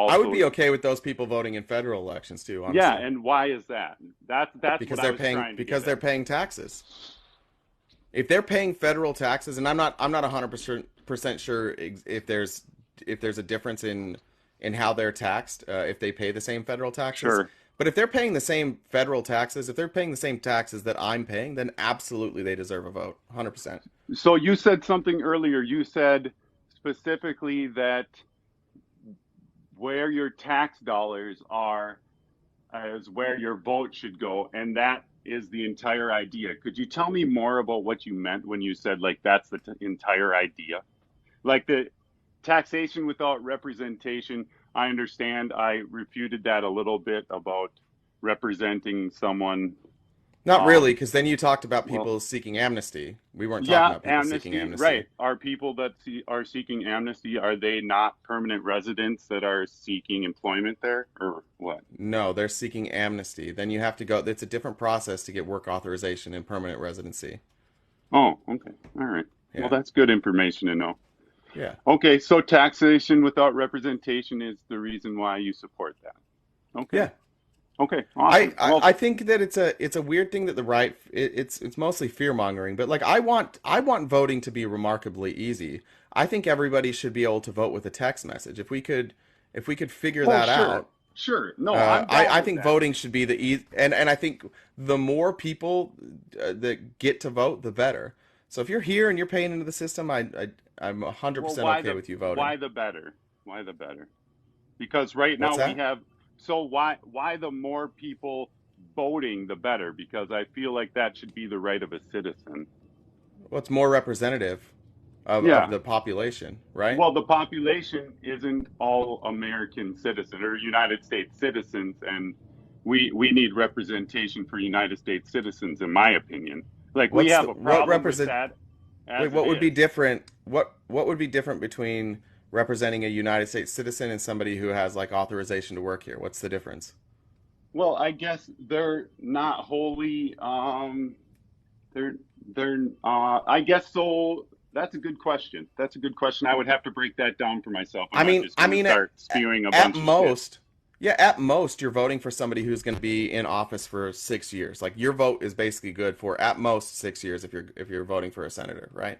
I would also be okay with those people voting in federal elections too, yeah, honestly, and why is that? That's because what I was trying to because get they're at. paying taxes. If they're paying federal taxes, and I'm not 100% sure if there's a difference in how they're taxed if they pay the same federal taxes. Sure. But if they're paying the same federal taxes, if they're paying the same taxes that I'm paying, then absolutely they deserve a vote, 100%. So you said something earlier. You said specifically that where your tax dollars are is where your vote should go, and that is the entire idea. Could you tell me more about what you meant when you said like that's the entire idea? Like the taxation without representation, I understand. I refuted that a little bit about representing someone. Not really, Um, because then you talked about well, people seeking amnesty. We weren't talking yeah, about people seeking amnesty, amnesty. right. Are people that are seeking amnesty, are they not permanent residents that are seeking employment there, or what? No, they're seeking amnesty. Then you have to go, it's a different process to get work authorization and permanent residency. Oh, okay. All right. Well, Yeah. that's good information to know. Yeah. Okay, so taxation without representation is the reason why you support that. Okay. Yeah. Okay, awesome. Well, I think that it's a weird thing that the right it's mostly fear mongering, but like I want voting to be remarkably easy. I think everybody should be able to vote with a text message. If we could figure oh, that sure. out, Sure. No, I'm down I with think that. voting should be the easy, and I think the more people that get to vote, the better. So if you're here and you're paying into the system, I'm Well, 100% okay with you voting. why the better? Why the better? Because right What's now we that? have so why the more people voting the better? Because I feel like that should be the right of a citizen. Well, it's more representative of Yeah. the population, right? Well, the population isn't all American citizens or United States citizens, and we need representation for United States citizens, in my opinion. Like we What's have the a what problem with represent? that Wait, as it what would be is. different? What would be different between representing a United States citizen and somebody who has like authorization to work here? What's the difference? Well, I guess they're not wholly they're I guess so. That's a good question. That's a good question. I would have to break that down for myself. I'm I not mean, just I going to mean, start spewing a at bunch of shit. most, yeah, at most, you're voting for somebody who's going to be in office for 6 years. Like your vote is basically good for at most 6 years if you're voting for a senator, right?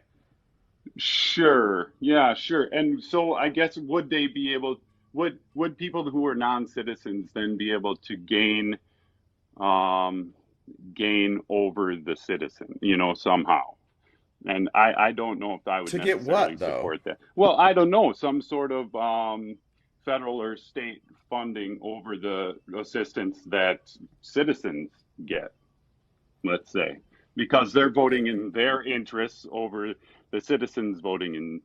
Sure. Yeah, sure. And so I guess would they be able would people who are non-citizens then be able to gain um, gain over the citizen, somehow. And I don't know if I would To get necessarily what, though? support that. Well, I don't know, some sort of federal or state funding over the assistance that citizens get, let's say, because they're voting in their interests over the citizens voting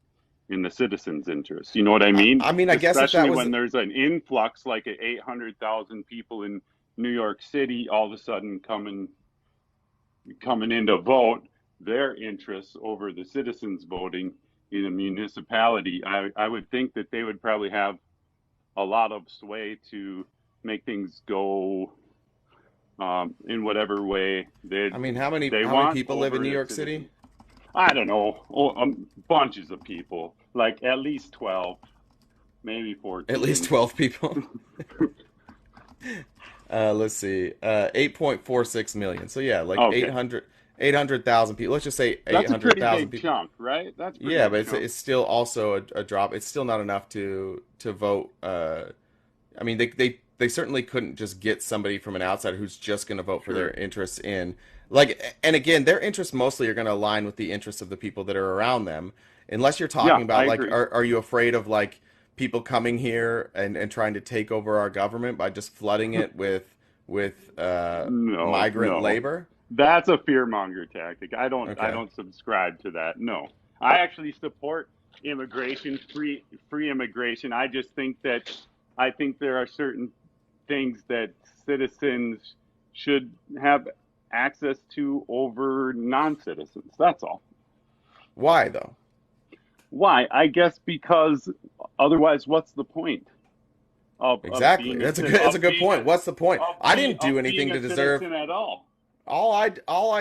in the citizens' interests. You know what I mean? I mean, I guess if that Especially was when there's an influx like 800,000 people in New York City all of a sudden coming in to vote their interests over the citizens voting in a municipality, I would think that they would probably have a lot of sway to make things go in whatever way I mean, how many want people live in over New the York citizens. City? I don't know, bunches of people, like at least 12, maybe 14. At least 12 people. Let's see. 8.46 million. So yeah, like Okay. 800,000 people. Let's just say That's a pretty 800,000 big people. chunk, right? That's pretty Yeah, big but it's chunk. it's still also a drop. It's still not enough to vote. I mean, they certainly couldn't just get somebody from an outsider who's just going to vote for their interests in, like, and again, their interests mostly are going to align with the interests of the people that are around them. Unless you're talking Yeah, about I like, agree. are you afraid of like people coming here and trying to take over our government by just flooding it with No, migrant no. labor? That's a fear monger tactic. I Okay. don't subscribe to that. No. I actually support immigration, free immigration. I just think that there are certain things that citizens should have access to over non-citizens. That's all. Why though? Why? I guess because otherwise what's the point of Exactly. being That's a ci- good. That's of a good being point. What's the point? of I being- didn't do of anything being to a deserve. citizen at all? All I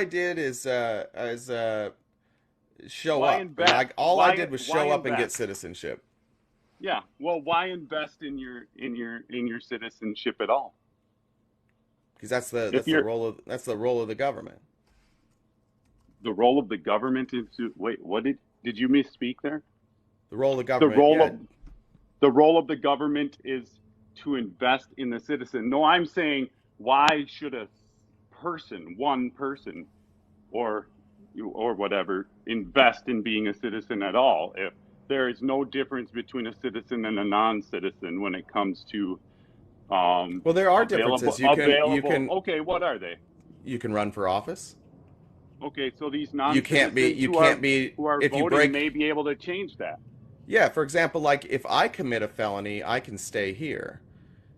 did is show Why up. invest? All Why- I did was why show up and get invest? citizenship Yeah. Well, why invest in your citizenship at all? because that's the If you're role of the government. the role of the government is to wait. What did you misspeak there? The role of the The government. role yeah. of the role of the government is to invest in the citizen. No, I'm saying why should one person, or whatever, invest in being a citizen at all if there is no difference between a citizen and a non-citizen when it comes to Well, there are differences. You can Okay, what are they? you can run for office. Okay, so these You non-citizens can't be who are if you voting break. may be able to change that. Yeah, for example, like if I commit a felony, I can stay here.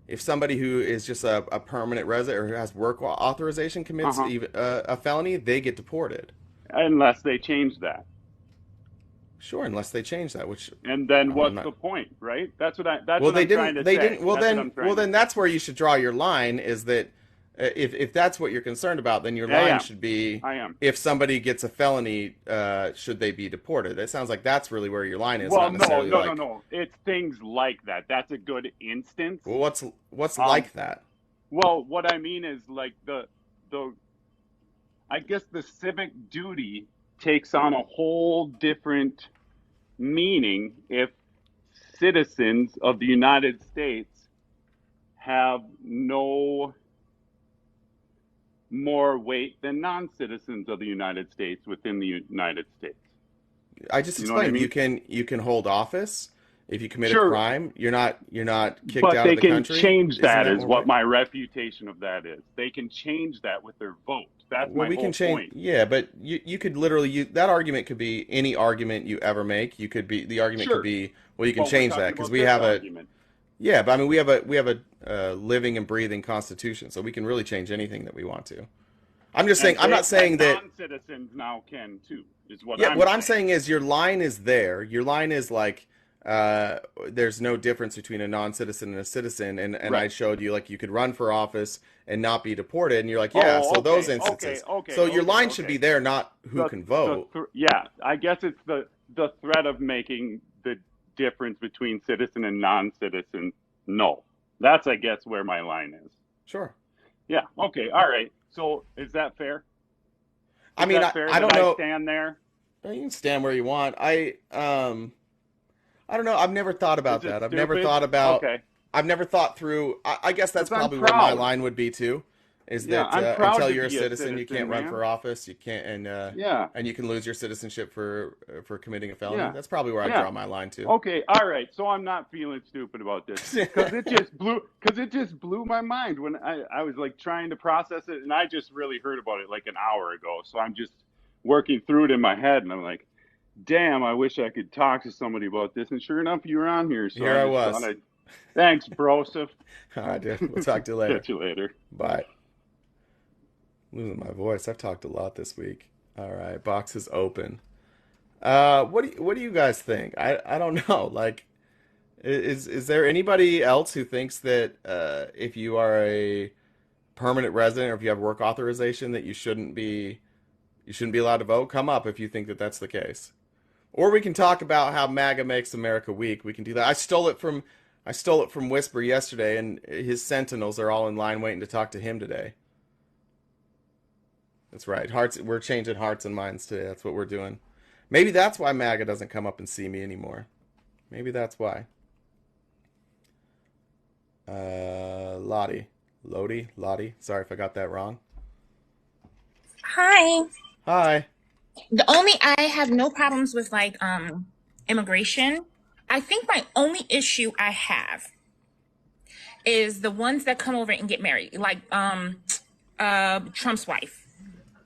If somebody who is just a permanent resident or who has work authorization commits Uh-huh. even a felony, they get deported. Unless they change that. Sure, unless they change that, which And then I'm what's not. the point, right? That's Well, what they I'm trying didn't. to They say. didn't. Well, That's what then, I'm trying to say. that's where you should draw your line. Is that if that's what you're concerned about, then your Yeah, line yeah. should be I am. if somebody gets a felony, should they be deported? It sounds like that's really where your line is, Well, not no, necessarily no, like. no, no. It's things like that. That's a good instance. Well, what's Um, like that? Well, what I mean is like the I guess the civic duty takes on a whole different meaning if citizens of the United States have no more weight than non-citizens of the United States within the United States. I just You know what I explained. mean? You can hold office if you commit a Sure. crime. You're not kicked But out they of the can country. change Isn't that is what what we're- my refutation of that is. They can change that with their vote. That's Well, my we whole can change. point. Yeah, but you could literally that argument could be any argument you ever make. You could be the argument Sure. could be well, you can But we're change talking that because about we this have argument. yeah, but I mean we have a living and breathing constitution, so we can really change anything that we want to. I'm just saying. I'm not saying that. non-citizens now can too. Is what Yeah, I'm what saying. I'm saying is your line is there. Your line is like there's no difference between a non-citizen and a citizen, and I Right. showed you like you could run for office and not be deported, and you're like, yeah, Oh, so okay, those instances. okay, So your okay, line should okay. be there, not who can vote. Yeah, I guess it's the threat of making the difference between citizen and non-citizen. No, that's I guess where my line is. Sure. Yeah. Okay. All right. So is that fair? I Is mean, that fair I don't that know. I stand there. You can stand where you want. I don't know. I've never thought about Is it that. I've never stupid? thought about. Okay. I've never thought through. I guess that's 'Cause I'm probably where my proud. line would be too. is Yeah, that I'm proud until to you're a be a citizen, you citizen, can't run man. for office. You can't, Yeah, and you can lose your citizenship for committing a felony. yeah, That's probably where I yeah. draw my line too. Okay, all right. So I'm not feeling stupid about this because it just blew my mind when I was like trying to process it, and I just really heard about it like an hour ago. So I'm just working through it in my head, and I'm like, damn, I wish I could talk to somebody about this. And sure enough, you were on here, so Here I I just thought was. I'd. Thanks, broseph. All right, dude. We'll talk to you later. Catch you later. Bye. Losing my voice. I've talked a lot this week. All right, box is open. What do you guys think? I don't know. Like, is there anybody else who thinks that if you are a permanent resident or if you have work authorization that you shouldn't be allowed to vote? Come up if you think that that's the case. Or we can talk about how MAGA makes America weak. We can do that. I stole it from Whisper yesterday, and his sentinels are all in line waiting to talk to him today. That's right. We're changing hearts and minds today. That's what we're doing. Maybe that's why MAGA doesn't come up and see me anymore. Maybe that's why. Lottie. Sorry if I got that wrong. Hi. Hi. I have no problems with like immigration. I think my only issue I have is the ones that come over and get married, like Trump's wife.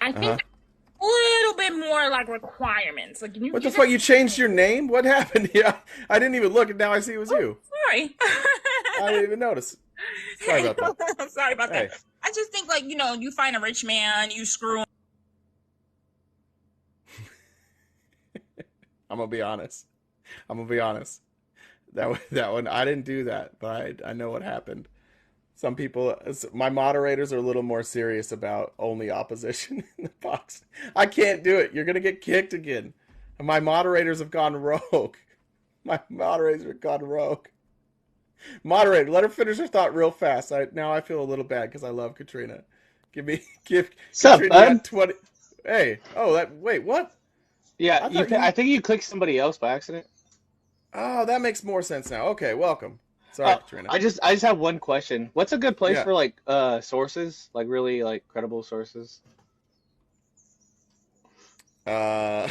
I think a little bit more like requirements. Like What the fuck? You changed your name? What happened? Yeah, I didn't even look, and now I see it was you. Sorry. I didn't even notice. Sorry about that. I'm sorry about Hey. that. I just think like, you find a rich man, you screw him. I'm gonna be honest. That one, I didn't do that, but I know what happened. Some people, my moderators are a little more serious about only opposition in the box. I can't do it. You're gonna get kicked again. My moderators have gone rogue. Moderator, let her finish her thought real fast. Now I feel a little bad because I love Katrina. Give Sup, Katrina bud? that 20. Hey, wait, what? Yeah, I thought I think you clicked somebody else by accident. Oh, that makes more sense now. Okay, welcome. Sorry, Katrina. I just have one question. What's a good place Yeah. for like sources, like really like credible sources? There's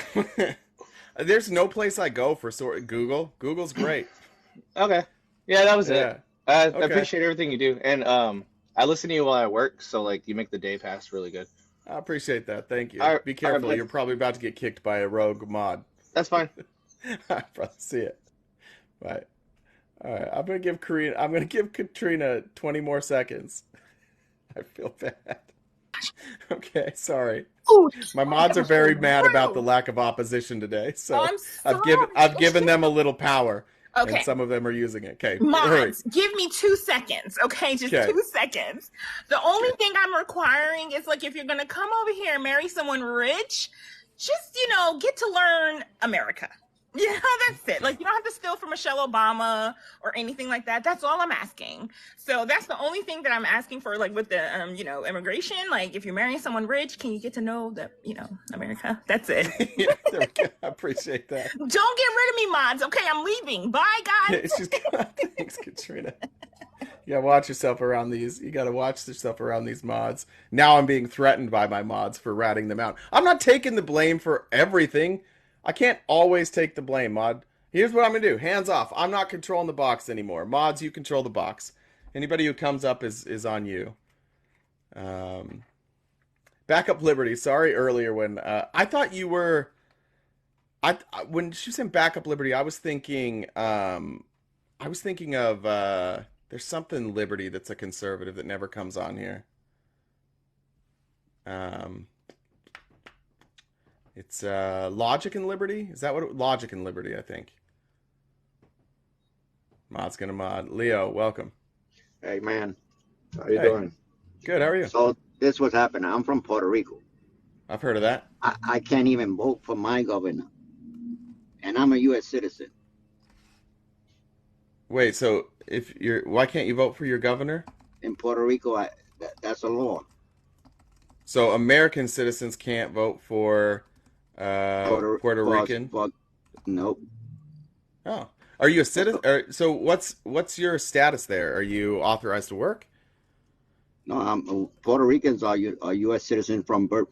no place I go for Google. Google's great. Okay. Yeah, that was Yeah. it. I Okay. appreciate everything you do, and I listen to you while I work, so like you make the day pass really good. I appreciate that. Thank you. All right, Be careful. bud. You're probably about to get kicked by a rogue mod. That's fine. I probably see it. Right. All right. I'm gonna give Katrina 20 more seconds. I feel bad. Okay, sorry. Ooh, My mods are very mad about the lack of opposition today, so I'm I've given them a little power, Okay. and some of them are using it. Okay, hurry. Mods, give me 2 seconds, okay? Just Okay. 2 seconds. The only thing I'm requiring is like if you're gonna come over here and marry someone rich, just get to learn America. That's it. Like you don't have to steal from Michelle Obama or anything like that. That's all I'm asking. So that's the only thing that I'm asking for, like with the immigration. Like if you're marrying someone rich, can you get to know America? That's it. Yeah, there we go. I appreciate that. Don't get rid of me, mods. Okay, I'm leaving. Bye, guys. Thanks, Katrina. You gotta watch yourself around these. You gotta watch yourself around these mods. Now I'm being threatened by my mods for ratting them out. I'm not taking the blame for everything. I can't always take the blame, mod. Here's what I'm gonna do. Hands off. I'm not controlling the box anymore. Mods, you control the box. Anybody who comes up is on you. Backup Liberty. Sorry earlier when I thought you were. When she said Backup Liberty, I was thinking. Of there's something Liberty that's a conservative that never comes on here. It's Logic and Liberty. Is that what Logic and Liberty? I think. Mod's gonna mod. Leo, welcome. Hey man, how you Hey. doing? Good. How are you? So this was happening. I'm from Puerto Rico. I've heard of that. I can't even vote for my governor, and I'm a U.S. citizen. Wait. So why can't you vote for your governor? In Puerto Rico, that's a law. So American citizens can't vote for Puerto Rican. Nope. Oh, are you a citizen? So what's your status there? Are you authorized to work? No, Puerto Ricans are U.S. citizens from birth.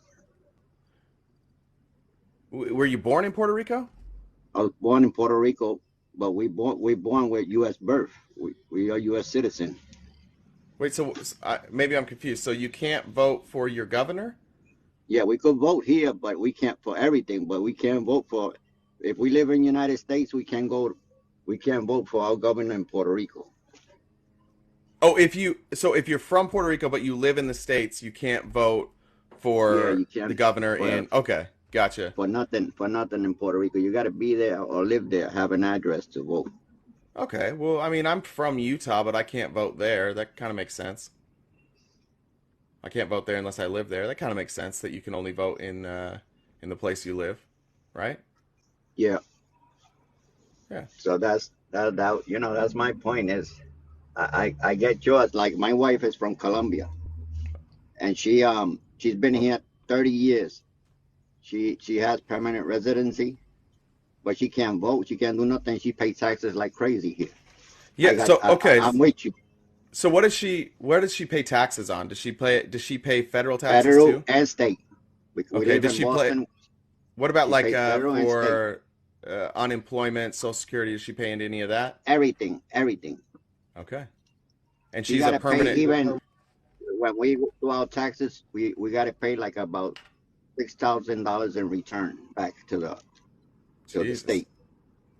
Were you born in Puerto Rico? I was born in Puerto Rico, but we born with U.S. birth. We are U.S. citizen. Wait, so maybe I'm confused. So you can't vote for your governor? Yeah, we could vote here, but we can't for everything. But we can vote for. If we live in the United States, we can go. We can't vote for our governor in Puerto Rico. Oh, if you're from Puerto Rico but you live in the States, you can't vote for Yeah, you can the governor for, in. Okay, gotcha. For nothing in Puerto Rico. You got to be there or live there, have an address to vote. Okay, well, I mean, I'm from Utah, but I can't vote there. That kind of makes sense. I can't vote there unless I live there. That kind of makes sense that you can only vote in the place you live, right? Yeah. Yeah. So that's that. You know, that's my point. Is I get yours. Like my wife is from Colombia, and she's been here 30 years. She has permanent residency, but she can't vote. She can't do nothing. She pays taxes like crazy here. Yeah. Okay. I'm with you. So what does she? Where does she pay taxes on? Does she pay federal taxes Federal too? and state. We Okay. live Does in she Boston. What about She like pays federal and for unemployment, Social Security? Is she paying any of that? Everything. Okay. And She she's got a to pay permanent. even when we do our taxes. We got to pay like about $6,000 in return back to the Jesus. state.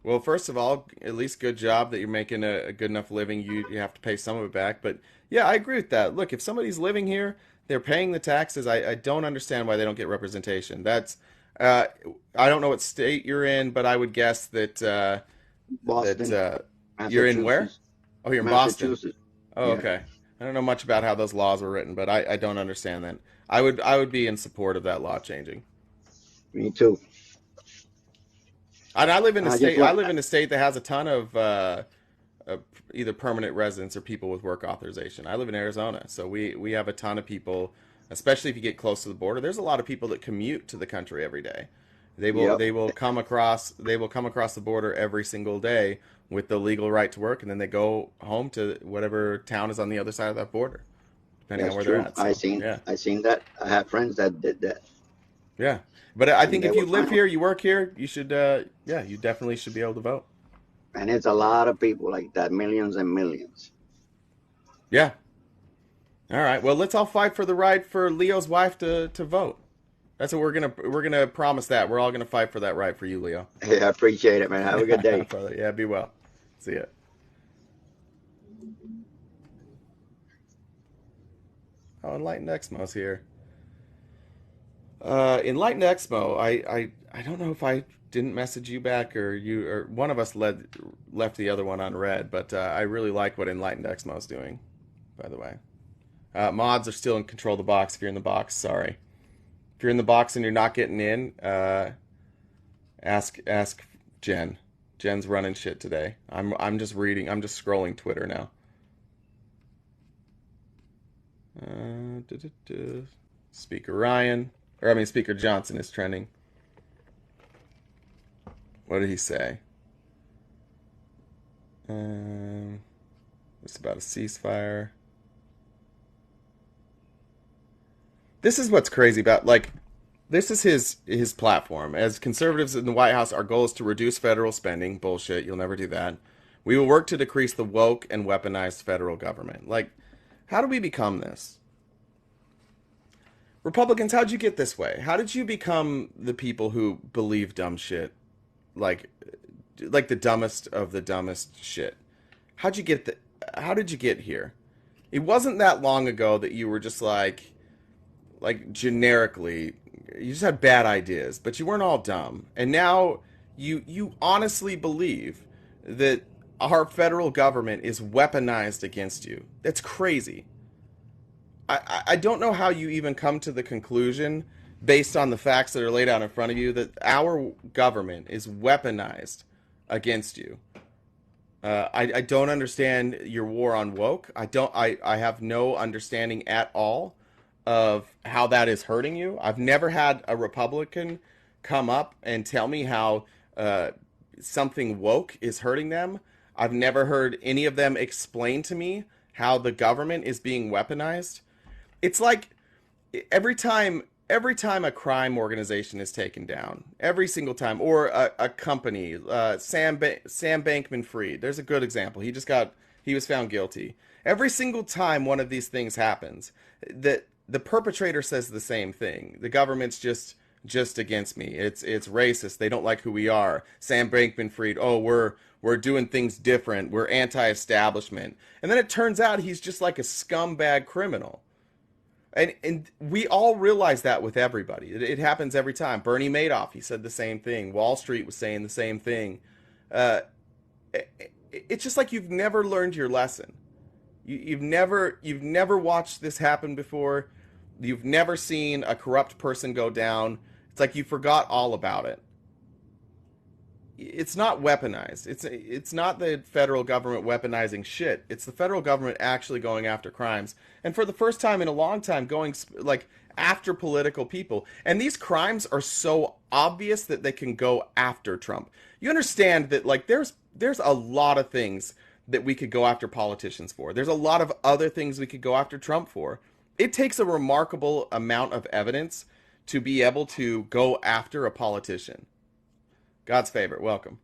Well, first of all, at least good job that you're making a good enough living. You have to pay some of it back. But yeah, I agree with that. Look, if somebody's living here, they're paying the taxes. I don't understand why they don't get representation. That's I don't know what state you're in, but I would guess that Boston, you're in where? Massachusetts. Oh, you're in Boston. Massachusetts. Oh, Yeah. okay. I don't know much about how those laws were written, but I don't understand that. I would be in support of that law changing. Me too. And I live in a I just state. I want- live in a state that has a ton of either permanent residents or people with work authorization. I live in Arizona, so we have a ton of people, especially if you get close to the border. There's a lot of people that commute to the country every day. Yep. They will come across the border every single day with the legal right to work, and then they go home to whatever town is on the other side of that border, depending That's on where true. they're at. So, yeah. I seen that. I have friends that did that. Yeah, but I think And if they you were live fine. here, you work here, you should, you definitely should be able to vote. And it's a lot of people like that, millions and millions. Yeah. All right. Well, let's all fight for the right for Leo's wife to vote. That's what we're gonna promise that we're all gonna fight for that right for you, Leo. Hey, I appreciate it, man. Have a good day. Brother. Yeah. Be well. See ya. Oh, Enlightened Exmo's here. Enlightened Exmo, I don't know if I didn't message you back or one of us left the other one unread, but I really like what Enlightened Exmo's doing, by the way. Mods are still in control of the box. If you're in the box, sorry. If you're in the box and you're not getting in, ask Jen. Jen's running shit today. I'm just reading. I'm just scrolling Twitter now. Speaker Johnson is trending. What did he say? It's about a ceasefire. This is what's crazy about, like, this is his platform. As conservatives in the White House, our goal is to reduce federal spending. Bullshit, you'll never do that. We will work to decrease the woke and weaponized federal government. Like, how do we become this? Republicans, how'd you get this way? How did you become the people who believe dumb shit? Like the dumbest of the dumbest shit. How did you get here? It wasn't that long ago that you were just like generically, you just had bad ideas, but you weren't all dumb. And now you honestly believe that our federal government is weaponized against you. That's crazy. I don't know how you even come to the conclusion, based on the facts that are laid out in front of you, that our government is weaponized against you. I don't understand your war on woke. I have no understanding at all of how that is hurting you. I've never had a Republican come up and tell me how something woke is hurting them. I've never heard any of them explain to me how the government is being weaponized. It's like every time a crime organization is taken down, every single time, or a company, Sam Bankman-Fried, there's a good example. He was found guilty. Every single time one of these things happens, the perpetrator says the same thing. The government's just against me. It's racist. They don't like who we are. Sam Bankman-Fried, oh, we're doing things different. We're anti-establishment. And then it turns out he's just like a scumbag criminal. And we all realize that with everybody. It happens every time. Bernie Madoff, he said the same thing. Wall Street was saying the same thing. It's just like you've never learned your lesson. You've never watched this happen before. You've never seen a corrupt person go down. It's like you forgot all about it. It's not weaponized. It's not the federal government weaponizing shit. It's the federal government actually going after crimes. And for the first time in a long time, going like after political people. And these crimes are so obvious that they can go after Trump. You understand that like there's a lot of things that we could go after politicians for. There's a lot of other things we could go after Trump for. It takes a remarkable amount of evidence to be able to go after a politician. God's favorite, welcome.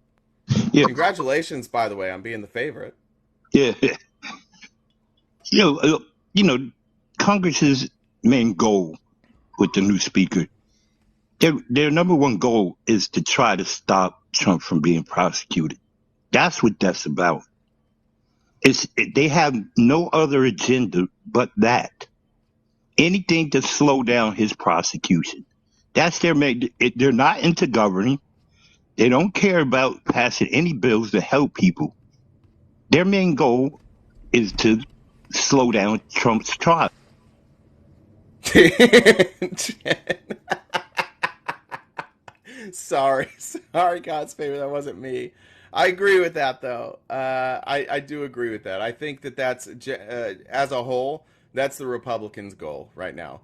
Yeah. Congratulations, by the way, on being the favorite. Yeah. Congress's main goal with the new speaker, their number one goal is to try to stop Trump from being prosecuted. That's what that's about. They have no other agenda but that. Anything to slow down his prosecution. That's their main. They're not into governing. They don't care about passing any bills to help people. Their main goal is to slow down Trump's trial. Sorry, God's favor, that wasn't me. I agree with that, though. I do agree with that. I think that's, as a whole, that's the Republicans' goal right now.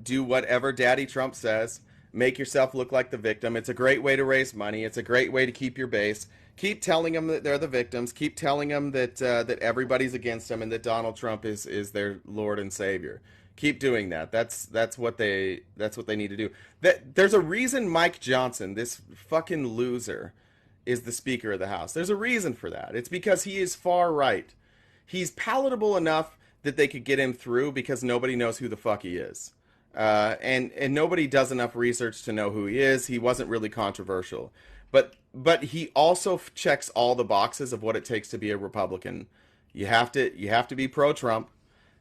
Do whatever Daddy Trump says. Make yourself look like the victim. It's a great way to raise money. It's a great way to keep your base. Keep telling them that they're the victims. Keep telling them that everybody's against them and that Donald Trump is their Lord and Savior. Keep doing that. That's what they need to do. There's a reason Mike Johnson, this fucking loser, is the Speaker of the House. There's a reason for that. It's because he is far right. He's palatable enough that they could get him through because nobody knows who the fuck he is. And nobody does enough research to know who he is. He wasn't really controversial. But he also checks all the boxes of what it takes to be a Republican. You have to be pro-Trump.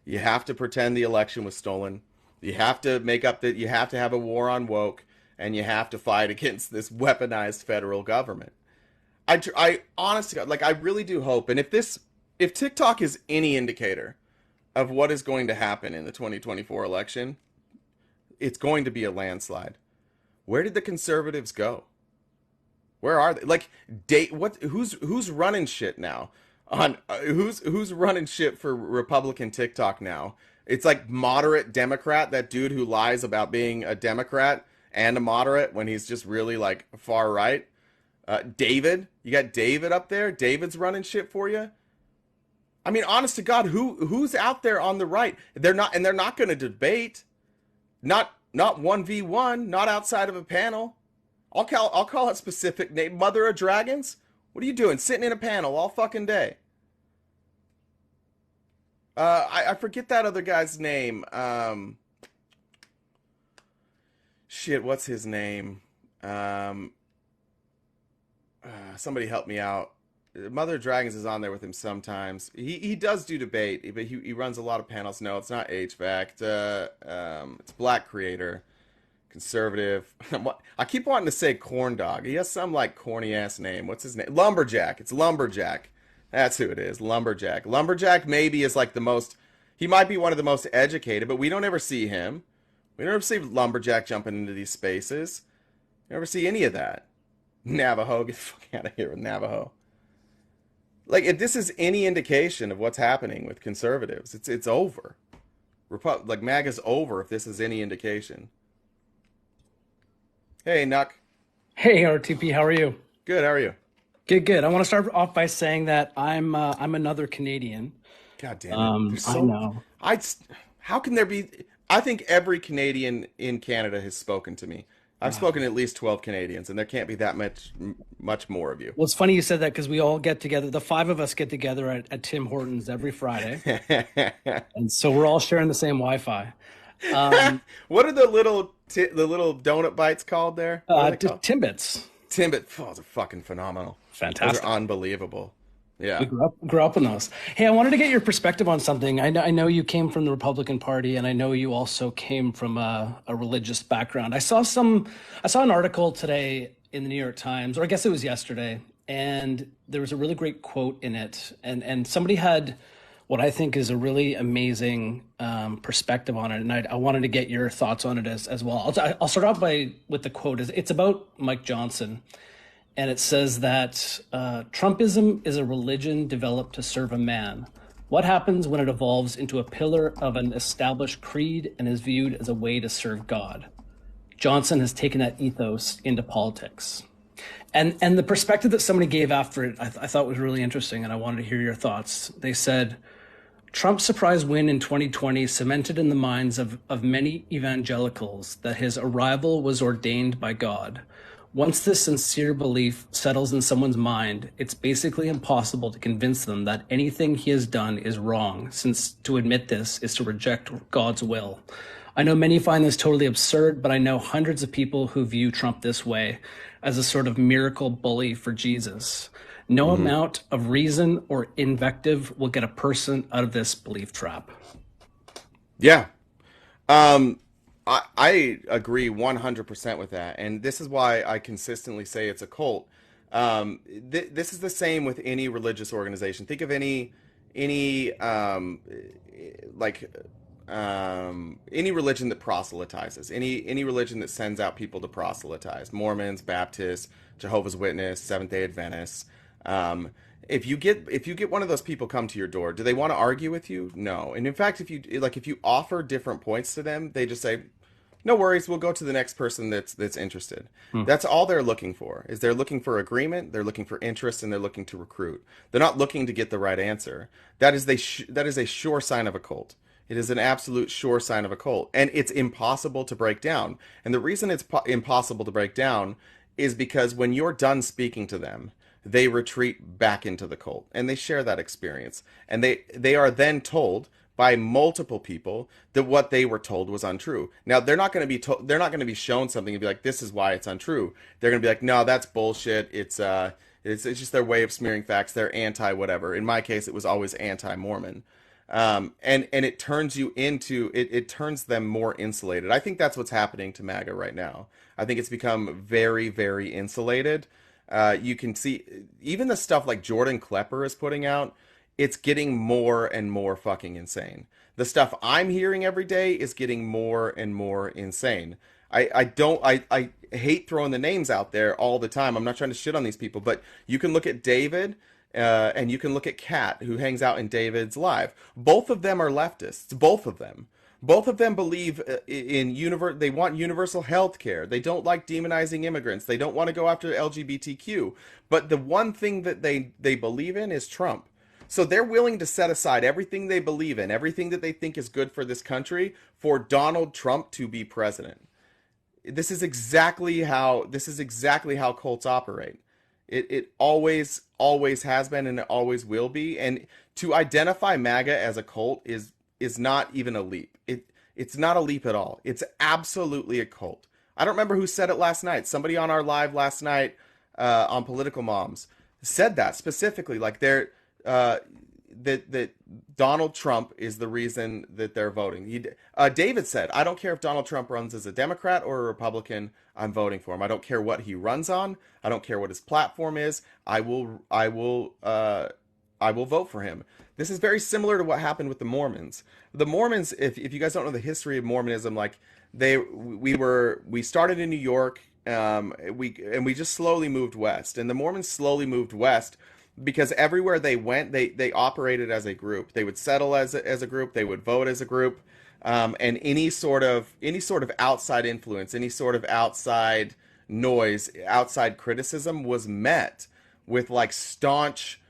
You have to pretend the election was stolen. You have to make up that you have to have a war on woke, and you have to fight against this weaponized federal government. I honestly, like, I really do hope, and if TikTok is any indicator of what is going to happen in the 2024 election, it's going to be a landslide. Where did the conservatives go? Where are they? Like, who's running shit now? Who's running shit for Republican TikTok now? It's like moderate Democrat, that dude who lies about being a Democrat and a moderate when he's just really like far right. David, you got David up there. David's running shit for you. I mean, honest to God, who's out there on the right? They're not going to debate. Not 1v1, not outside of a panel. I'll call it specific name. Mother of Dragons? What are you doing? Sitting in a panel all fucking day. I forget that other guy's name. Shit, what's his name? Somebody help me out. Mother of Dragons is on there with him sometimes. He does do debate, but he runs a lot of panels. No, it's not HVAC. It's Black Creator, conservative. I keep wanting to say Corn Dog. He has some like corny ass name. What's his name? Lumberjack. It's Lumberjack. That's who it is. Lumberjack. Lumberjack maybe is like the most. He might be one of the most educated, but we don't ever see him. We don't ever see Lumberjack jumping into these spaces. We never see any of that. Navajo, get the fuck out of here with Navajo. Like, if this is any indication of what's happening with conservatives, it's over. Like, MAGA's over if this is any indication. Hey, Nuck. Hey, RTP, how are you? Good, how are you? Good. I want to start off by saying that I'm another Canadian. God damn it. I know. how can there be? I think every Canadian in Canada has spoken to me. I've spoken to at least 12 Canadians, and there can't be that much more of you. Well, it's funny you said that because we all get together. The five of us get together at Tim Hortons every Friday, and so we're all sharing the same Wi-Fi. What are the little donut bites called there? Timbits. Timbit. Oh, those are fucking phenomenal. Fantastic. Those are unbelievable. Yeah. We grew up on those. Hey, I wanted to get your perspective on something. I know you came from the Republican Party, and I know you also came from a religious background. I saw an article today in the New York Times, or I guess it was yesterday, and there was a really great quote in it, and somebody had what I think is a really amazing perspective on it, and I wanted to get your thoughts on it as well. I'll start off with the quote. It's about Mike Johnson. And it says that Trumpism is a religion developed to serve a man. What happens when it evolves into a pillar of an established creed and is viewed as a way to serve God? Johnson has taken that ethos into politics. And the perspective that somebody gave after it, I thought was really interesting, and I wanted to hear your thoughts. They said, Trump's surprise win in 2020 cemented in the minds of many evangelicals that his arrival was ordained by God. Once this sincere belief settles in someone's mind, it's basically impossible to convince them that anything he has done is wrong, since to admit this is to reject God's will. I know many find this totally absurd, but I know hundreds of people who view Trump this way, as a sort of miracle bully for Jesus. No amount of reason or invective will get a person out of this belief trap. Yeah. I agree 100% with that, and this is why I consistently say it's a cult. This is the same with any religious organization. Think of any religion that proselytizes, any religion that sends out people to proselytize. Mormons, Baptists, Jehovah's Witness, Seventh-day Adventists. If you get one of those people come to your door, do they want to argue with you? No. And in fact, if you offer different points to them, they just say, no worries, we'll go to the next person that's interested. That's all they're looking for. They're looking for agreement, they're looking for interest, and they're looking to recruit. They're not looking to get the right answer. That is a sure sign of a cult. It is an absolute sure sign of a cult, and it's impossible to break down. And the reason it's impossible to break down is because when you're done speaking to them, they retreat back into the cult, and they share that experience. And they are then told by multiple people that what they were told was untrue. Now, they're not going to be shown something and be like, this is why it's untrue. They're going to be like, no, that's bullshit. It's just their way of smearing facts. They're anti whatever. In my case, it was always anti-Mormon. And it turns it turns them more insulated. I think that's what's happening to MAGA right now. I think it's become very, very insulated. You can see even the stuff like Jordan Klepper is putting out, it's getting more and more fucking insane. The stuff I'm hearing every day is getting more and more insane. I hate throwing the names out there all the time. I'm not trying to shit on these people, but you can look at David and you can look at Kat, who hangs out in David's live. Both of them are leftists. Both of them. Both of them believe they want universal health care. They don't like demonizing immigrants. They don't want to go after LGBTQ. But the one thing that they believe in is Trump. So they're willing to set aside everything they believe in, everything that they think is good for this country, for Donald Trump to be president. This is exactly how cults operate. It always has been, and it always will be. And to identify MAGA as a cult is not even a leap. It's not a leap at all. It's absolutely a cult. I don't remember who said it last night. Somebody on our live last night on Political Moms said that specifically. Like that Donald Trump is the reason that they're voting. David said, I don't care if Donald Trump runs as a Democrat or a Republican, I'm voting for him. I don't care what he runs on. I don't care what his platform is. I will vote for him. This is very similar to what happened with the Mormons. The Mormons, if you guys don't know the history of Mormonism, like we started in New York, we just slowly moved west, and the Mormons slowly moved west because everywhere they went, they operated as a group. They would settle as a group. They would vote as a group, and any sort of outside influence, any sort of outside noise, outside criticism was met with like staunch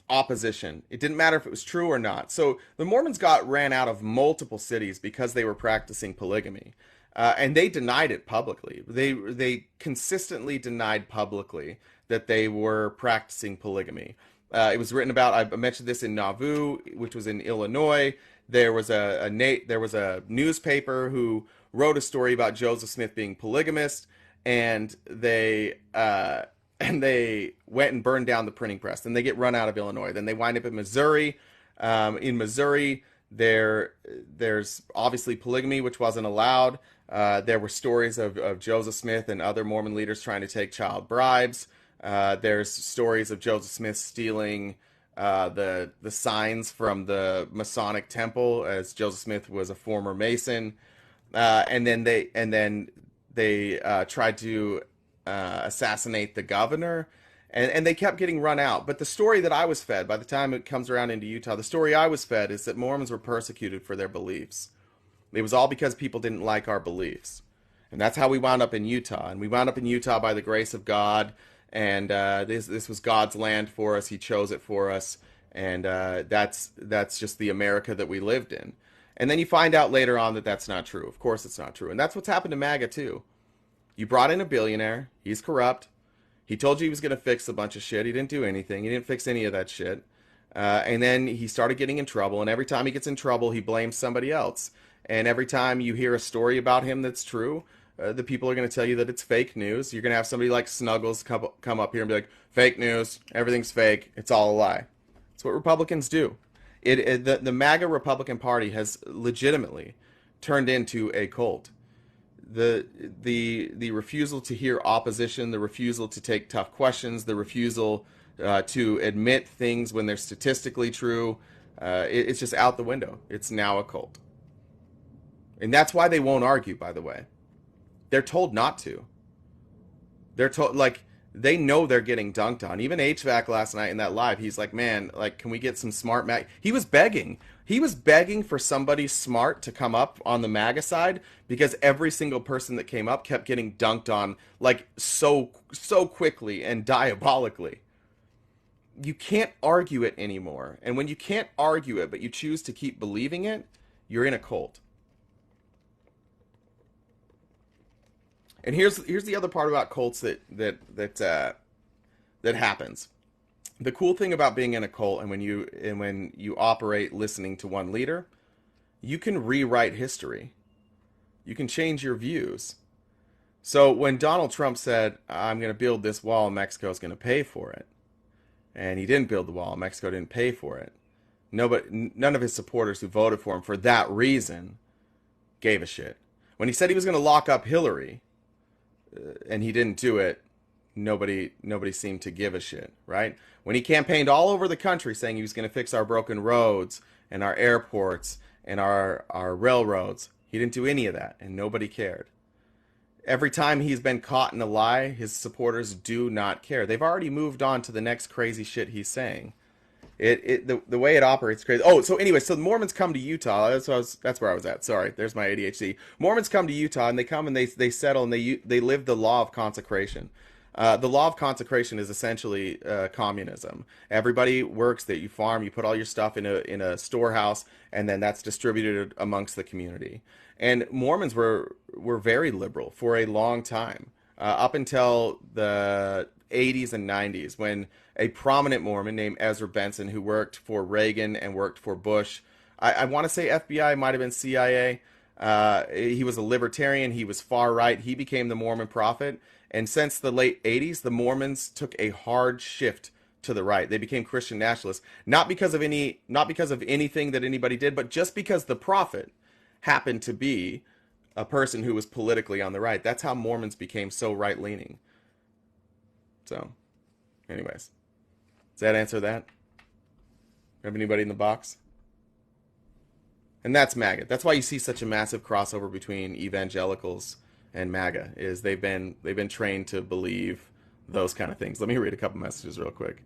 opposition. It didn't matter if it was true or not. So the Mormons got ran out of multiple cities because they were practicing polygamy. And they denied it publicly. They consistently denied publicly that they were practicing polygamy. It was written about. I mentioned this in Nauvoo, which was in Illinois. There was a newspaper who wrote a story about Joseph Smith being polygamist, and they went and burned down the printing press. And they get run out of Illinois. Then they wind up in Missouri. In Missouri, there's obviously polygamy, which wasn't allowed. There were stories of Joseph Smith and other Mormon leaders trying to take child bribes. There's stories of Joseph Smith stealing the signs from the Masonic temple, as Joseph Smith was a former Mason. And then they tried to assassinate the governor, and they kept getting run out. But the story that I was fed, by the time it comes around into Utah, the story I was fed is that Mormons were persecuted for their beliefs. It was all because people didn't like our beliefs. And that's how we wound up in Utah. And we wound up in Utah by the grace of God. And this was God's land for us. He chose it for us. And that's just the America that we lived in. And then you find out later on that that's not true. Of course it's not true. And that's what's happened to MAGA too. You brought in a billionaire. He's corrupt. He told you he was going to fix a bunch of shit. He didn't do anything. He didn't fix any of that shit. And then he started getting in trouble. And every time he gets in trouble, he blames somebody else. And every time you hear a story about him that's true, the people are going to tell you that it's fake news. You're going to have somebody like Snuggles come up here and be like, fake news, everything's fake, it's all a lie. That's what Republicans do. The MAGA Republican Party has legitimately turned into a cult. The refusal to hear opposition, the refusal to take tough questions, the refusal to admit things when they're statistically true, it's just out the window. It's now a cult. And that's why they won't argue, by the way. They're told not to. They're told, like, they know they're getting dunked on. Even HVAC last night in that live, he's like, man, like, can we get some smart MAGA? He was begging. He was begging for somebody smart to come up on the MAGA side, because every single person that came up kept getting dunked on, like, so quickly and diabolically. You can't argue it anymore. And when you can't argue it, but you choose to keep believing it, you're in a cult. And here's the other part about cults that happens. The cool thing about being in a cult, and when you operate listening to one leader, you can rewrite history. You can change your views. So when Donald Trump said, I'm going to build this wall and Mexico's going to pay for it, and he didn't build the wall, Mexico didn't pay for it, none of his supporters who voted for him for that reason gave a shit. When he said he was going to lock up Hillary, and he didn't do it, nobody seemed to give a shit, right? When he campaigned all over the country saying he was going to fix our broken roads and our airports and our railroads, he didn't do any of that, and nobody cared. Every time he's been caught in a lie, his supporters do not care. They've already moved on to the next crazy shit he's saying. The way it operates is crazy. Oh, so anyway, so the Mormons come to Utah. That's where I was at. Sorry, there's my ADHD. Mormons come to Utah, and they come and they settle, and they live the law of consecration. The law of consecration is essentially communism. Everybody works, that you farm, you put all your stuff in a storehouse, and then that's distributed amongst the community. And Mormons were very liberal for a long time, up until the 80s and 90s, when a prominent Mormon named Ezra Benson, who worked for Reagan and worked for Bush, I want to say FBI, might have been CIA, he was a libertarian, he was far right, he became the Mormon prophet. And since the late 80s, the Mormons took a hard shift to the right. They became Christian nationalists, not because of anything that anybody did, but just because the prophet happened to be a person who was politically on the right. That's how Mormons became so right-leaning. So, anyways, does that answer that? Have anybody in the box? And that's MAGA. That's why you see such a massive crossover between evangelicals and MAGA, is they've been trained to believe those kind of things. Let me read a couple messages real quick.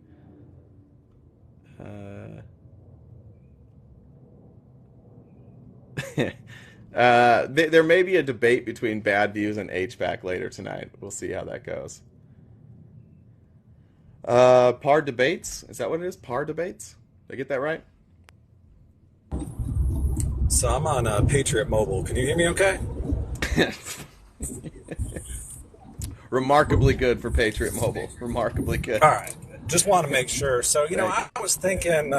There may be a debate between Bad Views and HVAC later tonight. We'll see how that goes. Par Debates. Is that what it is? Par Debates? Did I get that right? So I'm on Patriot Mobile. Can you hear me okay? Remarkably good for Patriot Mobile. Remarkably good. All right. Just want to make sure. So, I was thinking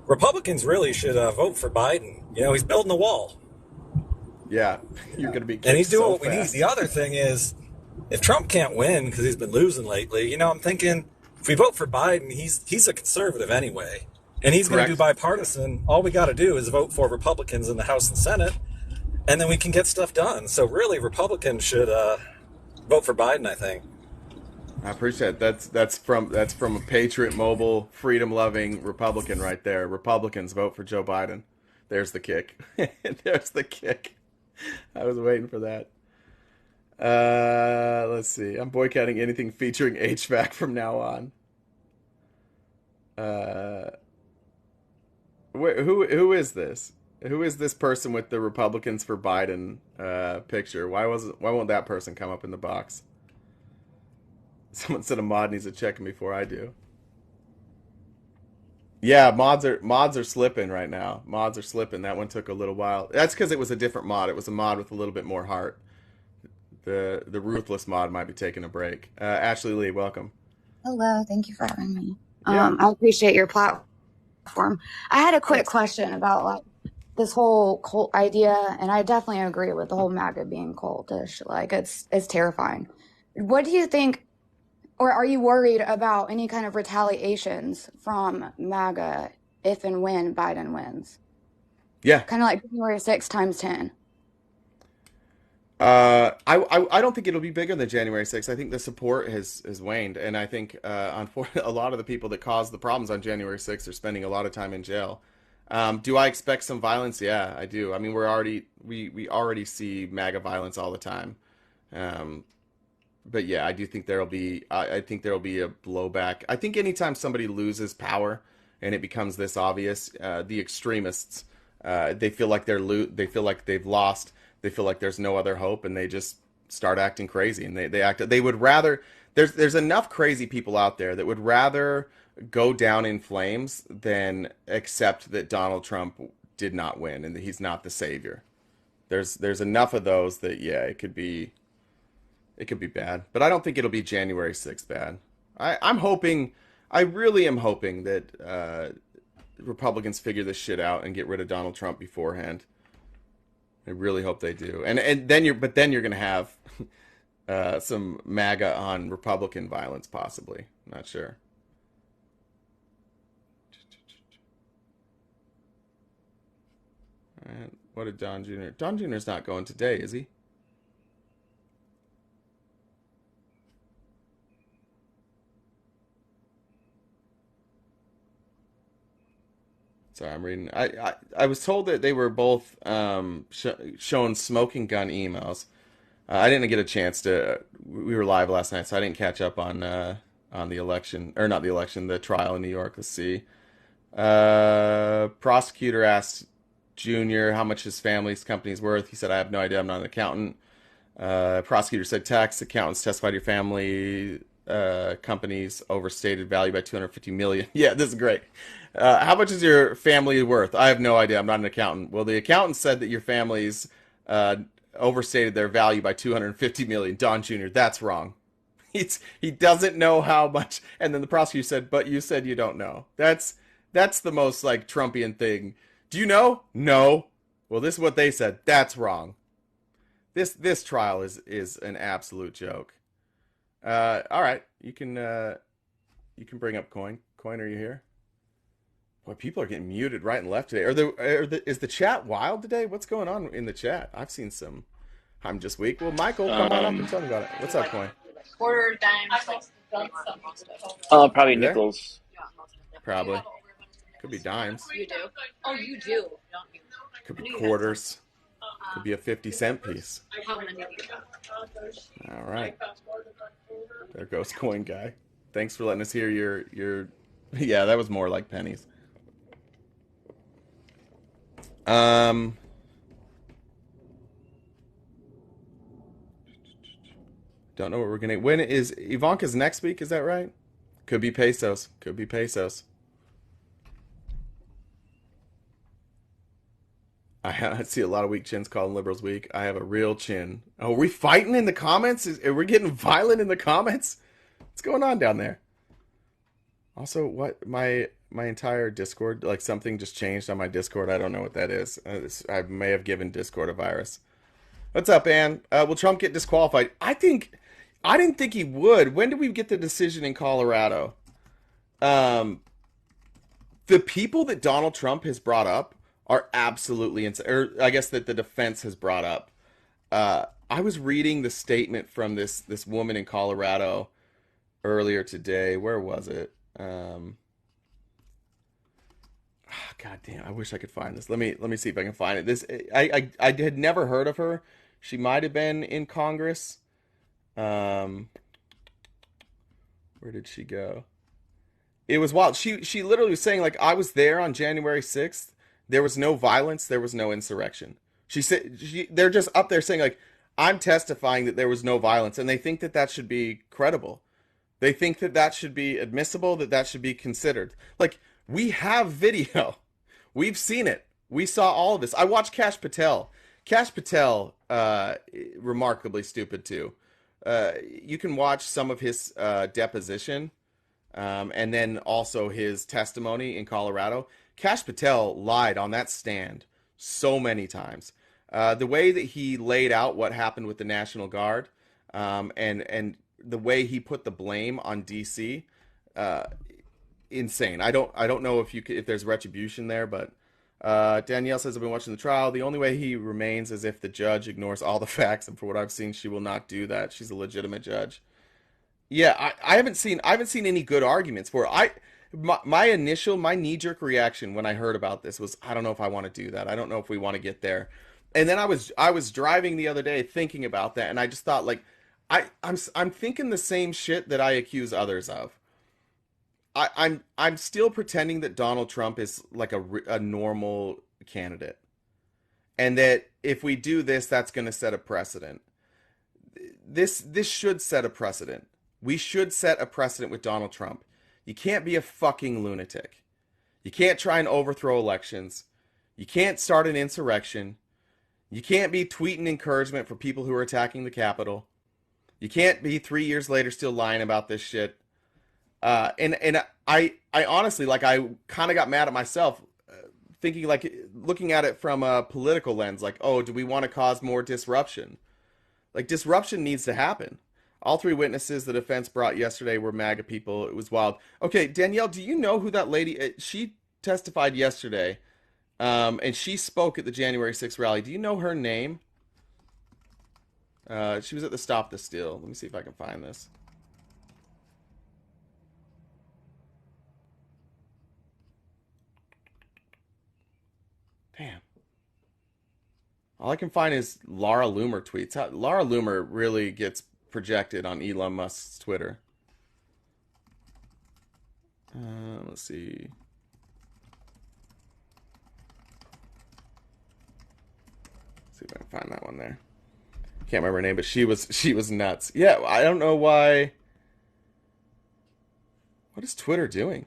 Republicans really should vote for Biden. He's building a wall. Yeah, you're going to be And he's doing so what we need. fast. The other thing is, if Trump can't win because he's been losing lately, I'm thinking if we vote for Biden, he's a conservative anyway. And he's going to do bipartisan. All we got to do is vote for Republicans in the House and Senate, and then we can get stuff done. So really, Republicans should vote for Biden, I think. I appreciate it. That's from a Patriot Mobile, freedom-loving Republican right there. Republicans vote for Joe Biden. There's the kick. There's the kick. I was waiting for that. Let's see. I'm boycotting anything featuring HVAC from now on. Who is this? Who is this person with the Republicans for Biden picture? Why won't that person come up in the box? Someone said a mod needs to check him before I do. Yeah, mods are slipping right now. Mods are slipping. That one took a little while. That's because it was a different mod. It was a mod with a little bit more heart. The ruthless mod might be taking a break. Ashley Lee, welcome. Hello, thank you for having me. Yeah. I appreciate your platform. I had a quick question about this whole cult idea, and I definitely agree with the whole MAGA being cultish. It's terrifying. What do you think, or are you worried about any kind of retaliations from MAGA if and when Biden wins? Yeah. Kind of like January 6th times 10. I don't think it'll be bigger than January 6th. I think the support has waned, and I think unfortunately a lot of the people that caused the problems on January 6th are spending a lot of time in jail. Do I expect some violence? Yeah, I do. I mean, we already see MAGA violence all the time. But yeah, I do think there'll be I think there'll be a blowback. I think anytime somebody loses power and it becomes this obvious, the extremists they feel like they feel like they've lost. They feel like there's no other hope, and they just start acting crazy. And they would rather there's enough crazy people out there that would rather go down in flames than accept that Donald Trump did not win and that he's not the savior. There's enough of those that yeah, it could be bad, but I don't think it'll be January 6th bad. I really am hoping that Republicans figure this shit out and get rid of Donald Trump beforehand. I really hope they do. And then you're going to have some MAGA on Republican violence, possibly. I'm not sure. All right. What did Don Jr. Don Jr.'s not going today, is he? Sorry, I'm reading. I was told that they were both showing smoking gun emails. I didn't get a chance to. We were live last night, so I didn't catch up on the election, or not the election, the trial in New York. Let's see. Prosecutor asked Junior how much his family's company's worth. He said, "I have no idea. I'm not an accountant." Prosecutor said, "Tax accountants testified your family company's overstated value by 250 million." Yeah, this is great. How much is your family worth? I have no idea. I'm not an accountant. Well, the accountant said that your family's overstated their value by 250 million. Don Jr., that's wrong. He doesn't know how much. And then the prosecutor said, "But you said you don't know." That's the most like Trumpian thing. Do you know? No. Well, this is what they said. That's wrong. This trial is an absolute joke. All right, you can bring up Coin. Coin, are you here? Boy, people are getting muted right and left today. Is the chat wild today? What's going on in the chat? I've seen some. I'm just weak. Well, Michael, come on up and tell me about it. What's up, Coin? Quarter, dimes, probably You there? nickels. Probably. Could be dimes. You do? Oh, you do, don't you? Could be quarters. Could be a 50-cent piece. How many of you? All right. There goes Coin Guy. Thanks for letting us hear your. Yeah, that was more like pennies. Don't know what we're gonna. When is Ivanka's next week? Is that right? Could be pesos. Could be pesos. I see a lot of weak chins calling liberals weak. I have a real chin. Oh, are we fighting in the comments? Are we getting violent in the comments? What's going on down there? Also, what my entire Discord, like something just changed on my Discord. I don't know what that is. I may have given Discord a virus. What's up, Ann? Will Trump get disqualified? I didn't think he would. When did we get the decision in Colorado? The people that Donald Trump has brought up are absolutely insane. Or I guess that the defense has brought up. I was reading the statement from this woman in Colorado earlier today. Where was it? God damn! I wish I could find this. Let me see if I can find it. This I had never heard of her. She might have been in Congress. Where did she go? It was wild. She literally was saying, like, I was there on January 6th. There was no violence. There was no insurrection. She said they're just up there saying, like, I'm testifying that there was no violence, and they think that that should be credible. They think that that should be admissible, that that should be considered. Like, we have video. We've seen it. We saw all of this. I watched Kash Patel. Kash Patel, remarkably stupid too. You can watch some of his deposition, and then also his testimony in Colorado. Kash Patel lied on that stand so many times. The way that he laid out what happened with the National Guard, and the way he put the blame on DC, insane. I don't know if there's retribution there, but Danielle says, I've been watching the trial. The only way he remains is if the judge ignores all the facts, and for what I've seen, she will not do that. She's a legitimate judge. Yeah, I haven't seen any good arguments for it. My knee-jerk reaction when I heard about this was, I don't know if I want to do that. I don't know if we want to get there. And then I was driving the other day thinking about that, and I just thought, like, I'm thinking the same shit that I accuse others of. I'm still pretending that Donald Trump is like a normal candidate, and that if we do this, that's going to set a precedent. This should set a precedent. We should set a precedent with Donald Trump. You can't be a fucking lunatic. You can't try and overthrow elections. You can't start an insurrection. You can't be tweeting encouragement for people who are attacking the Capitol. You can't be 3 years later still lying about this shit. And I honestly, like, I kind of got mad at myself, thinking, like, looking at it from a political lens, like, oh, do we want to cause more disruption? Like, disruption needs to happen. All three witnesses the defense brought yesterday were MAGA people. It was wild. Okay, Danielle, do you know who that lady? She testified yesterday, and she spoke at the January 6th rally. Do you know her name? She was at the Stop the Steal. Let me see if I can find this. Damn. All I can find is Laura Loomer tweets. Laura Loomer really gets projected on Elon Musk's Twitter. Let's see. See if I can find that one there. Can't remember her name, but she was nuts. Yeah, I don't know why. What is Twitter doing?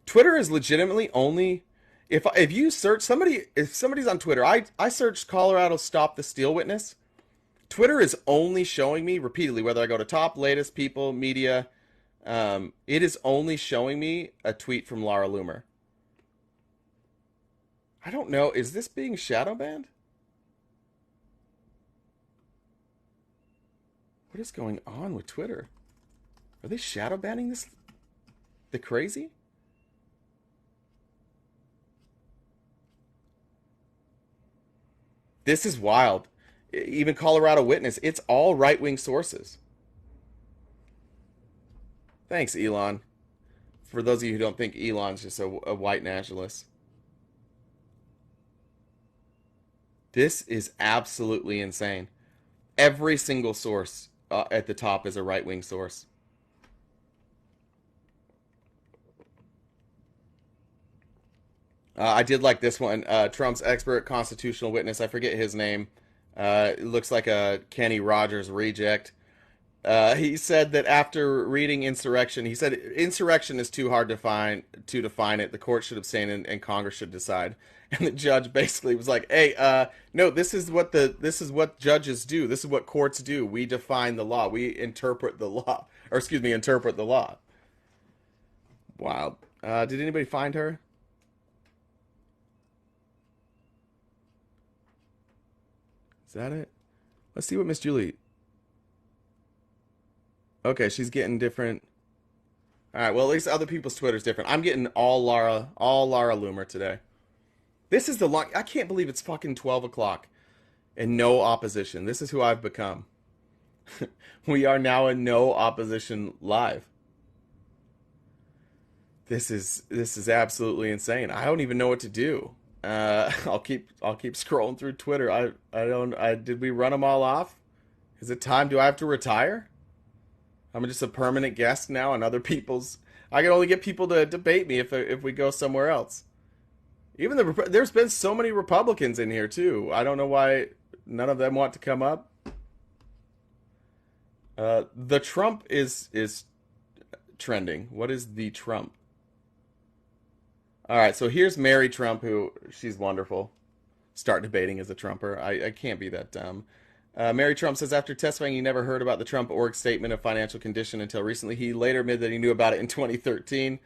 Twitter is legitimately only if you search if somebody's on Twitter, I searched Colorado Stop the Steal witness. Twitter is only showing me repeatedly, whether I go to top, latest, people, media, it is only showing me a tweet from Laura Loomer. I don't know. Is this being shadow banned? What is going on with Twitter? Are they shadow banning this? The crazy? This is wild. Even Colorado Witness, it's all right-wing sources. Thanks, Elon. For those of you who don't think Elon's just a white nationalist. This is absolutely insane. Every single source at the top is a right-wing source. I did like this one. Trump's expert constitutional witness. I forget his name. It looks like a Kenny Rogers reject. He said that after reading Insurrection, he said insurrection is too hard to define it. The court should abstain and Congress should decide. And the judge basically was like, "Hey, no, this is what judges do. This is what courts do. We define the law. We interpret the law, or excuse me, interpret the law." Wild. Did anybody find her? Is that it? Let's see what Miss Julie. Okay, she's getting different. All right, well, at least other people's Twitter's different. I'm getting all Laura Loomer today. This is the long. I can't believe it's fucking 12 o'clock and no opposition. This is who I've become. We are now in no opposition live. This is absolutely insane. I don't even know what to do. I'll keep scrolling through Twitter. Did we run them all off? Is it time? Do I have to retire? I'm just a permanent guest now on other people's. I can only get people to debate me if we go somewhere else. Even there's been so many Republicans in here too. I don't know why none of them want to come up. The Trump is trending. What is the Trump? All right, so here's Mary Trump, who she's wonderful. Start debating as a Trumper. I can't be that dumb. Mary Trump says after testifying he never heard about the Trump org statement of financial condition until recently. He later admitted that he knew about it in 2013.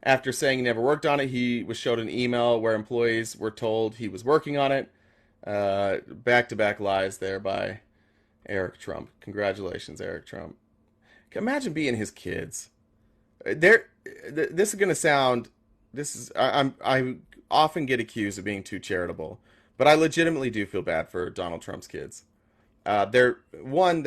After saying he never worked on it, he was showed an email where employees were told he was working on it. Back-to-back lies there by Eric Trump. Congratulations, Eric Trump. Imagine being his kids. This is going to sound... I often get accused of being too charitable, but I legitimately do feel bad for Donald Trump's kids. They're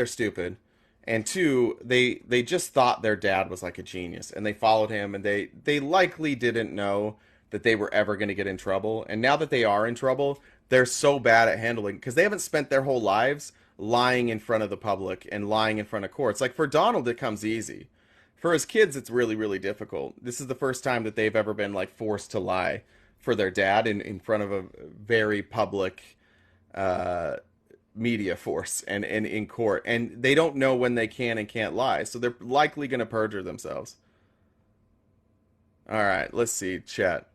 stupid, and two, they just thought their dad was like a genius, and they followed him, and they likely didn't know that they were ever going to get in trouble. And now that they are in trouble, they're so bad at handling, because they haven't spent their whole lives lying in front of the public and lying in front of courts. Like for Donald, it comes easy. For his kids, it's really, really difficult. This is the first time that they've ever been like forced to lie for their dad in front of a very public media force and in court. And they don't know when they can and can't lie. So they're likely going to perjure themselves. All right, let's see, chat.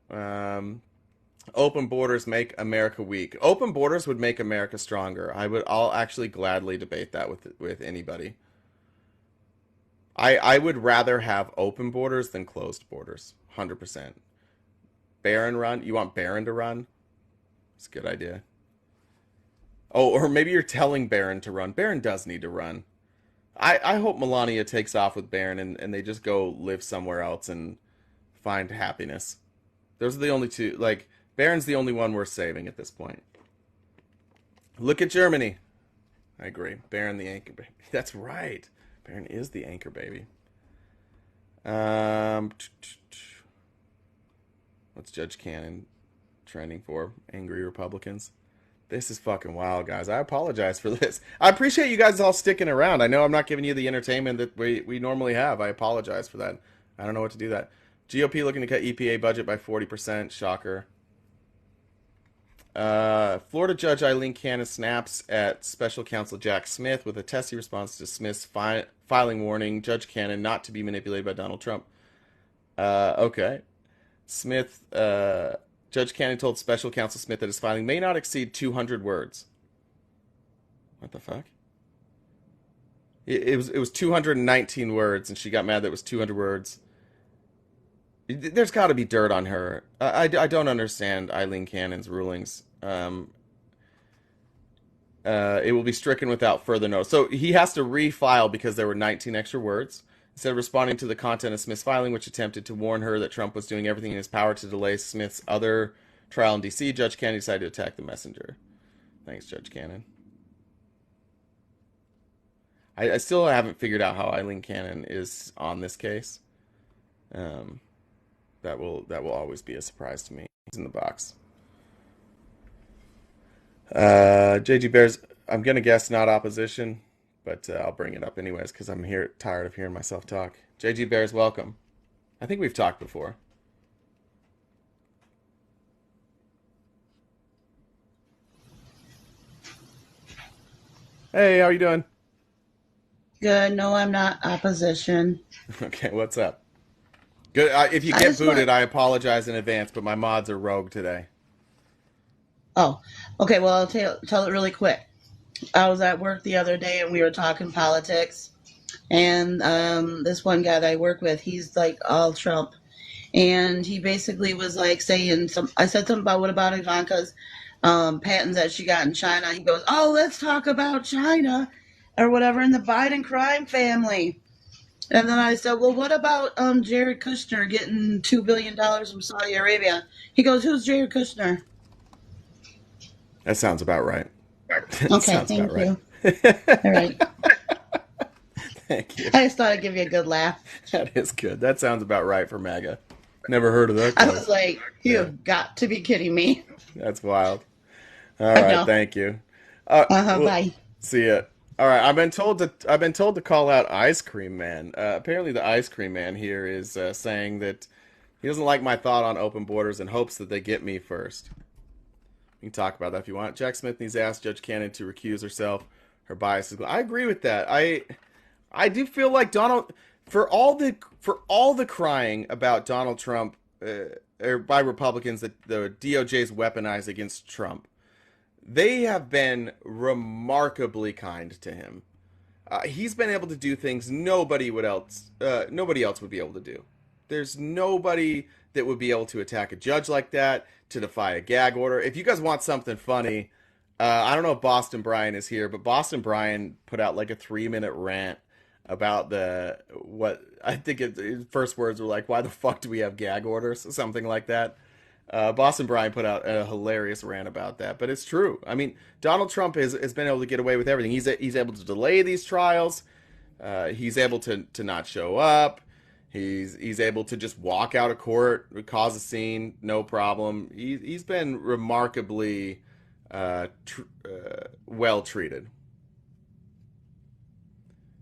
Open borders make America weak. Open borders would make America stronger. I'll actually gladly debate that with anybody. I would rather have open borders than closed borders. 100%. Barron run? You want Barron to run? It's a good idea. Oh, or maybe you're telling Barron to run. Barron does need to run. I hope Melania takes off with Barron and they just go live somewhere else and find happiness. Those are the only two. Like, Barron's the only one worth saving at this point. Look at Germany. I agree. Barron the anchor baby. That's right. Barron is the anchor baby. What's Judge Cannon trending for? Angry Republicans. This is fucking wild, guys. I apologize for this. I appreciate you guys all sticking around. I know I'm not giving you the entertainment that we normally have. I apologize for that. I don't know what to do that. GOP looking to cut EPA budget by 40%. Shocker. Florida Judge Eileen Cannon snaps at Special Counsel Jack Smith with a testy response to Smith's filing warning Judge Cannon not to be manipulated by Donald Trump. Okay. Smith, Judge Cannon told Special Counsel Smith that his filing may not exceed 200 words. What the fuck? It was 219 words, and she got mad that it was 200 words. There's got to be dirt on her. I don't understand Eileen Cannon's rulings. It will be stricken without further notice. So he has to refile because there were 19 extra words. Instead of responding to the content of Smith's filing, which attempted to warn her that Trump was doing everything in his power to delay Smith's other trial in D.C., Judge Cannon decided to attack the messenger. Thanks, Judge Cannon. I still haven't figured out how Eileen Cannon is on this case. That will always be a surprise to me. He's in the box. JG Bears, I'm going to guess not opposition, but I'll bring it up anyways because I'm tired of hearing myself talk. JG Bears, welcome. I think we've talked before. Hey, how are you doing? Good. No, I'm not opposition. Okay, what's up? Good. If you I get just want. booted, I apologize in advance, but my mods are rogue today. Oh, okay. Well, I'll tell it really quick. I was at work the other day and we were talking politics, and this one guy that I work with, he's like all Trump, and he basically was like saying some. I said something about what about Ivanka's patents that she got in China. He goes, "Oh, let's talk about China or whatever in the Biden crime family." And then I said, "Well, what about Jared Kushner getting $2 billion from Saudi Arabia?" He goes, "Who's Jared Kushner?" That sounds about right. That Okay, sounds about thank right. you. All right. Thank you. I just thought I'd give you a good laugh. That is good. That sounds about right for MAGA. Never heard of that I guy. was like, "You've got to be kidding me." That's wild. All I right, know. thank you. Bye. See ya. All right, I've been told to call out Ice Cream Man. Apparently, the Ice Cream Man here is saying that he doesn't like my thought on open borders and hopes that they get me first. We can talk about that if you want. Jack Smith needs to ask Judge Cannon to recuse herself. Her bias is. I agree with that. I do feel like Donald, for all the crying about Donald Trump or by Republicans that the DOJ's weaponized against Trump, they have been remarkably kind to him. He's been able to do things nobody else would be able to do. There's nobody that would be able to attack a judge like that, to defy a gag order. If you guys want something funny, I don't know if Boston Brian is here, but Boston Brian put out like a 3-minute rant about what I think his first words were like, "Why the fuck do we have gag orders?" Something like that. Boston Brian put out a hilarious rant about that, but it's true. I mean, Donald Trump has been able to get away with everything. He's able to delay these trials. He's able to not show up. He's able to just walk out of court, cause a scene, no problem. He's been remarkably well treated.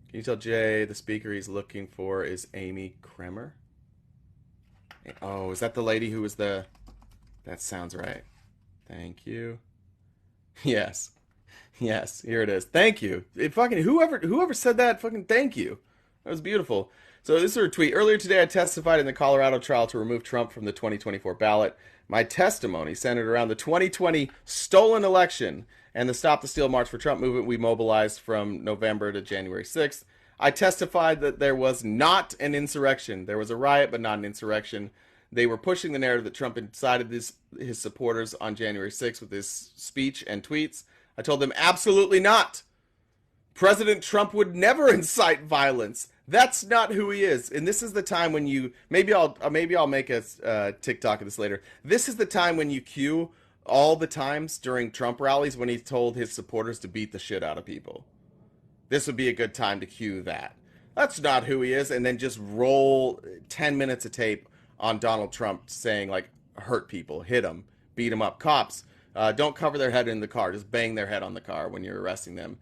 Can you tell Jay the speaker he's looking for is Amy Kremer? Oh, is that the lady who was the... That sounds right. Thank you. Yes. Yes, here it is. Thank you. Whoever said that, fucking thank you. That was beautiful. So this is her tweet. Earlier today, I testified in the Colorado trial to remove Trump from the 2024 ballot. My testimony centered around the 2020 stolen election and the Stop the Steal March for Trump movement we mobilized from November to January 6th. I testified that there was not an insurrection. There was a riot, but not an insurrection. They were pushing the narrative that Trump incited his supporters on January 6th with his speech and tweets. I told them absolutely not. President Trump would never incite violence. That's not who he is. And this is the time when you maybe I'll make a TikTok of this later. This is the time when you cue all the times during Trump rallies when he told his supporters to beat the shit out of people. This would be a good time to cue that. That's not who he is, and then just roll 10 minutes of tape on Donald Trump saying like hurt people, hit them, beat them up. Cops, don't cover their head in the car. Just bang their head on the car when you're arresting them.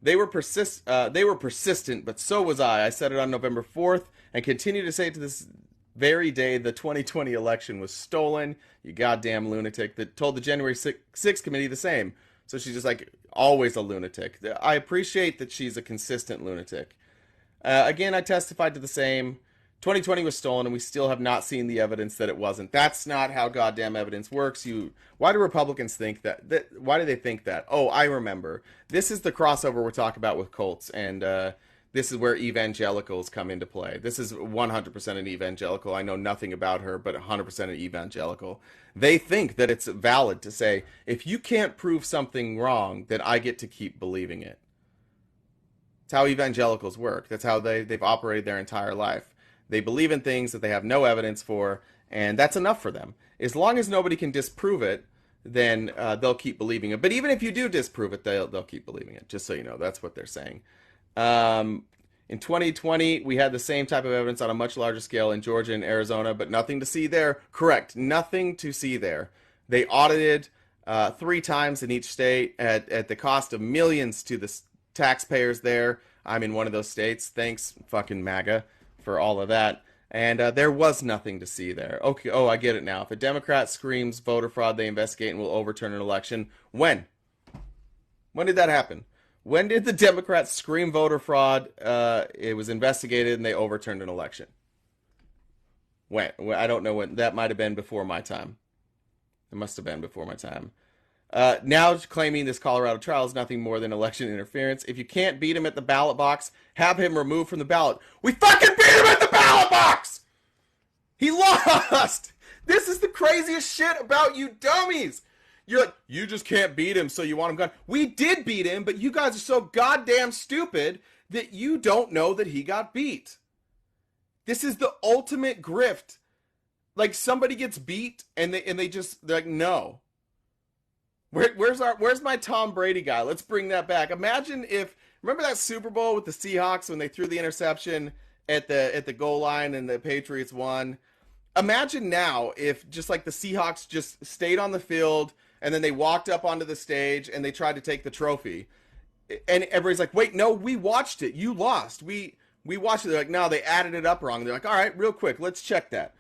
They were persistent, but so was I. I said it on November 4th and continue to say it to this very day. The 2020 election was stolen. You goddamn lunatic. That told the January 6th committee the same. So she's just like always a lunatic. I appreciate that she's a consistent lunatic. Again, I testified to the same. 2020 was stolen, and we still have not seen the evidence that it wasn't. That's not how goddamn evidence works. Why do Republicans think that? Why do they think that? Oh, I remember. This is the crossover we're talking about with cults, and this is where evangelicals come into play. This is 100% an evangelical. I know nothing about her, but 100% an evangelical. They think that it's valid to say, if you can't prove something wrong, then I get to keep believing it. That's how evangelicals work. That's how they've operated their entire life. They believe in things that they have no evidence for, and that's enough for them. As long as nobody can disprove it, then they'll keep believing it. But even if you do disprove it, they'll keep believing it, just so you know. That's what they're saying. In 2020, we had the same type of evidence on a much larger scale in Georgia and Arizona, but nothing to see there. Correct. Nothing to see there. They audited 3 times in each state at the cost of millions to the taxpayers there. I'm in one of those states. Thanks, fucking MAGA, for all of that. And there was nothing to see there. Okay, oh, I get it now. If a Democrat screams voter fraud, they investigate and will overturn an election. When? When did that happen? When did the Democrats scream voter fraud? It was investigated and they overturned an election. When? I don't know when. That might have been before my time. It must have been before my time. Now claiming this Colorado trial is nothing more than election interference. If you can't beat him at the ballot box, have him removed from the ballot. We fucking beat him at the ballot box! He lost! This is the craziest shit about you dummies! You're like, you just can't beat him, so you want him gone. We did beat him, but you guys are so goddamn stupid that you don't know that he got beat. This is the ultimate grift. Like, somebody gets beat, and they're like, no. Where's my Tom Brady guy? Let's bring that back. Imagine remember that Super Bowl with the Seahawks when they threw the interception at the goal line and the Patriots won? Imagine now if just like the Seahawks just stayed on the field and then they walked up onto the stage and they tried to take the trophy. And everybody's like, wait, no, we watched it. You lost. We watched it. They're like, no, they added it up wrong. They're like, all right, real quick, let's check that.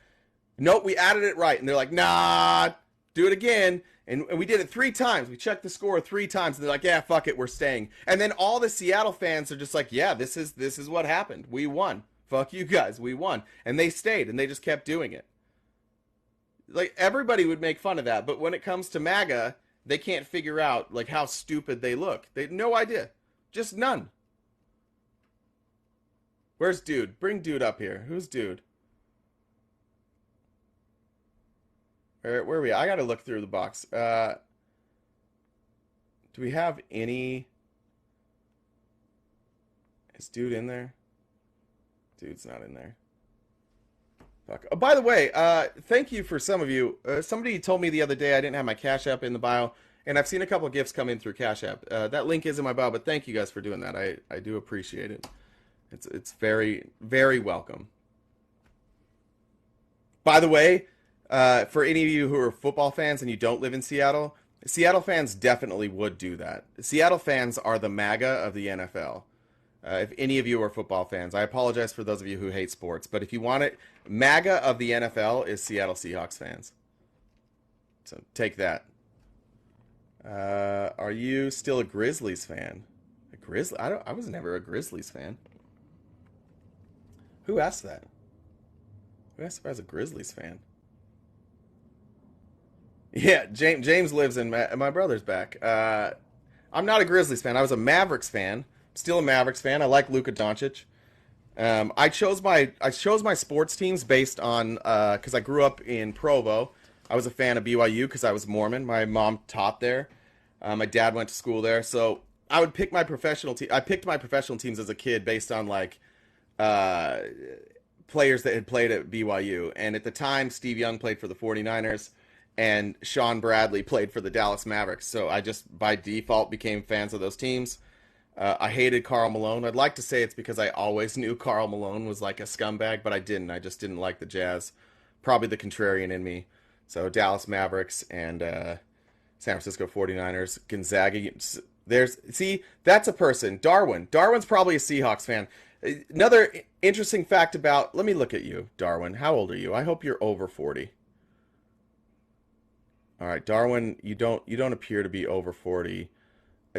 Nope, we added it right. And they're like, nah, do it again. And we did it 3 times. We checked the score 3 times. And they're like, yeah, fuck it, we're staying. And then all the Seattle fans are just like, yeah, this is what happened. We won. Fuck you guys, we won. And they stayed, and they just kept doing it. Like, everybody would make fun of that. But when it comes to MAGA, they can't figure out, like, how stupid they look. They have no idea. Just none. Where's Dude? Bring Dude up here. Who's Dude? Where are we? I gotta look through the box. Do we have any... Is Dude in there? Dude's not in there. Fuck. Oh, by the way, thank you for some of you. Somebody told me the other day I didn't have my Cash App in the bio, and I've seen a couple of gifts come in through Cash App. That link is in my bio, but thank you guys for doing that. I do appreciate it. It's very, very welcome. By the way, for any of you who are football fans and you don't live in Seattle, Seattle fans definitely would do that. Seattle fans are the MAGA of the NFL. If any of you are football fans, I apologize for those of you who hate sports, but if you want it, MAGA of the NFL is Seattle Seahawks fans. So take that. Are you still a Grizzlies fan? I was never a Grizzlies fan. Who asked that? Who asked if I was a Grizzlies fan? Yeah, James lives in my brother's back. I'm not a Grizzlies fan. I was a Mavericks fan. Still a Mavericks fan. I like Luka Doncic. I chose my sports teams based on because I grew up in Provo. I was a fan of BYU because I was Mormon. My mom taught there. My dad went to school there, so I would pick my professional team. I picked my professional teams as a kid based on like players that had played at BYU. And at the time, Steve Young played for the 49ers. And Sean Bradley played for the Dallas Mavericks. So I just, by default, became fans of those teams. I hated Karl Malone. I'd like to say it's because I always knew Karl Malone was like a scumbag, but I didn't. I just didn't like the Jazz. Probably the contrarian in me. So Dallas Mavericks and San Francisco 49ers. Gonzaga. That's a person. Darwin. Darwin's probably a Seahawks fan. Another interesting fact about... Let me look at you, Darwin. How old are you? I hope you're over 40. All right, Darwin, you don't appear to be over 40.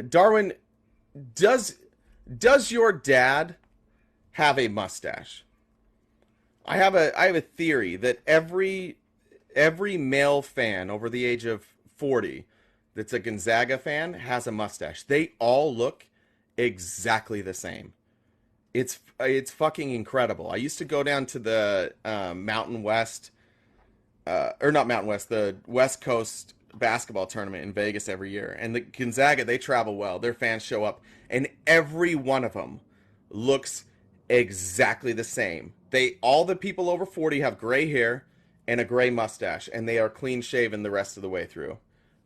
Darwin, does your dad have a mustache? I have a theory that every male fan over the age of 40 that's a Gonzaga fan has a mustache. They all look exactly the same. It's fucking incredible. I used to go down to the Mountain West. The West Coast basketball tournament in Vegas every year. And the Gonzaga, they travel well. Their fans show up. And every one of them looks exactly the same. All the people over 40 have gray hair and a gray mustache. And they are clean shaven the rest of the way through.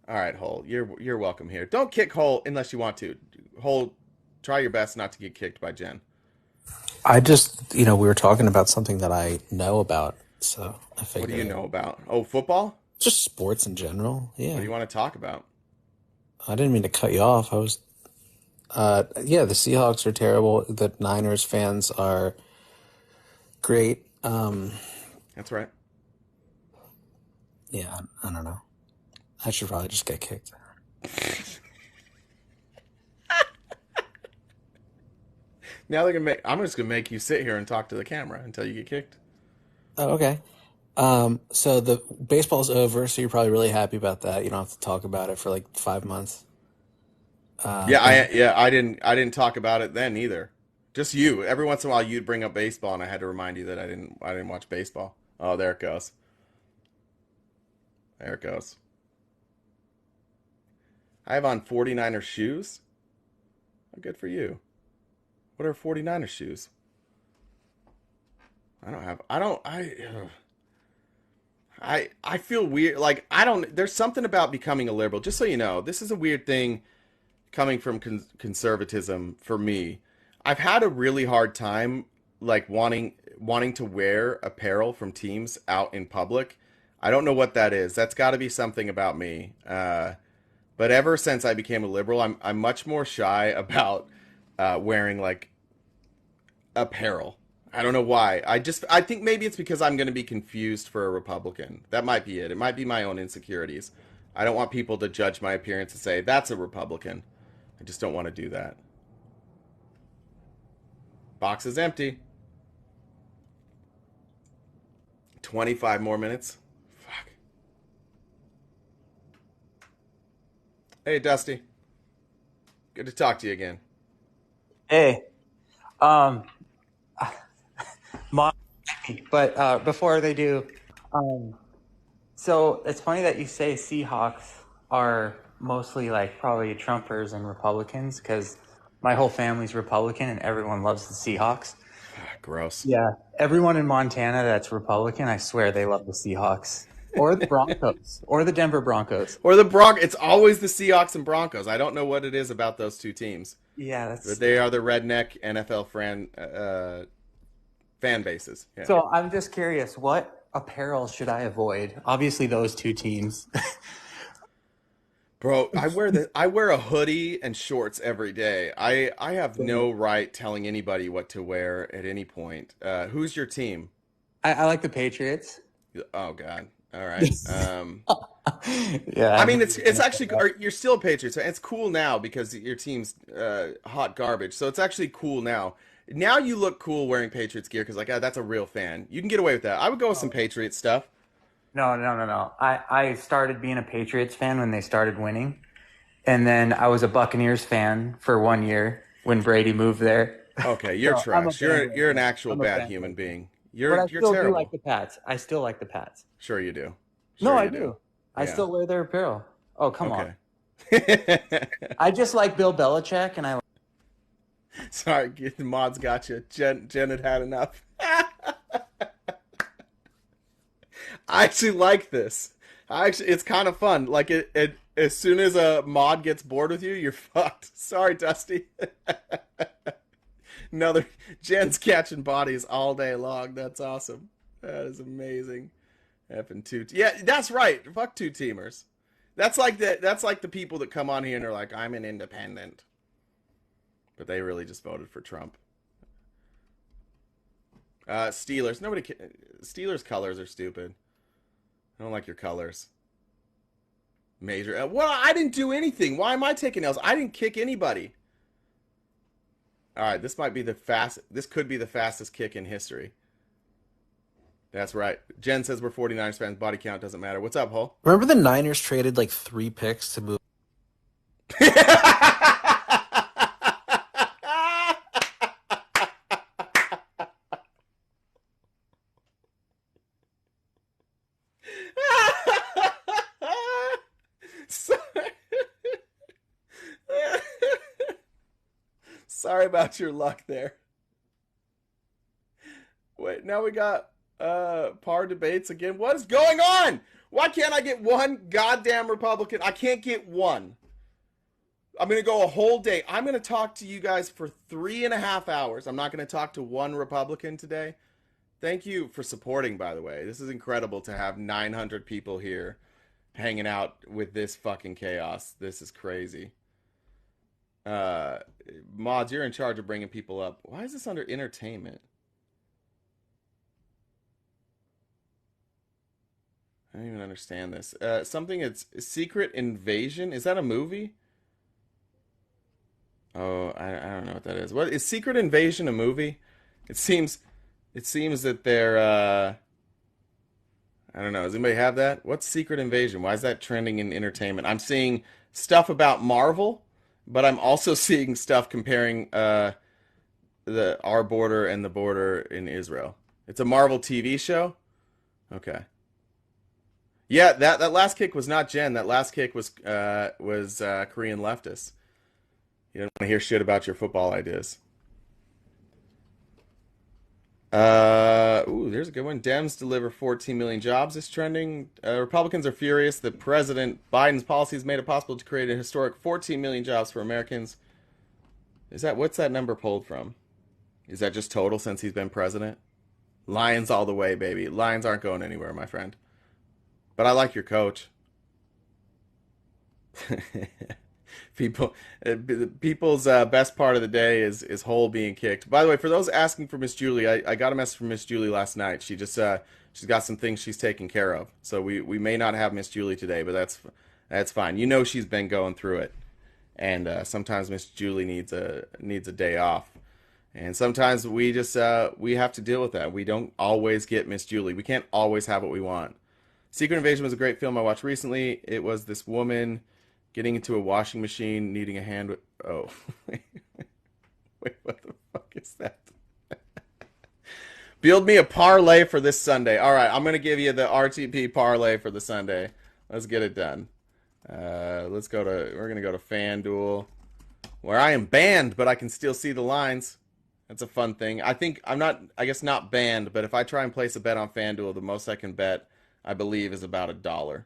All right, Hole, you're welcome here. Don't kick Hole unless you want to. Hole, try your best not to get kicked by Jen. I just, we were talking about something that I know about. So I figured. What do you know about? Oh, football? Just sports in general. Yeah. What do you want to talk about? I didn't mean to cut you off. The Seahawks are terrible. The Niners fans are great. That's right. Yeah, I don't know. I should probably just get kicked. Now they're gonna make. I'm just gonna make you sit here and talk to the camera until you get kicked. Oh, okay. So the baseball's over, so you're probably really happy about that. You don't have to talk about it for like 5 months. Yeah, And I didn't talk about it then either. Just you. Every once in a while, you'd bring up baseball, and I had to remind you that I didn't watch baseball. Oh, there it goes. There it goes. I have on 49er shoes. Oh, good for you. What are 49er shoes? I don't have. I don't. I feel weird. Like I don't. There's something about becoming a liberal. Just so you know, this is a weird thing coming from conservatism for me. I've had a really hard time like wanting to wear apparel from teams out in public. I don't know what that is. That's got to be something about me. But ever since I became a liberal, I'm much more shy about wearing like apparel. I don't know why. I think maybe it's because I'm going to be confused for a Republican. That might be it. It might be my own insecurities. I don't want people to judge my appearance and say that's a Republican. I just don't want to do that. Box is empty. 25 more minutes. Fuck. Hey, Dusty. Good to talk to you again. Hey, um, Mom, but before they do, um, so it's funny that you say Seahawks are mostly like probably Trumpers and Republicans because my whole family's Republican and everyone loves the Seahawks. Gross. Yeah, everyone in Montana that's Republican, I swear they love the Seahawks or the Broncos or the Denver Broncos. Or the It's always the Seahawks and Broncos. I don't know what it is about those two teams. Yeah, But they are the redneck NFL fan bases. Yeah. So I'm just curious, what apparel should I avoid? Obviously, those two teams. Bro, I wear a hoodie and shorts every day. I have no right telling anybody what to wear at any point. Who's your team? I like the Patriots. Oh God. All right. Yeah. I mean, it's actually you're still a Patriots fan. It's cool now because your team's hot garbage. So it's actually cool now. Now you look cool wearing Patriots gear because that's a real fan. You can get away with that. I would go with some Patriots stuff. No. I started being a Patriots fan when they started winning. And then I was a Buccaneers fan for 1 year when Brady moved there. Okay, you're So trash. You're an actual bad human being. You're But I still do terrible. like the Pats. I still like the Pats. Sure you do. No, Sure I you do. I Yeah. still wear their apparel. Oh, come on. Okay. I just like Bill Belichick, and I Sorry, the mods got you. Jen had enough. I actually like this. It's kind of fun. Like it as soon as a mod gets bored with you, you're fucked. Sorry, Dusty. Another Jen's catching bodies all day long. That's awesome. That is amazing. Effing yeah, that's right. Fuck two teamers. That's like the people that come on here and are like, I'm an independent. But they really just voted for Trump. Steelers. Steelers colors are stupid. I don't like your colors. Major. Well, I didn't do anything. Why am I taking L's? I didn't kick anybody. All right, this might be This could be the fastest kick in history. That's right. Jen says we're 49ers fans. Body count doesn't matter. What's up, Hull? remember the Niners traded like 3 picks to move. Sorry about your luck there. Wait, now we got par debates again. What is going on? Why can't I get one goddamn Republican? I can't get one. I'm going to go a whole day. I'm going to talk to you guys for 3.5 hours. I'm not going to talk to one Republican today. Thank you for supporting, by the way. This is incredible to have 900 people here hanging out with this fucking chaos. This is crazy. Mods, you're in charge of bringing people up. Why is this under entertainment? I don't even understand this. Something it's Secret Invasion. Is that a movie? Oh, I don't know what that is. What is Secret Invasion a movie? It seems that they're I don't know. Does anybody have that? What's Secret Invasion? Why is that trending in entertainment? I'm seeing stuff about Marvel, but I'm also seeing stuff comparing our border and the border in Israel. It's a Marvel TV show. Okay. Yeah, that last kick was not Jen. That last kick was Korean leftists. You don't want to hear shit about your football ideas. There's a good one. Dems deliver 14 million jobs is trending. Republicans are furious that President Biden's policies made it possible to create a historic 14 million jobs for Americans. What's that number pulled from? Is that just total since he's been president? Lions all the way, baby. Lions aren't going anywhere, my friend. But I like your coach. People's best part of the day is Hole being kicked. By the way, for those asking for Miss Julie, I got a message from Miss Julie last night. She just she's got some things she's taking care of, so we may not have Miss Julie today, but that's fine. You know she's been going through it, and sometimes Miss Julie needs a day off, and sometimes we just we have to deal with that. We don't always get Miss Julie. We can't always have what we want. Secret Invasion was a great film I watched recently. It was this woman getting into a washing machine, needing a hand with... Oh. Wait, what the fuck is that? Build me a parlay for this Sunday. All right, I'm going to give you the RTP parlay for the Sunday. Let's get it done. We're going to go to FanDuel, where I am banned, but I can still see the lines. That's a fun thing. I guess not banned, but if I try and place a bet on FanDuel, the most I can bet, I believe, is about $1.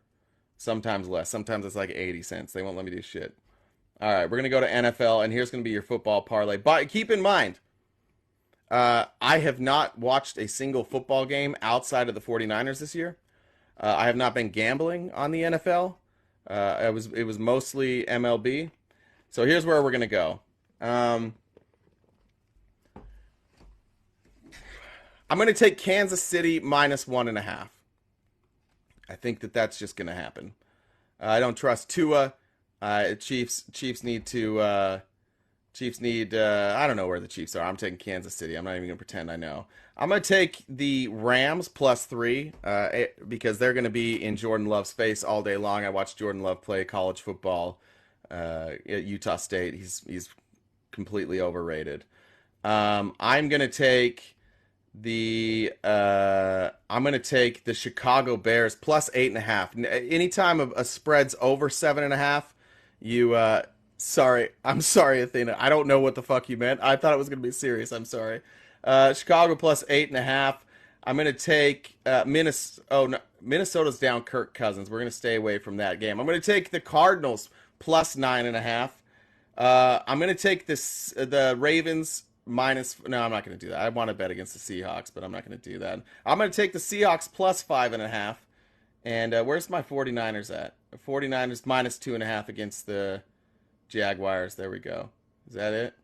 Sometimes less. Sometimes it's like 80 cents. They won't let me do shit. All right, we're going to go to NFL, and here's going to be your football parlay. But keep in mind, I have not watched a single football game outside of the 49ers this year. I have not been gambling on the NFL. It was mostly MLB. So here's where we're going to go. I'm going to take Kansas City -1.5. I think that's just going to happen. I don't trust Tua. Chiefs need to. I don't know where the Chiefs are. I'm taking Kansas City. I'm not even going to pretend I know. I'm going to take the Rams +3 because they're going to be in Jordan Love's face all day long. I watched Jordan Love play college football at Utah State. He's completely overrated. I'm going to take the Chicago Bears +8.5. Anytime a spread's over 7.5, I'm sorry, Athena. I don't know what the fuck you meant. I thought it was gonna be serious. I'm sorry. Chicago +8.5. I'm gonna take Minnesota. Oh no, Minnesota's down Kirk Cousins. We're gonna stay away from that game. I'm gonna take the Cardinals +9.5. I'm gonna take the Ravens minus. No, I'm not going to do that. I want to bet against the Seahawks, but I'm not going to do that. I'm going to take the Seahawks +5.5. And where's my 49ers at? The 49ers -2.5 against the Jaguars. There we go. Is that it?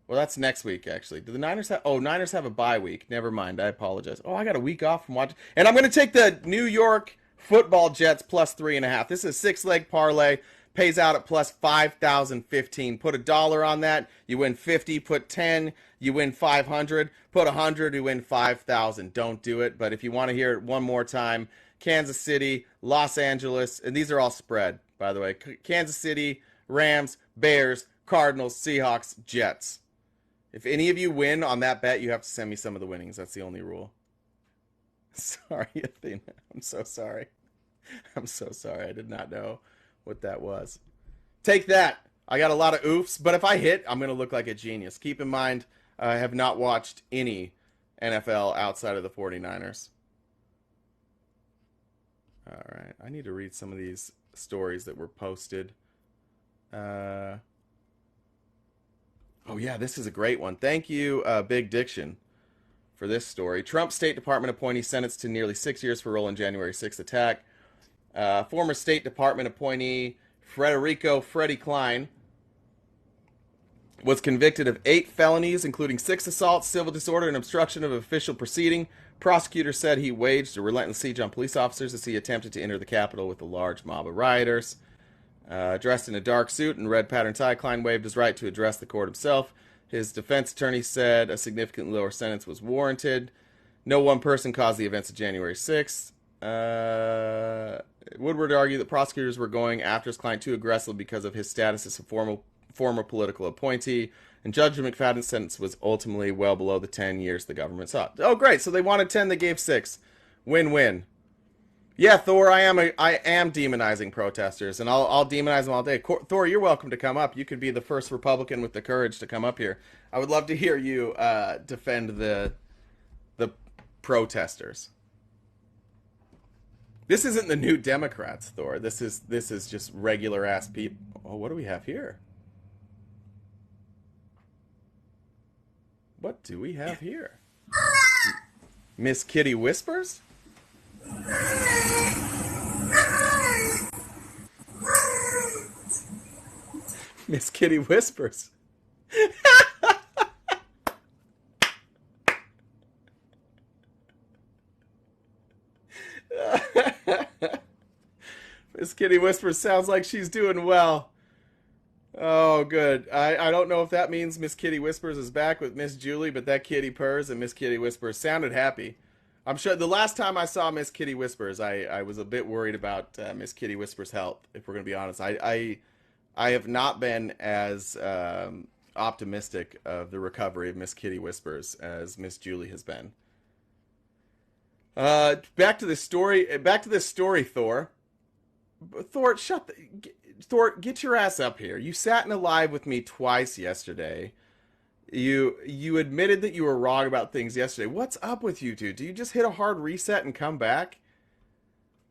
Well, that's next week, actually. Do the Niners have... Oh, Niners have a bye week. Never mind. I apologize. Oh, I got a week off from watching... And I'm going to take the New York Football Jets +3.5. This is a 6-leg parlay. Pays out at +5,015. Put $1 on that, you win 50. Put 10, you win 500. Put 100, you win 5,000. Don't do it. But if you want to hear it one more time, Kansas City, Los Angeles, and these are all spread, by the way. Kansas City, Rams, Bears, Cardinals, Seahawks, Jets. If any of you win on that bet, you have to send me some of the winnings. That's the only rule. Sorry, Athena. I'm so sorry. I'm so sorry. I did not know what that was. Take that. I got a lot of oofs, but if I hit, I'm going to look like a genius. Keep in mind, I have not watched any NFL outside of the 49ers. All right. I need to read some of these stories that were posted. Oh, yeah, this is a great one. Thank you, Big Diction, for this story. Trump State Department appointee sentenced to nearly 6 years for role in January 6th attack. Former State Department appointee Frederico Freddie Klein was convicted of 8 felonies, including 6 assaults, civil disorder, and obstruction of official proceeding. Prosecutors said he waged a relentless siege on police officers as he attempted to enter the Capitol with a large mob of rioters. Dressed in a dark suit and red pattern tie, Klein waived his right to address the court himself. His defense attorney said a significantly lower sentence was warranted. No one person caused the events of January 6th. Woodward argued that prosecutors were going after his client too aggressively because of his status as a former political appointee, and Judge McFadden's sentence was ultimately well below the 10 years the government sought. Oh, great. So they wanted 10, they gave 6. Win-win. Yeah, Thor, I am demonizing protesters, and I'll demonize them all day. Thor, you're welcome to come up. You could be the first Republican with the courage to come up here. I would love to hear you defend the protesters. This isn't the New Democrats, Thor. This is just regular ass people. Oh, what do we have here? What do we have here? Miss Kitty Whispers? Miss Kitty Whispers. Miss Kitty Whispers sounds like she's doing well. Oh, good. I don't know if that means Miss Kitty Whispers is back with Miss Julie, but that kitty purrs and Miss Kitty Whispers sounded happy. I'm sure the last time I saw Miss Kitty Whispers, I was a bit worried about Miss Kitty Whispers' health, if we're going to be honest. I have not been as optimistic of the recovery of Miss Kitty Whispers as Miss Julie has been. Back to this story, Thor. Thor, Thor, get your ass up here. You sat in a live with me twice yesterday. You admitted that you were wrong about things yesterday. What's up with you two? Do you just hit a hard reset and come back?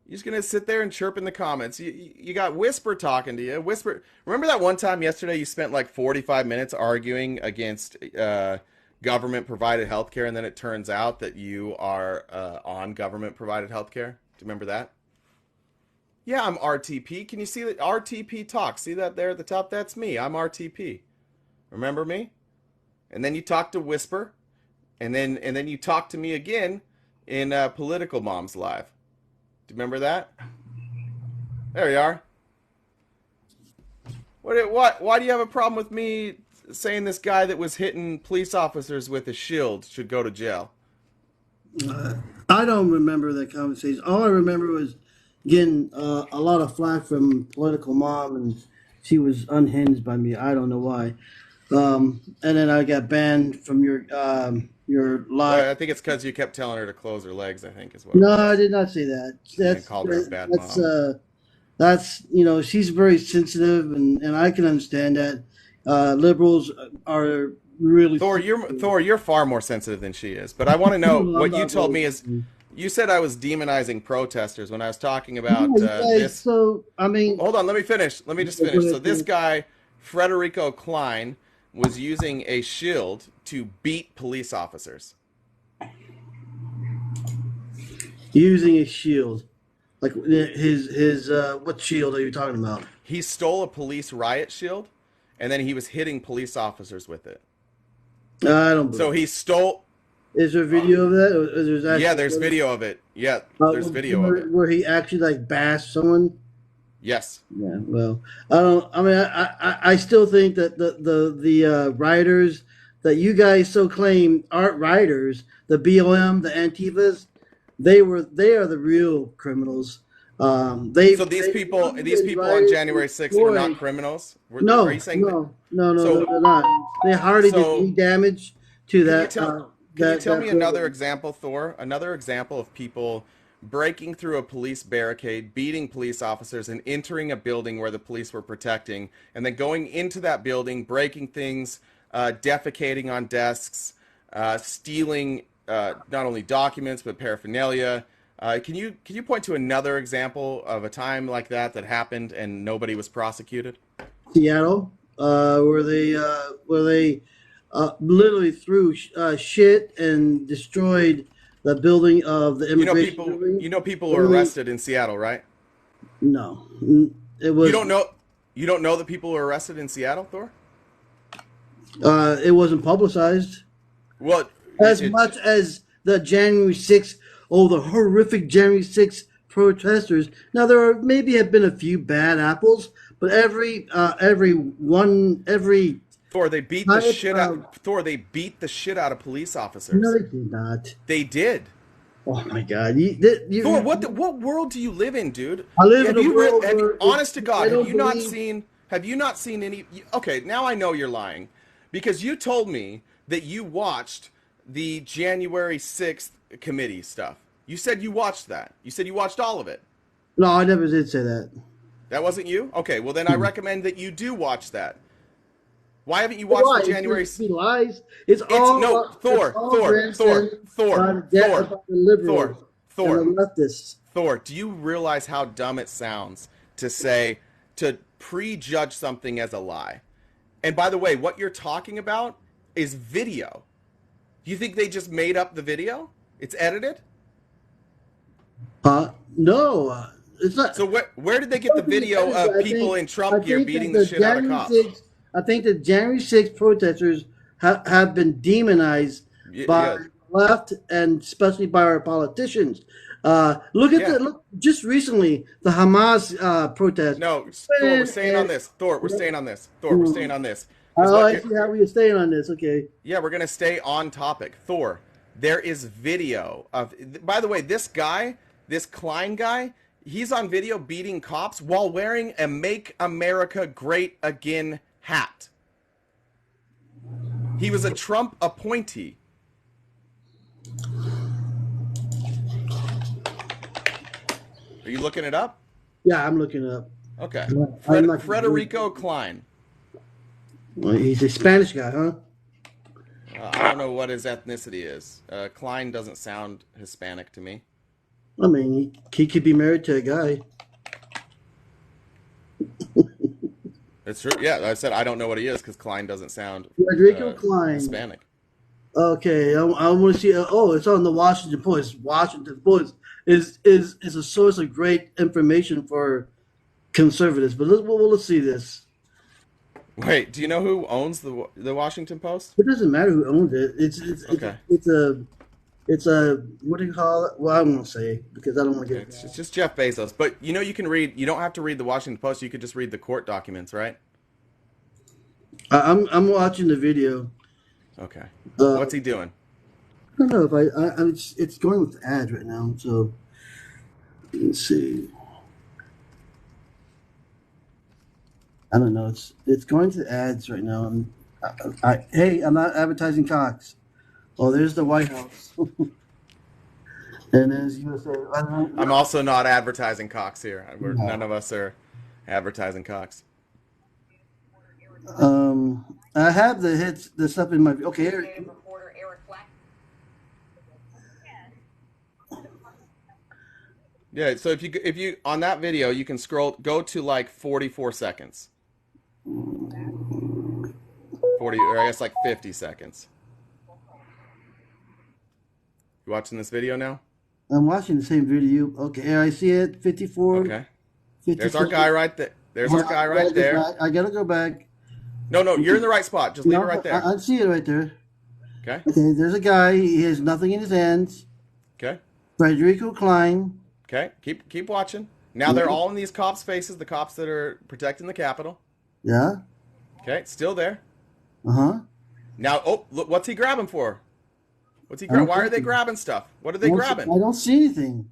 You're just gonna sit there and chirp in the comments. You got Whisper talking to you. Whisper. Remember that one time yesterday you spent like 45 minutes arguing against government-provided healthcare, and then it turns out that you are on government-provided healthcare? Do you remember that? Yeah, I'm RTP. Can you see that? RTP talk. See that there at the top? That's me. I'm RTP. Remember me? And then you talk to Whisper, and then you talk to me again in Political Moms Live. Do you remember that? There you are. What? Why do you have a problem with me saying this guy that was hitting police officers with a shield should go to jail? I don't remember that conversation. All I remember was getting a lot of flack from Political Mom, and she was unhinged by me. I don't know why. And then I got banned from your live. I think it's because you kept telling her to close her legs, I think, is what. No, I did not say that. That's, called her a bad mom. That's, she's very sensitive, and I can understand that. Liberals are really... Thor, you're far more sensitive than she is. But I want to know, what you told me is... You said I was demonizing protesters when I was talking about this. So, I mean... Hold on, let me finish. Let me just finish. So this guy, Frederico Klein, was using a shield to beat police officers. Using a shield? Like his what shield are you talking about? He stole a police riot shield, and then he was hitting police officers with it. I don't... So he stole... Is there video of that? Yeah, there's video of it. Yeah, there's video of it. Where he actually bashed someone? Yes. Yeah, well, I still think that the rioters that you guys so claim aren't rioters, the BLM, the Antifas, they are the real criminals. These people on January 6th were not criminals? No, they're not. They hardly did any damage to that. Can you tell me another example, Thor? Another example of people breaking through a police barricade, beating police officers, and entering a building where the police were protecting, and then going into that building, breaking things, defecating on desks, stealing not only documents but paraphernalia. Can you point to another example of a time like that happened and nobody was prosecuted? Seattle, where they literally threw shit and destroyed the building of the immigration building. People were arrested in Seattle, right? No, it was. You don't know the people who were arrested in Seattle, Thor? It wasn't publicized. Well, much as the January 6th, the horrific January 6th protesters. Now there maybe have been a few bad apples, but every Thor, they beat the type shit of out. Thor, they beat the shit out of police officers. no, they did not. They did. Oh my God! Thor, what world do you live in, dude? I live Have in a you world have you, where honest to I God, don't have you not believe. seen? Have you not seen any? Okay, now I know you're lying, because you told me that you watched the January 6th committee stuff. You said you watched that. You said you watched all of it. No, I never did say that. That wasn't you? Okay, well then I recommend that you do watch that. Why haven't you watched Why? the January? He lies. It's No, all Thor, it's all Thor, grandstand by the liberals Thor, and the leftists. Thor. Do you realize how dumb it sounds to say, to prejudge something as a lie? And by the way, what you're talking about is video. Do you think they just made up the video? It's edited? No, it's not. So where did they get the video of people in Trump gear beating the shit out of cops? I think the January 6th protesters have been demonized by Yeah. left and especially by our politicians. Look just recently the Hamas protest. No, Thor, we're staying on this. Thor, we're staying on this. Thor, we're staying on this. 'Cause Oh, what I see how we are staying on this. Okay. Yeah, we're gonna stay on topic. Thor, there is video of. By the way, this guy, this Klein guy, he's on video beating cops while wearing a "Make America Great Again" hat. He was a Trump appointee. Are you looking it up? Yeah, I'm looking it up. Okay. I'm not- Frederico Klein. Well, he's a Spanish guy, huh? I don't know what his ethnicity is. Klein doesn't sound Hispanic to me. I mean, he could be married to a guy. It's true. Yeah, I said I don't know what he is because Klein doesn't sound Frederico Klein. Hispanic. Okay, I want to see. Oh, it's on the Washington Post. Washington Post is a source of great information for conservatives. But let's see this. Wait, do you know who owns the Washington Post? It doesn't matter who owns it. Okay. It's a what do you call it? Well, I won't say because I don't want to get. It's just Jeff Bezos. But you know, you can read. You don't have to read the Washington Post. You could just read the court documents, right? I'm watching the video. Okay. What's he doing? I don't know if it's going with ads right now. So let's see. I don't know. It's going to ads right now. Hey, I'm not advertising Cox. Oh, there's the White House. And there's USA. I'm also not advertising Cox here. None of us are advertising Cox. I have the stuff in my. Okay, here. Yeah. So if you on that video, you can go to like 44 seconds. 40, or I guess like 50 seconds. You watching this video now? I'm watching the same video. Okay, I see it. 54. Okay. There's our guy right there. There's our guy right there. I gotta go back. No, you're in the right spot. Just leave it right there. I see it right there. Okay. Okay, there's a guy. He has nothing in his hands. Okay. Frederico Klein. Okay. Keep watching. Now they're all in these cops' faces. The cops that are protecting the Capitol. Yeah. Okay. Still there. Uh-huh. Now, look, what's he grabbing for? What's he grabbing? Why are they grabbing stuff? What are they grabbing? I don't see anything.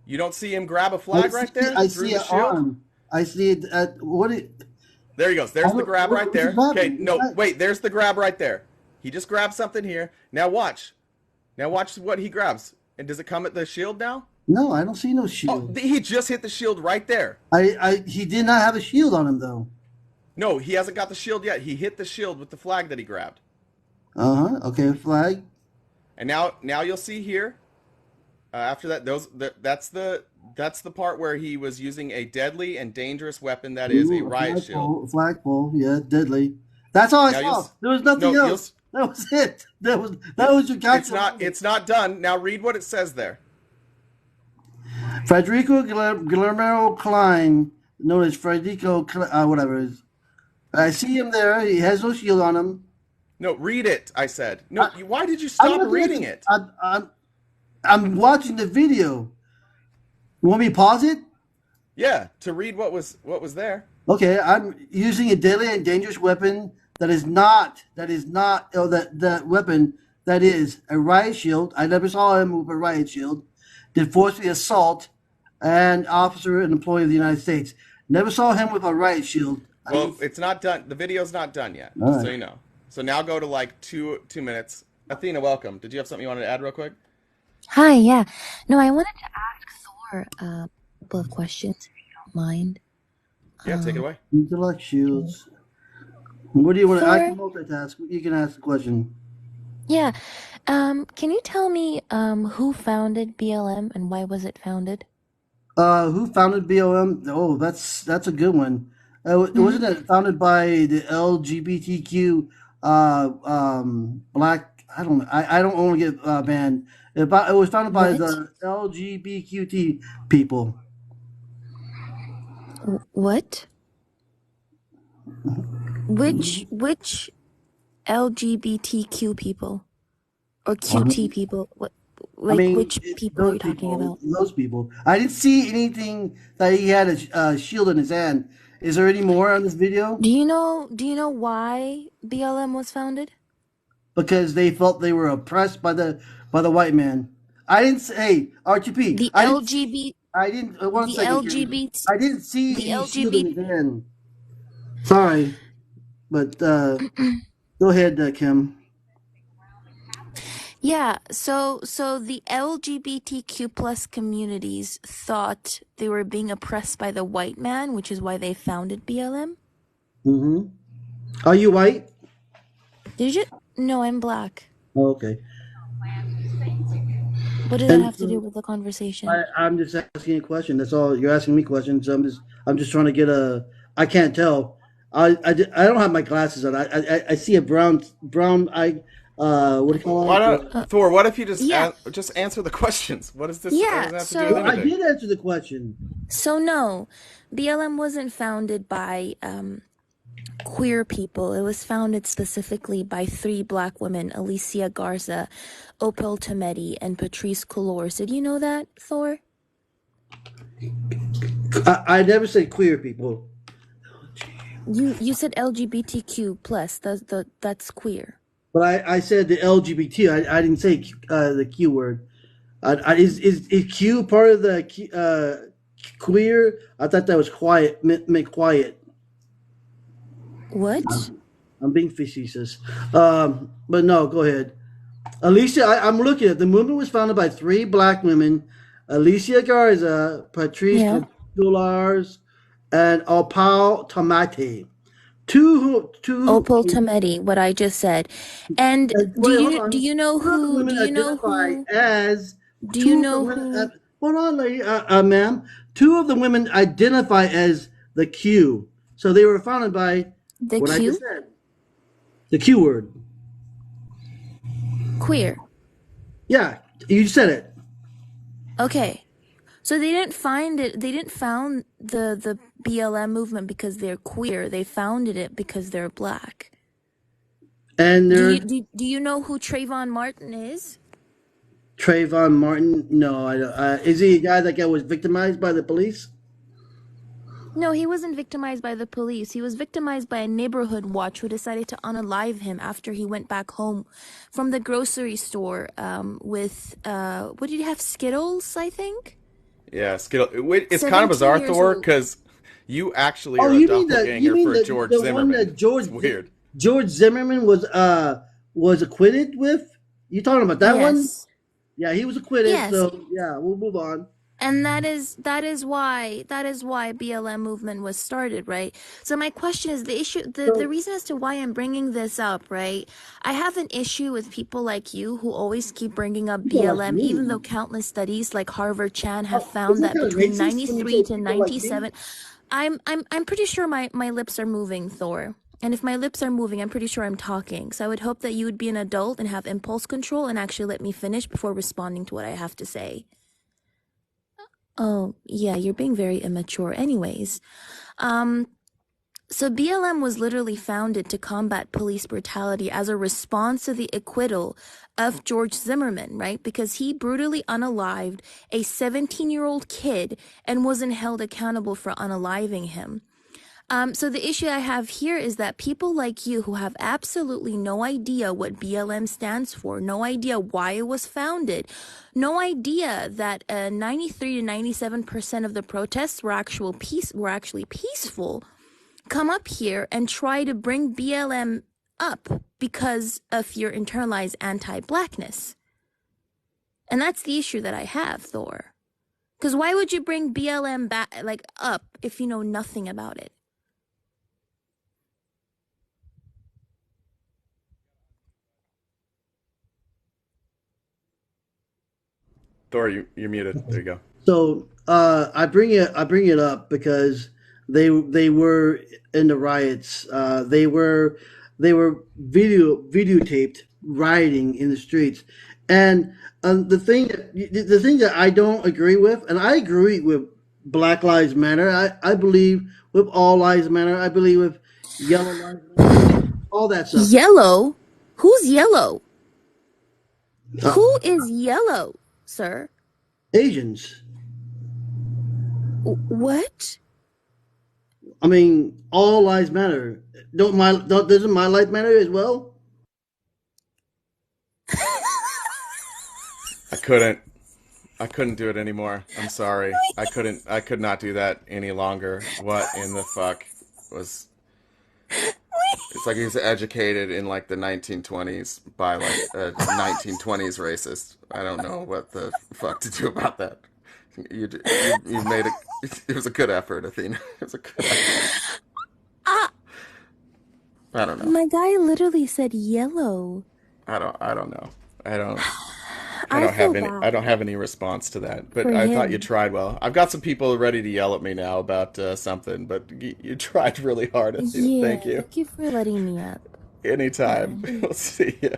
You don't see him grab a flag right there? I see an arm. I see it at There he goes. There's the grab right there. Okay, no, wait, there's the grab right there. He just grabbed something here. Now watch. Now watch what he grabs. And does it come at the shield now? No, I don't see no shield. Oh, he just hit the shield right there. He did not have a shield on him though. No, he hasn't got the shield yet. He hit the shield with the flag that he grabbed. Uh-huh. Okay, flag. And now you'll see here. After that, that's the part where he was using a deadly and dangerous weapon that is a riot shield. Flagpole, yeah, deadly. That's all I saw. There was nothing else. That was it. That was your gotcha. It's not done. Now read what it says there. Frederico Guillermo Klein, known as Frederico, whatever it is. I see him there. He has no shield on him. No, read it. I said. No. Why did you stop reading it? I'm watching the video. You want me to pause it? Yeah, to read what was there. Okay, I'm using a deadly and dangerous weapon that weapon that is a riot shield. I never saw him with a riot shield. Did forcefully assault an officer and employee of the United States. Never saw him with a riot shield. Well, it's not done. The video's not done yet, All just so right. you know. So now go to like two minutes. Athena, welcome. Did you have something you wanted to add real quick? Hi, yeah. No, I wanted to ask Thor a couple of questions, if you don't mind. Yeah, take it away. Intellect shields. What do you want to? I can Thor, multitask. You can ask the question. yeah. Can you tell me who founded BLM and why was it founded? Who founded BOM? Oh, that's a good one. Mm-hmm. Wasn't it founded by the LGBTQ black? I don't know. I don't want to get banned. It was founded by What? the LGBTQT people. What? Which LGBTQ people or QT people? What? I Like mean, which people are you talking about? those people. I didn't see anything that he had a shield in his hand. Is there any more on this video? Do you know why BLM was founded? Because they felt they were oppressed by the white man. I didn't say, hey, RTP. The I didn't see. LGBT I didn't. One the second, Kim. LGBT I didn't see the any shield in LGBT his hand. Sorry, but go ahead, Kim. Yeah, so the LGBTQ plus communities thought they were being oppressed by the white man, which is why they founded BLM. Mm-hmm. Are you white? Did you? No, I'm black. Oh, okay. What does that And have to do with the conversation? I'm just asking a question. That's all. You're asking me questions. I'm just trying to get a. I can't tell. I don't have my glasses on. I see a brown eye. What do you call Why it? not, Thor? What if you just Yeah. just answer the questions? What is this? What Yeah, does that have to do with Well, I anything? did answer the question. So no, BLM wasn't founded by queer people. It was founded specifically by 3 black women, Alicia Garza, Opal Tometi, and Patrice Cullors. Did you know that, Thor? I never said queer people. You said LGBTQ plus. That's queer. But I said the LGBT. I didn't say the Q word. Is Q part of the queer? I thought that was quiet. Meant quiet. What? I'm being facetious. But no, go ahead. Alicia, I'm looking at the movement was founded by 3 black women: Alicia Garza, Patrice Yeah. Cullors, and Opal Tometi. Two Opal Tometi, what I just said. And Wait, hold on. do you know Two of the who women do you know identify who as do you two of the know women. who Hold on, lady, ma'am. 2 of the women identify as the Q, so they were founded by the what I just Q? said. The Q word. Queer. Yeah, you said it. Okay. So they didn't found the BLM movement because they're queer. They founded it because they're black. And they're Do you know who Trayvon Martin is? Trayvon Martin. No, I don't. Is he a guy that was victimized by the police? No, he wasn't victimized by the police. He was victimized by a neighborhood watch who decided to unalive him after he went back home from the grocery store with what did he have? Skittles, I think. Yeah, Skittle. It's kind of 17 bizarre, years Thor, old. because you actually Oh, are a you mean doppelganger for George the one Zimmerman. that George It's weird. George Zimmerman was acquitted with? You talking about that one? Yes. Yeah, he was acquitted. Yes. So yeah, we'll move on. And that is why BLM movement was started, right? So my question is the reason as to why I'm bringing this up, right? I have an issue with people like you who always keep bringing up People like BLM, me. even though countless studies like Harvard Chan have Is found that that kind of between racist when you 93 say to people like me? 97, I'm pretty sure my lips are moving, Thor. And if my lips are moving, I'm pretty sure I'm talking. So I would hope that you would be an adult and have impulse control and actually let me finish before responding to what I have to say. Oh, yeah, you're being very immature. Anyways, so BLM was literally founded to combat police brutality as a response to the acquittal of George Zimmerman, right? Because he brutally unalived a 17-year-old kid and wasn't held accountable for unaliving him. So the issue I have here is that people like you who have absolutely no idea what BLM stands for, no idea why it was founded, no idea that 93 to 97% of the protests were actually peaceful, come up here and try to bring BLM up because of your internalized anti-blackness. And that's the issue that I have, Thor. Because why would you bring BLM back, up, if you know nothing about it? Thor, you're muted. There you go. So I bring it up because they were in the riots. They were videotaped rioting in the streets, and the thing that I don't agree with, and I agree with Black Lives Matter. I believe with all lives matter. I believe with yellow lives matter, all that stuff. Yellow? Who's yellow? Who is yellow, sir? Asians. What? I mean, all lives matter. Doesn't my life matter as well? I couldn't do it anymore. I'm sorry. I could not do that any longer. What in the fuck was... It's like he was educated in like the 1920s by like a 1920s racist. I don't know what the fuck to do about that. You made it was a good effort, Athena. It was a good effort. I don't know. My guy literally said yellow. I don't know. I don't have any response to that. But I thought you tried well. I've got some people ready to yell at me now about something, but you tried really hard, Athena. Yeah, Thank you. Thank you for letting me up. Anytime. We'll see you.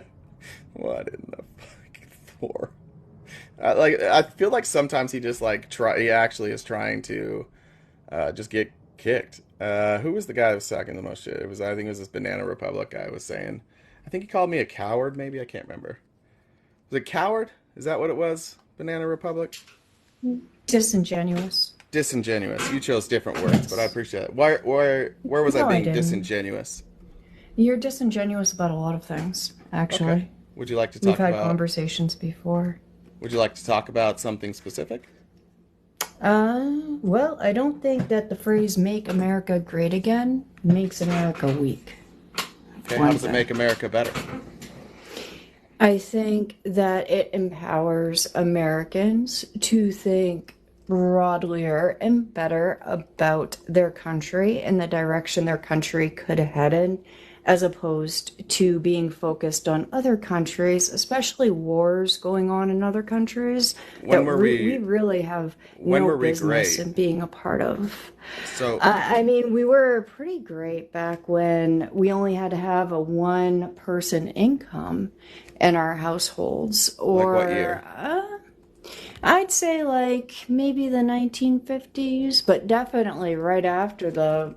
What in the fucking Thor? I feel like sometimes he just he actually is trying to just get kicked. Who was the guy that was talking the most shit? I think it was this Banana Republic guy was saying. I think he called me a coward, maybe. I can't remember. Was it coward? Is that what it was? Banana Republic? Disingenuous. Disingenuous. You chose different words, but I appreciate it. Where was I being disingenuous? You're disingenuous about a lot of things, actually. Okay. Would you like to talk about... We've had conversations before. Would you like to talk about something specific? Well, I don't think that the phrase "make America great again" makes America weak. Okay, how does it make America better? I think that it empowers Americans to think broadlier and better about their country and the direction their country could head in, as opposed to being focused on other countries, especially wars going on in other countries that we really have no business in being a part of. So I mean, we were pretty great back when we only had to have a one-person income in our households. Or like what year? I'd say like maybe the 1950s, but definitely right after the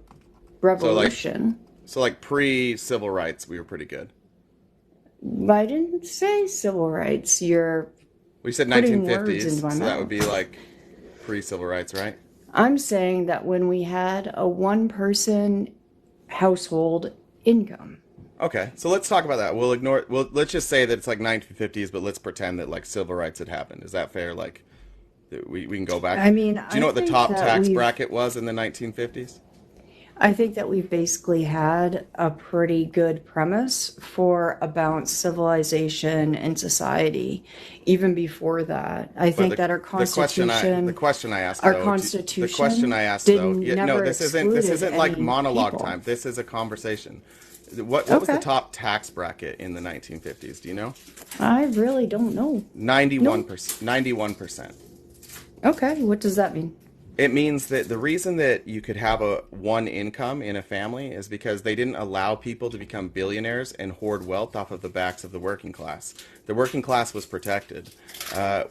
revolution. So like pre-civil rights, we were pretty good. I didn't say civil rights. We said 1950s, so that would be like pre-civil rights, right? I'm saying that when we had a one-person household income. Okay, so let's talk about that. Let's just say that it's like 1950s, but let's pretend that like civil rights had happened. Is that fair? Like, we can go back. I mean, do you know what the top tax bracket was in the 1950s? I think that we've basically had a pretty good premise for a balanced civilization and society. Even before that, I think that our Constitution, the question I asked, this isn't like monologue time. This is a conversation. What was the top tax bracket in the 1950s? Do you know? I really don't know. 91%. 91%. Okay, what does that mean? It means that the reason that you could have one income in a family is because they didn't allow people to become billionaires and hoard wealth off of the backs of the working class. The working class was protected.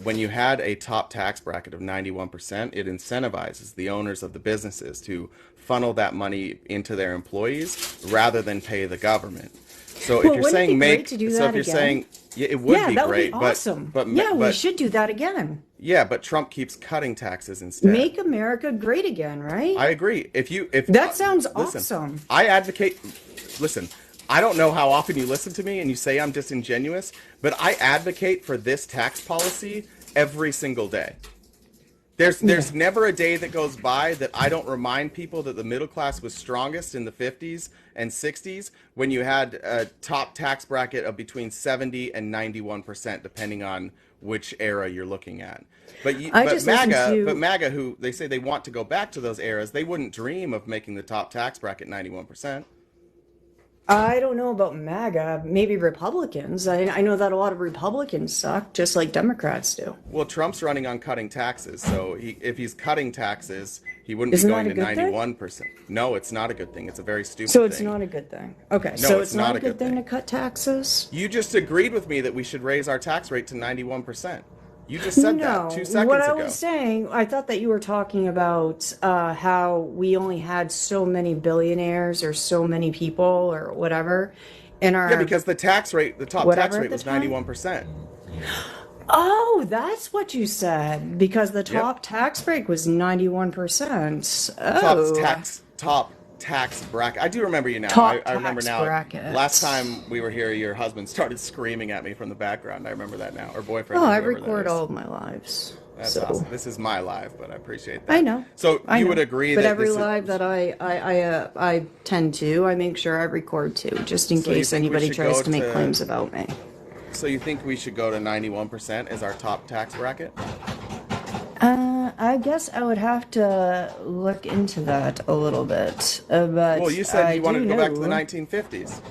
When you had a top tax bracket of 91%, it incentivizes the owners of the businesses to funnel that money into their employees rather than pay the government. So if Well, you're wouldn't it saying be great make, to do so that if you're again? saying yeah, it would Yeah, be that would be great, awesome. but Yeah, we but should do that again. yeah, but Trump keeps cutting taxes instead. Make America great again, right? I agree. If That sounds listen, awesome. I advocate. Listen, I don't know how often you listen to me and you say I'm disingenuous, but I advocate for this tax policy every single day. There's never a day that goes by that I don't remind people that the middle class was strongest in the 50s and 60s when you had a top tax bracket of between 70 and 91%, depending on which era you're looking at. But I just listened to MAGA, who they say they want to go back to those eras, they wouldn't dream of making the top tax bracket 91%. I don't know about MAGA, maybe Republicans. I know that a lot of Republicans suck, just like Democrats do. Well, Trump's running on cutting taxes, so if he's cutting taxes, he wouldn't Isn't be that going a to good thing? 91%. No, it's not a good thing. It's a very stupid So it's thing. not a good thing. Okay, No, so it's it's not a good thing to cut taxes? You just agreed with me that we should raise our tax rate to 91%. You just said that 2 seconds what I ago. was saying, I thought that you were talking about how we only had so many billionaires or so many people or whatever in our... Yeah, because the tax rate, the top whatever tax at rate the was time? 91%. Oh, that's what you said. Because the top tax rate was 91%. Oh. Top tax bracket. I do remember you now. Top I remember tax now. bracket. Last time we were here, your husband started screaming at me from the background. I remember that now. Or boyfriend. Oh, or I whoever that record is. all of my lives. That's so. awesome. This is my live, but I appreciate that. I know. So I you know. would agree but that every this is, live that I tend to, I make sure I record too, just in So you case think we anybody should tries go to make to- claims about me. So you think we should go to 91% as our top tax bracket? I guess I would have to look into that a little bit. But Well, you said you wanted to do go back to the know- 1950s.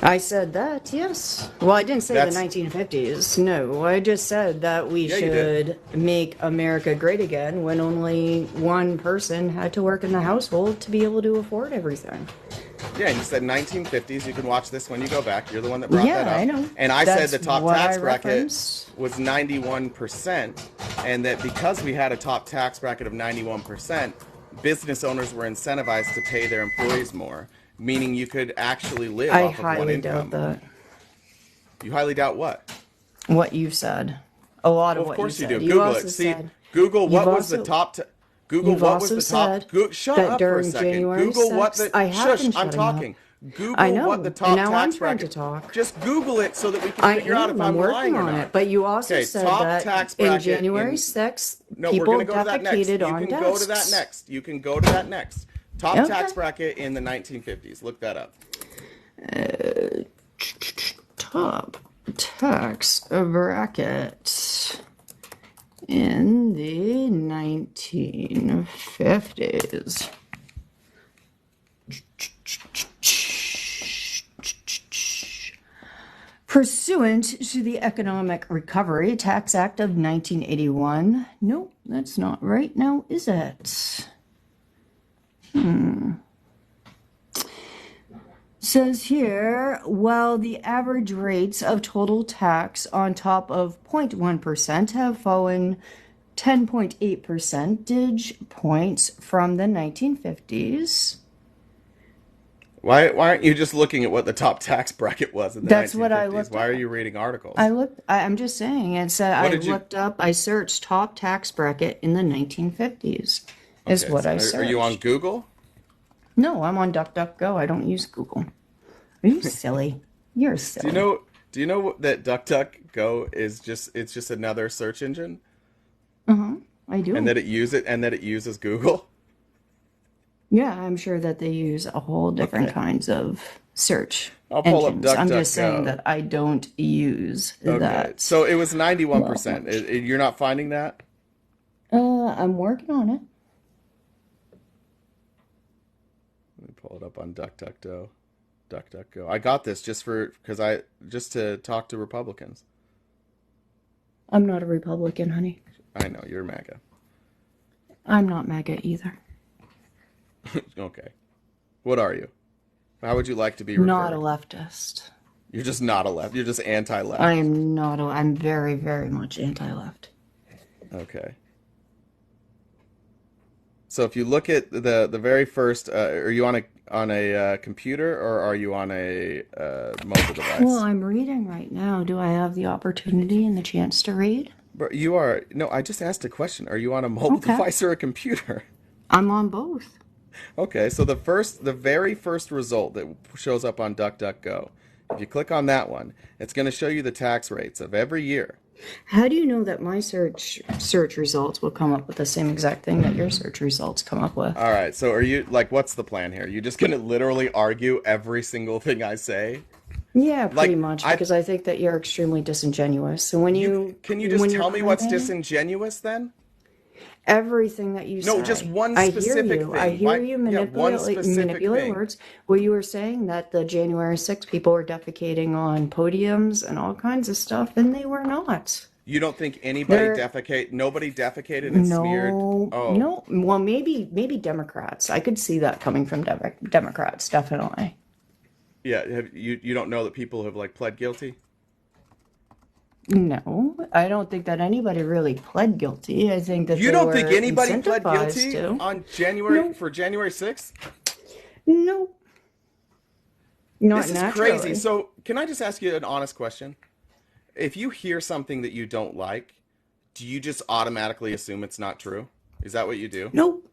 I said that, yes. Well, I didn't say That's- the 1950s. No, I just said that we Yeah, you did. should make America great again when only one person had to work in the household to be able to afford everything. Yeah, and you said 1950s. You can watch this when you go back. You're the one that brought Yeah, that up. I know. And I That's said the top what tax I bracket referenced. was 91%, and that because we had a top tax bracket of 91%, business owners were incentivized to pay their employees more, meaning you could actually live I off of one highly income. doubt that. You highly doubt what? What you've said. A lot of Well, what of course you you said. do. You Google also it. See, said- Google what you've was the also- top. Google You've what was also the top. said Shut that up for a during second. January Google what 6th, the. I have been Shush! I'm shutting up. talking. Google I know, what the and top now I'm tax trying bracket. to talk. Just Google it so that we can I figure out if am. I'm I'm lying working or on not. it. But you also Okay, said top that tax in bracket January in- 6th, No, we're people going to go to that next. You defecated on can go to that desks. next. You can go to that next. Top Okay. tax bracket in the 1950s. Look that up. Top tax bracket in the 1950s. Pursuant to the Economic Recovery Tax Act of 1981. Nope, that's not right now, is it? Says here, while the average rates of total tax on top of 0.1% have fallen 10.8 percentage points from the 1950s. Why aren't you just looking at what the top tax bracket was in the That's 1950s? what I looked Why are you reading articles? I'm just saying, it said What I did you- looked up, I searched top tax bracket in the 1950s, is Okay, what so I searched. Are you on Google? No, I'm on DuckDuckGo. I don't use Google. Are you silly? You're silly. Do you know that DuckDuckGo is just another search engine? I do. And that it uses Google? Yeah, I'm sure that they use a whole different kinds of search I'll pull up engines. I'm just DuckDuckGo. saying that I don't use Okay. that. So it was 91%. You're not finding that? I'm working on it. Let me pull it up on DuckDuckGo. I got this just to talk to Republicans. I'm not a Republican, honey. I know, you're MAGA. I'm not MAGA either. Okay. What are you? How would you like to be Not referred? a leftist. You're just not a left. You're just anti-left. I am not. I'm very, very much anti-left. Okay. So if you look at the very first, are you on computer, or are you on a mobile device? Well, I'm reading right now. Do I have the opportunity and the chance to read? But you are. No, I just asked a question. Are you on a mobile Okay. device or a computer? I'm on both. Okay, so the very first result that shows up on DuckDuckGo, if you click on that one, it's going to show you the tax rates of every year. How do you know that my search results will come up with the same exact thing that your search results come up with? All right, so are you like, what's the plan here? You just going to literally argue every single thing I say? Yeah, pretty Like, much, because I think that you're extremely disingenuous. So when can you just when you're tell me what's printing, disingenuous then? everything that you say. No, just one I hear specific you. thing. I hear you Yeah, one manipulate specific thing. words. Well, you were saying that the January 6th people were defecating on podiums and all kinds of stuff, and they were not. You don't think anybody They're nobody defecated and smeared? no, Oh, no. Well, maybe Democrats. I could see that coming from Democrats, definitely. yeah. You don't know that people have like pled guilty? No, I don't think that anybody really pled guilty. I think that You they don't think were anybody pled incentivized guilty to. on January No, for January 6th? no, not This is crazy. naturally. So, can I just ask you an honest question? If you hear something that you don't like, do you just automatically assume it's not true? Is that what you do? Nope,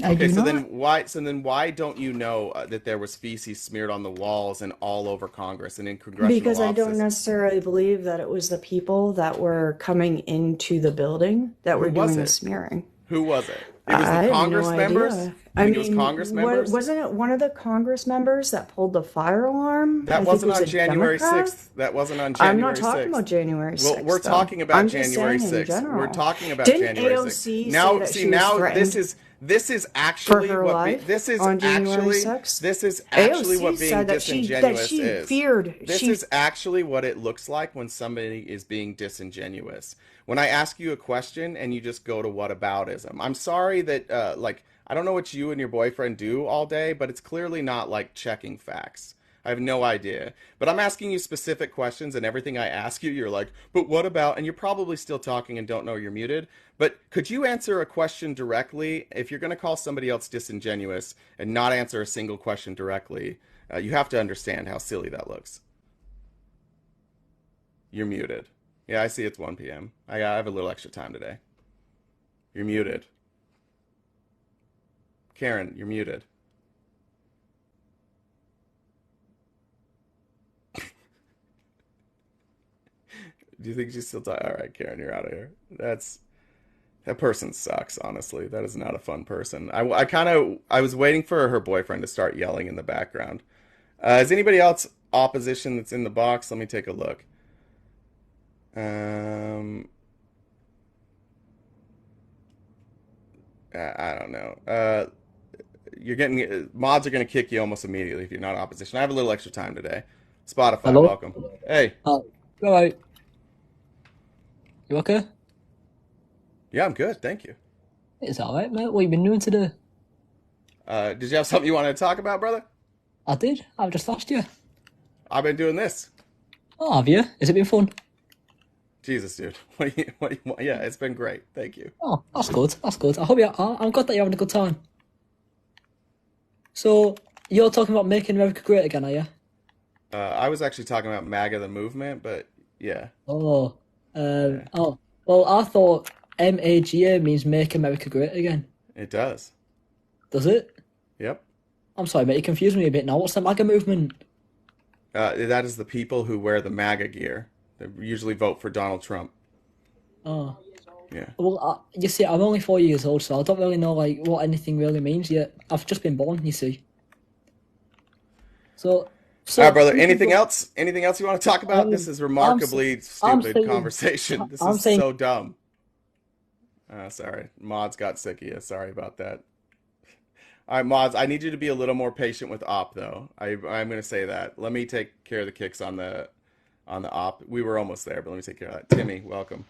I Okay, do so not. then why don't you know that there was feces smeared on the walls and all over Congress and in congressional Because I don't offices? necessarily believe that it was the people that were coming into the building that Who were was doing the it? smearing. Who was it? It was I the have Congress no members? idea. You I think it was mean, Congress members? wasn't it one of the Congress members that pulled the fire alarm? I That think it wasn't was on a January Democrat. 6th. That wasn't on I'm not January talking 6th. about January Well, we're 6th, though. talking about I'm just January saying in 6th. We're general. talking about Didn't January 6th. AOC say Now, that see, she was now threatened this is for actually her life this is on January actually 6th? this is actually AOC what being said that disingenuous she is. feared This is actually what it looks like when somebody is being disingenuous. When I ask you a question and you just go to whataboutism. I'm sorry that like I don't know what you and your boyfriend do all day, but it's clearly not like checking facts. I have no idea. But I'm asking you specific questions, and everything I ask you, you're like, but what about? And you're probably still talking and don't know you're muted. But could you answer a question directly? If you're going to call somebody else disingenuous and not answer a single question directly, you have to understand how silly that looks. You're muted. Yeah, I see it's 1 p.m. I have a little extra time today. You're muted. Karen, you're muted. Do you think she's still talking? All right, Karen, you're out of here. That person sucks, honestly. That is not a fun person. I was waiting for her boyfriend to start yelling in the background. Is anybody else opposition that's in the box? Let me take a look. I don't know. You're getting mods are going to kick you almost immediately if you're not opposition. I have a little extra time today. Spotify, Hello? welcome. Hey. All right. You okay? Yeah, I'm good. Thank you. It's all right, mate. What you been doing today? Did you have something you wanted to talk about, brother? I did. I've just asked you. I've been doing this. Oh, have you? Has it been fun? Jesus, dude. What do you want? Yeah, it's been great. Thank you. Oh, that's good. That's good. I'm glad that you're having a good time. So, you're talking about making America great again, are you? I was actually talking about MAGA the movement, but yeah. Oh. Oh. Well, I thought MAGA means Make America Great Again. It does. Does it? Yep. I'm sorry, mate. You confused me a bit now. What's the MAGA movement? That is the people who wear the MAGA gear. They usually vote for Donald Trump. Oh. Yeah. Well, you see, I'm only 4 years old, so I don't really know like what anything really means yet. I've just been born, you see. So All right, brother. some Anything people- else? Anything else you want to talk about? This is remarkably I'm stupid saying- conversation. This I'm is saying- so dumb. Sorry. Mods got sick of you. Sorry about that. All right, Mods, I need you to be a little more patient with Op, though. I'm going to say that. Let me take care of the kicks on the Op. We were almost there, but let me take care of that. Timmy, welcome.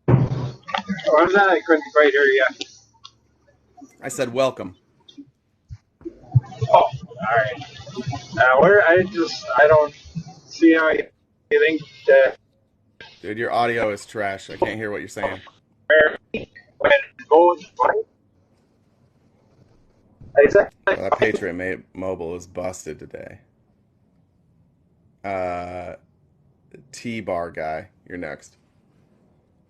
What was that? I couldn't quite hear you. I said welcome. Oh, all right. I don't see how you think that Dude, your audio is trash. I can't hear what you're saying. when it goes right. Exactly. That Patriot Mobile is busted today. T-Bar guy, you're next.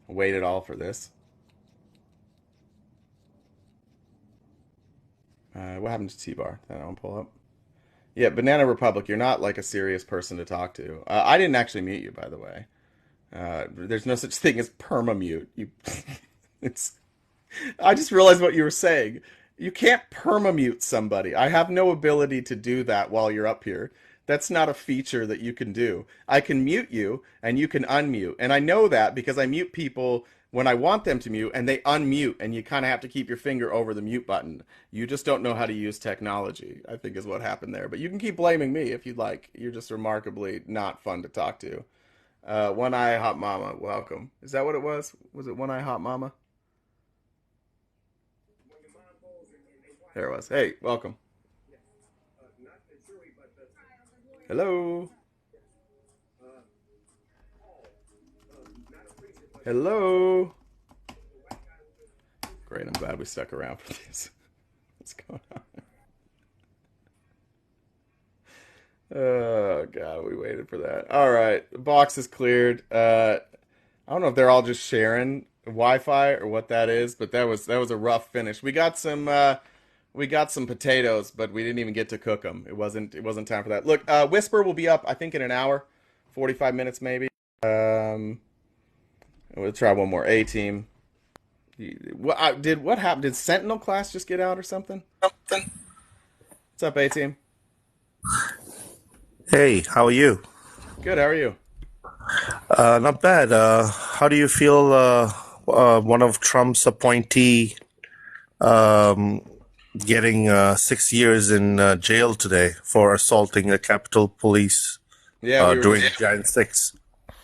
Waited all for this. What happened to T-Bar? That I won't pull up. Yeah, Banana Republic, you're not like a serious person to talk to. I didn't actually mute you, by the way. There's no such thing as perma-mute. It's. I just realized what you were saying. You can't perma-mute somebody. I have no ability to do that while you're up here. That's not a feature that you can do. I can mute you and you can unmute. And I know that because I mute people when I want them to mute and they unmute, and you kind of have to keep your finger over the mute button. You just don't know how to use technology, I think is what happened there. But you can keep blaming me if you'd like. You're just remarkably not fun to talk to. One Eye Hot Mama, welcome. Is that what it was? Was it One Eye Hot Mama? There it was. Hey, welcome. Hello. Hello. Great, I'm glad we stuck around for this. What's going on? Oh, God, we waited for that. All right, the box is cleared. I don't know if they're all just sharing Wi-Fi or what that is, but that was a rough finish. We got some potatoes, but we didn't even get to cook them. It wasn't time for that. Look, Whisper will be up, I think, in an hour, 45 minutes maybe. We'll try one more. A-Team. What happened? Did Sentinel class just get out or something? What's up, A-Team? Hey, how are you? Good. How are you? Not bad. How do you feel one of Trump's appointee getting 6 years in jail today for assaulting a Capitol Police during the Giant Six?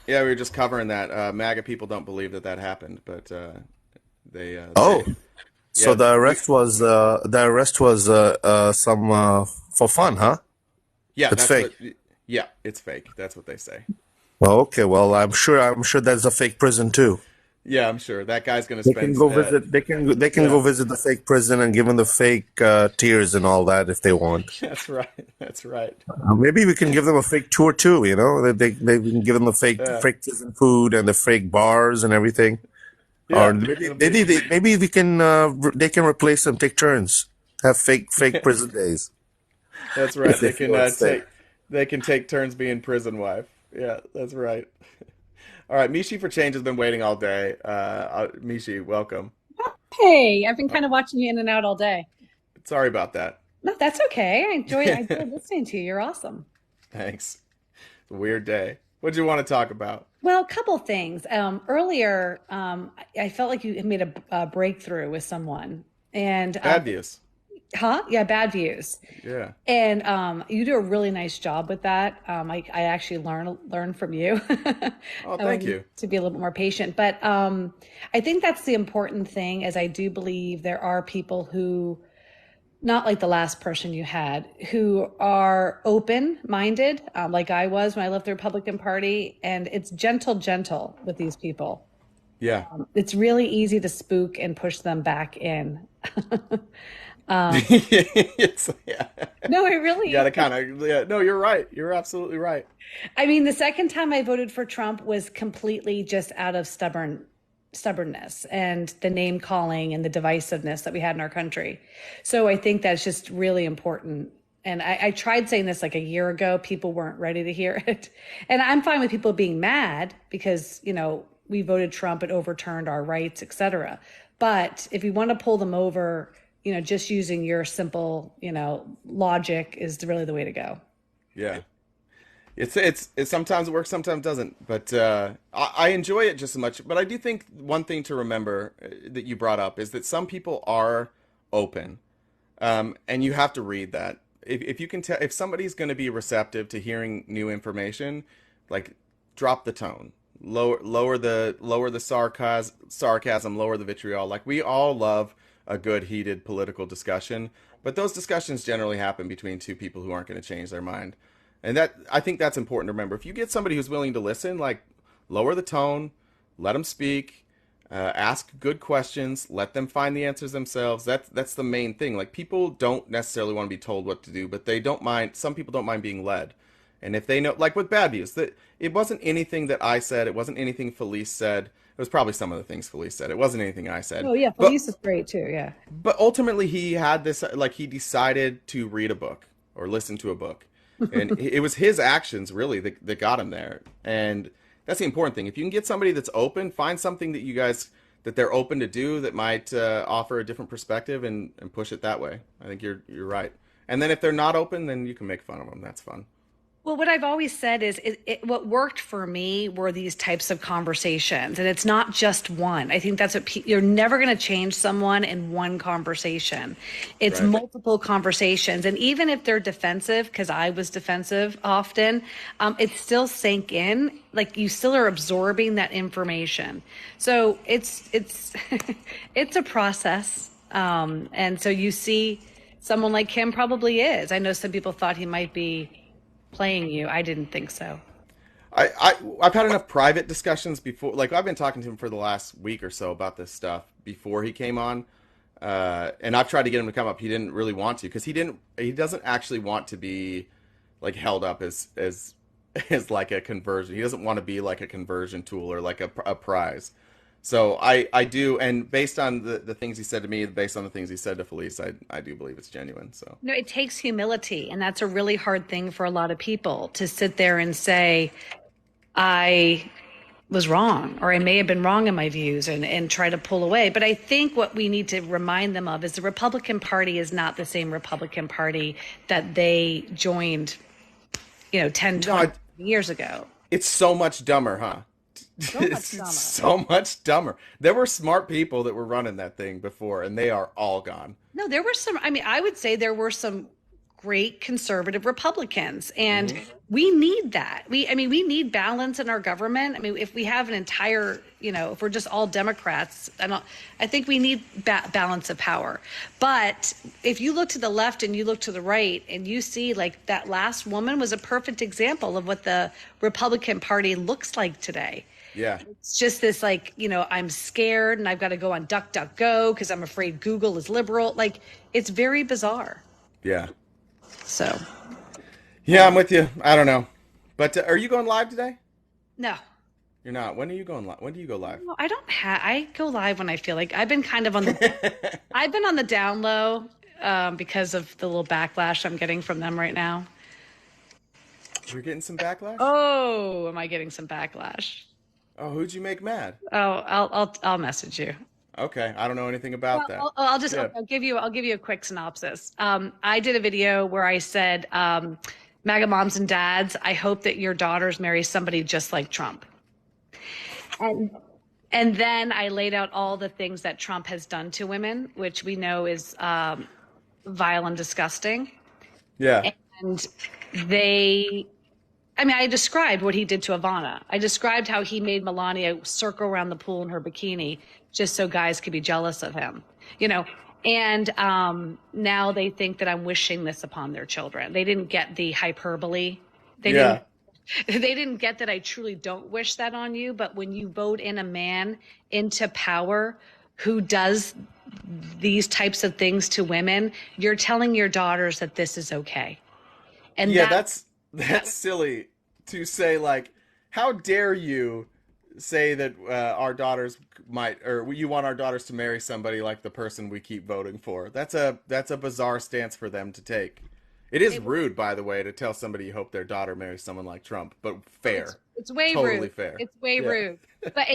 Yeah, we were just covering that. MAGA people don't believe that happened, but so the arrest was some for fun, huh? Yeah, it's fake. It's fake. That's what they say. Well, okay. Well, I'm sure that's a fake prison too. Yeah, I'm sure that guy's going to They spend. can go visit. They can go visit the fake prison and give them the fake tears and all that if they want. That's right. That's right. Maybe we can give them a fake tour too. You know, they can give them the fake prison food and the fake bars and everything. Yeah, or maybe we can they can replace them, take turns, have fake prison days. That's right. If they feel it's safe. They can take turns being prison wife. Yeah, that's right. All right, Mishi for Change has been waiting all day. Mishi, welcome. Hey, I've been kind of watching you in and out all day. Sorry about that. No, that's okay. I enjoy listening to you. You're awesome. Thanks. It's a weird day. What do you want to talk about? Well, a couple things. Earlier, I felt like you had made a breakthrough with someone. And Bad views. Huh? Yeah, bad views. Yeah. And you do a really nice job with that. I actually learn from you. Oh, thank you. To be a little bit more patient. But I think that's the important thing, as I do believe there are people who, not like the last person you had, who are open-minded, like I was when I left the Republican Party, and it's gentle with these people. Yeah. It's really easy to spook and push them back in. Yeah. No, it really. You gotta kind of. Yeah. No, you're right. You're absolutely right. I mean, the second time I voted for Trump was completely just out of stubbornness and the name calling and the divisiveness that we had in our country. So I think that's just really important. And I tried saying this like a year ago. People weren't ready to hear it. And I'm fine with people being mad because, we voted Trump, it overturned our rights, et cetera. But if you want to pull them over, just using your simple, logic is really the way to go. Yeah. It's sometimes it works, sometimes it doesn't. But I enjoy it just as much. But I do think one thing to remember that you brought up is that some people are open, and you have to read that. If you can tell if somebody's going to be receptive to hearing new information, like drop the tone, lower the sarcasm, lower the vitriol. Like we all love a good heated political discussion, but those discussions generally happen between two people who aren't going to change their mind. And I think that's important to remember. If you get somebody who's willing to listen, like lower the tone, let them speak, Ask good questions. Let them find the answers themselves. That's the main thing. Like, people don't necessarily want to be told what to do, but they don't mind. Some people don't mind being led. And if they know, like with Bad Views, that it wasn't anything that I said. It wasn't anything Felice said. It was probably some of the things Felice said. It wasn't anything I said. Oh yeah, But Felice is great too. Yeah. but ultimately, he had this, like, he decided to read a book or listen to a book. And it was his actions, really, that got him there. And that's the important thing. If you can get somebody that's open, find something that they're open to do that might offer a different perspective, and push it that way. I think you're right. And then if they're not open, then you can make fun of them. That's fun. Well, what I've always said is what worked for me were these types of conversations. And it's not just one. I think that's what you're never going to change someone in one conversation. It's Right. multiple conversations. And even if they're defensive, because I was defensive often, it still sank in. Like, you still are absorbing that information. So it's it's a process. And so you see someone like him probably is. I know some people thought he might be playing you. I didn't think so. I've had enough private discussions before. Like, I've been talking to him for the last week or so about this stuff before he came on, and I've tried to get him to come up. He didn't really want to, because he doesn't actually want to be like held up as like a conversion. He doesn't want to be like a conversion tool or like a prize. So I do, and based on the things he said to me, based on the things he said to Felice, I do believe it's genuine. So No, it takes humility, and that's a really hard thing for a lot of people to sit there and say, I was wrong, or I may have been wrong in my views, and try to pull away. But I think what we need to remind them of is the Republican Party is not the same Republican Party that they joined, 10, 20 years ago. it's so much dumber, huh? So much It's dumber. so much dumber. There were smart people that were running that thing before, and they are all gone. No, there were some, I would say there were some great conservative Republicans, and we need that. We need balance in our government. I mean, if we have an entire, if we're just all Democrats, I think we need balance of power. But if you look to the left and you look to the right, and you see, like, that last woman was a perfect example of what the Republican Party looks like today. Yeah. It's just this, like, I'm scared and I've got to go on DuckDuckGo because I'm afraid Google is liberal. Like, it's very bizarre. Yeah. So, Yeah, I'm with you. I don't know. But are you going live today? no. You're not. When are you going live? When do you go live? No, I go live when I feel like. I've been kind of on the I've been on the down low because of the little backlash I'm getting from them right now. You're getting some backlash? Oh, am I getting some backlash? Oh, who'd you make mad? Oh, I'll message you. Okay, I don't know anything about that. I'll just Yeah. I'll give you a quick synopsis. I did a video where I said, MAGA moms and dads, I hope that your daughters marry somebody just like Trump. And then I laid out all the things that Trump has done to women, which we know is vile and disgusting. Yeah. And I described what he did to Ivana. I described how he made Melania circle around the pool in her bikini just so guys could be jealous of him, And now they think that I'm wishing this upon their children. They didn't get the hyperbole. They didn't get that I truly don't wish that on you. But when you vote in a man into power who does these types of things to women, you're telling your daughters that this is okay. And yeah, that's silly to say. Like, how dare you say that our daughters might, or you want our daughters to marry somebody like the person we keep voting for? That's a bizarre stance for them to take. It is rude, by the way, to tell somebody you hope their daughter marries someone like Trump, but fair. It's way totally rude. Fair. It's way rude. But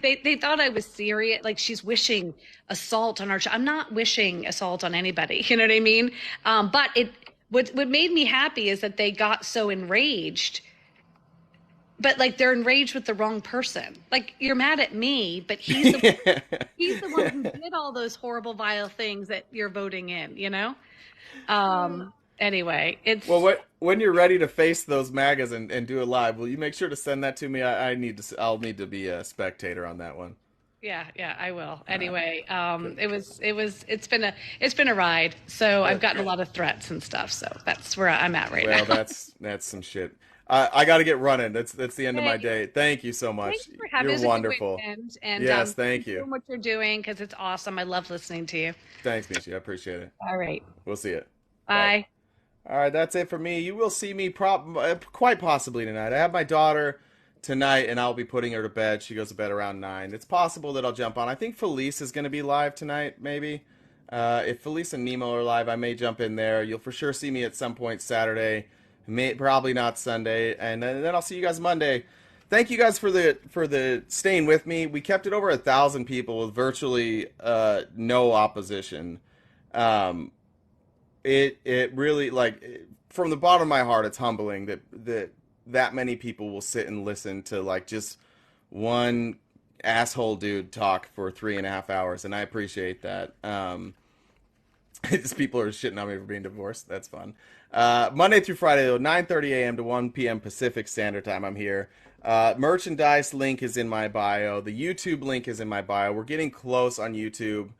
they thought I was serious. Like, she's wishing assault on our I'm not wishing assault on anybody. You know what I mean? But what made me happy is that they got so enraged. But, like, they're enraged with the wrong person. Like, you're mad at me, but he's the one who did all those horrible, vile things that you're voting in, Anyway, it's... Well, when you're ready to face those MAGAs and do it live, will you make sure to send that to me? I'll need to be a spectator on that one. Yeah, I will. Anyway, it's been a ride. So I've gotten a lot of threats and stuff. So that's where I'm at right now. Well, that's some shit. I got to get running. That's the end of my Hey, day. Thank you so much. thanks for having You're us. A good wonderful. weekend. And Yes, thank keep you. doing what you're doing because it's awesome. I love listening to you. Thanks, Michi. I appreciate it. All right. We'll see it. Bye. All right, that's it for me. You will see me quite possibly tonight. I have my daughter tonight, and I'll be putting her to bed. She goes to bed around 9. It's possible that I'll jump on. I think Felice is going to be live tonight, maybe. If Felice and Nemo are live, I may jump in there. You'll for sure see me at some point Saturday. Probably not Sunday, and then I'll see you guys Monday. Thank you guys for the staying with me. We kept it over 1,000 people with virtually no opposition. It really, like, from the bottom of my heart, it's humbling that many people will sit and listen to like just one asshole dude talk for 3.5 hours, and I appreciate that. Just people are shitting on me for being divorced. That's fun. Monday through Friday, though, 9:30 a.m. to 1 p.m. Pacific Standard Time. I'm here. Merchandise link is in my bio. The YouTube link is in my bio. We're getting close on YouTube.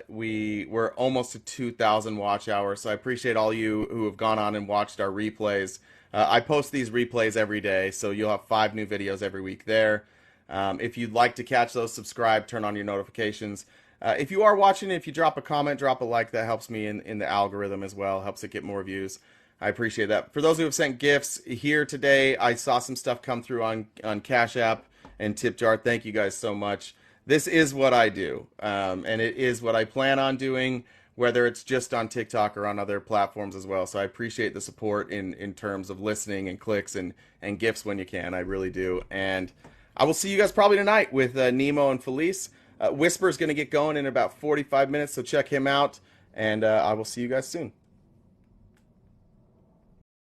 We're almost to 2,000 watch hours, so I appreciate all you who have gone on and watched our replays. I post these replays every day, so you'll have 5 new videos every week there. If you'd like to catch those, subscribe, turn on your notifications. If you are watching, if you drop a comment, drop a like, that helps me in the algorithm as well, helps it get more views. I appreciate that. For those who have sent gifts here today, I saw some stuff come through on Cash App and Tip Jar. Thank you guys so much. This is what I do, and it is what I plan on doing, whether it's just on TikTok or on other platforms as well. So I appreciate the support in terms of listening and clicks and gifts when you can. I really do. And I will see you guys probably tonight with Nemo and Felice. Whisper is going to get going in about 45 minutes, so check him out. And I will see you guys soon.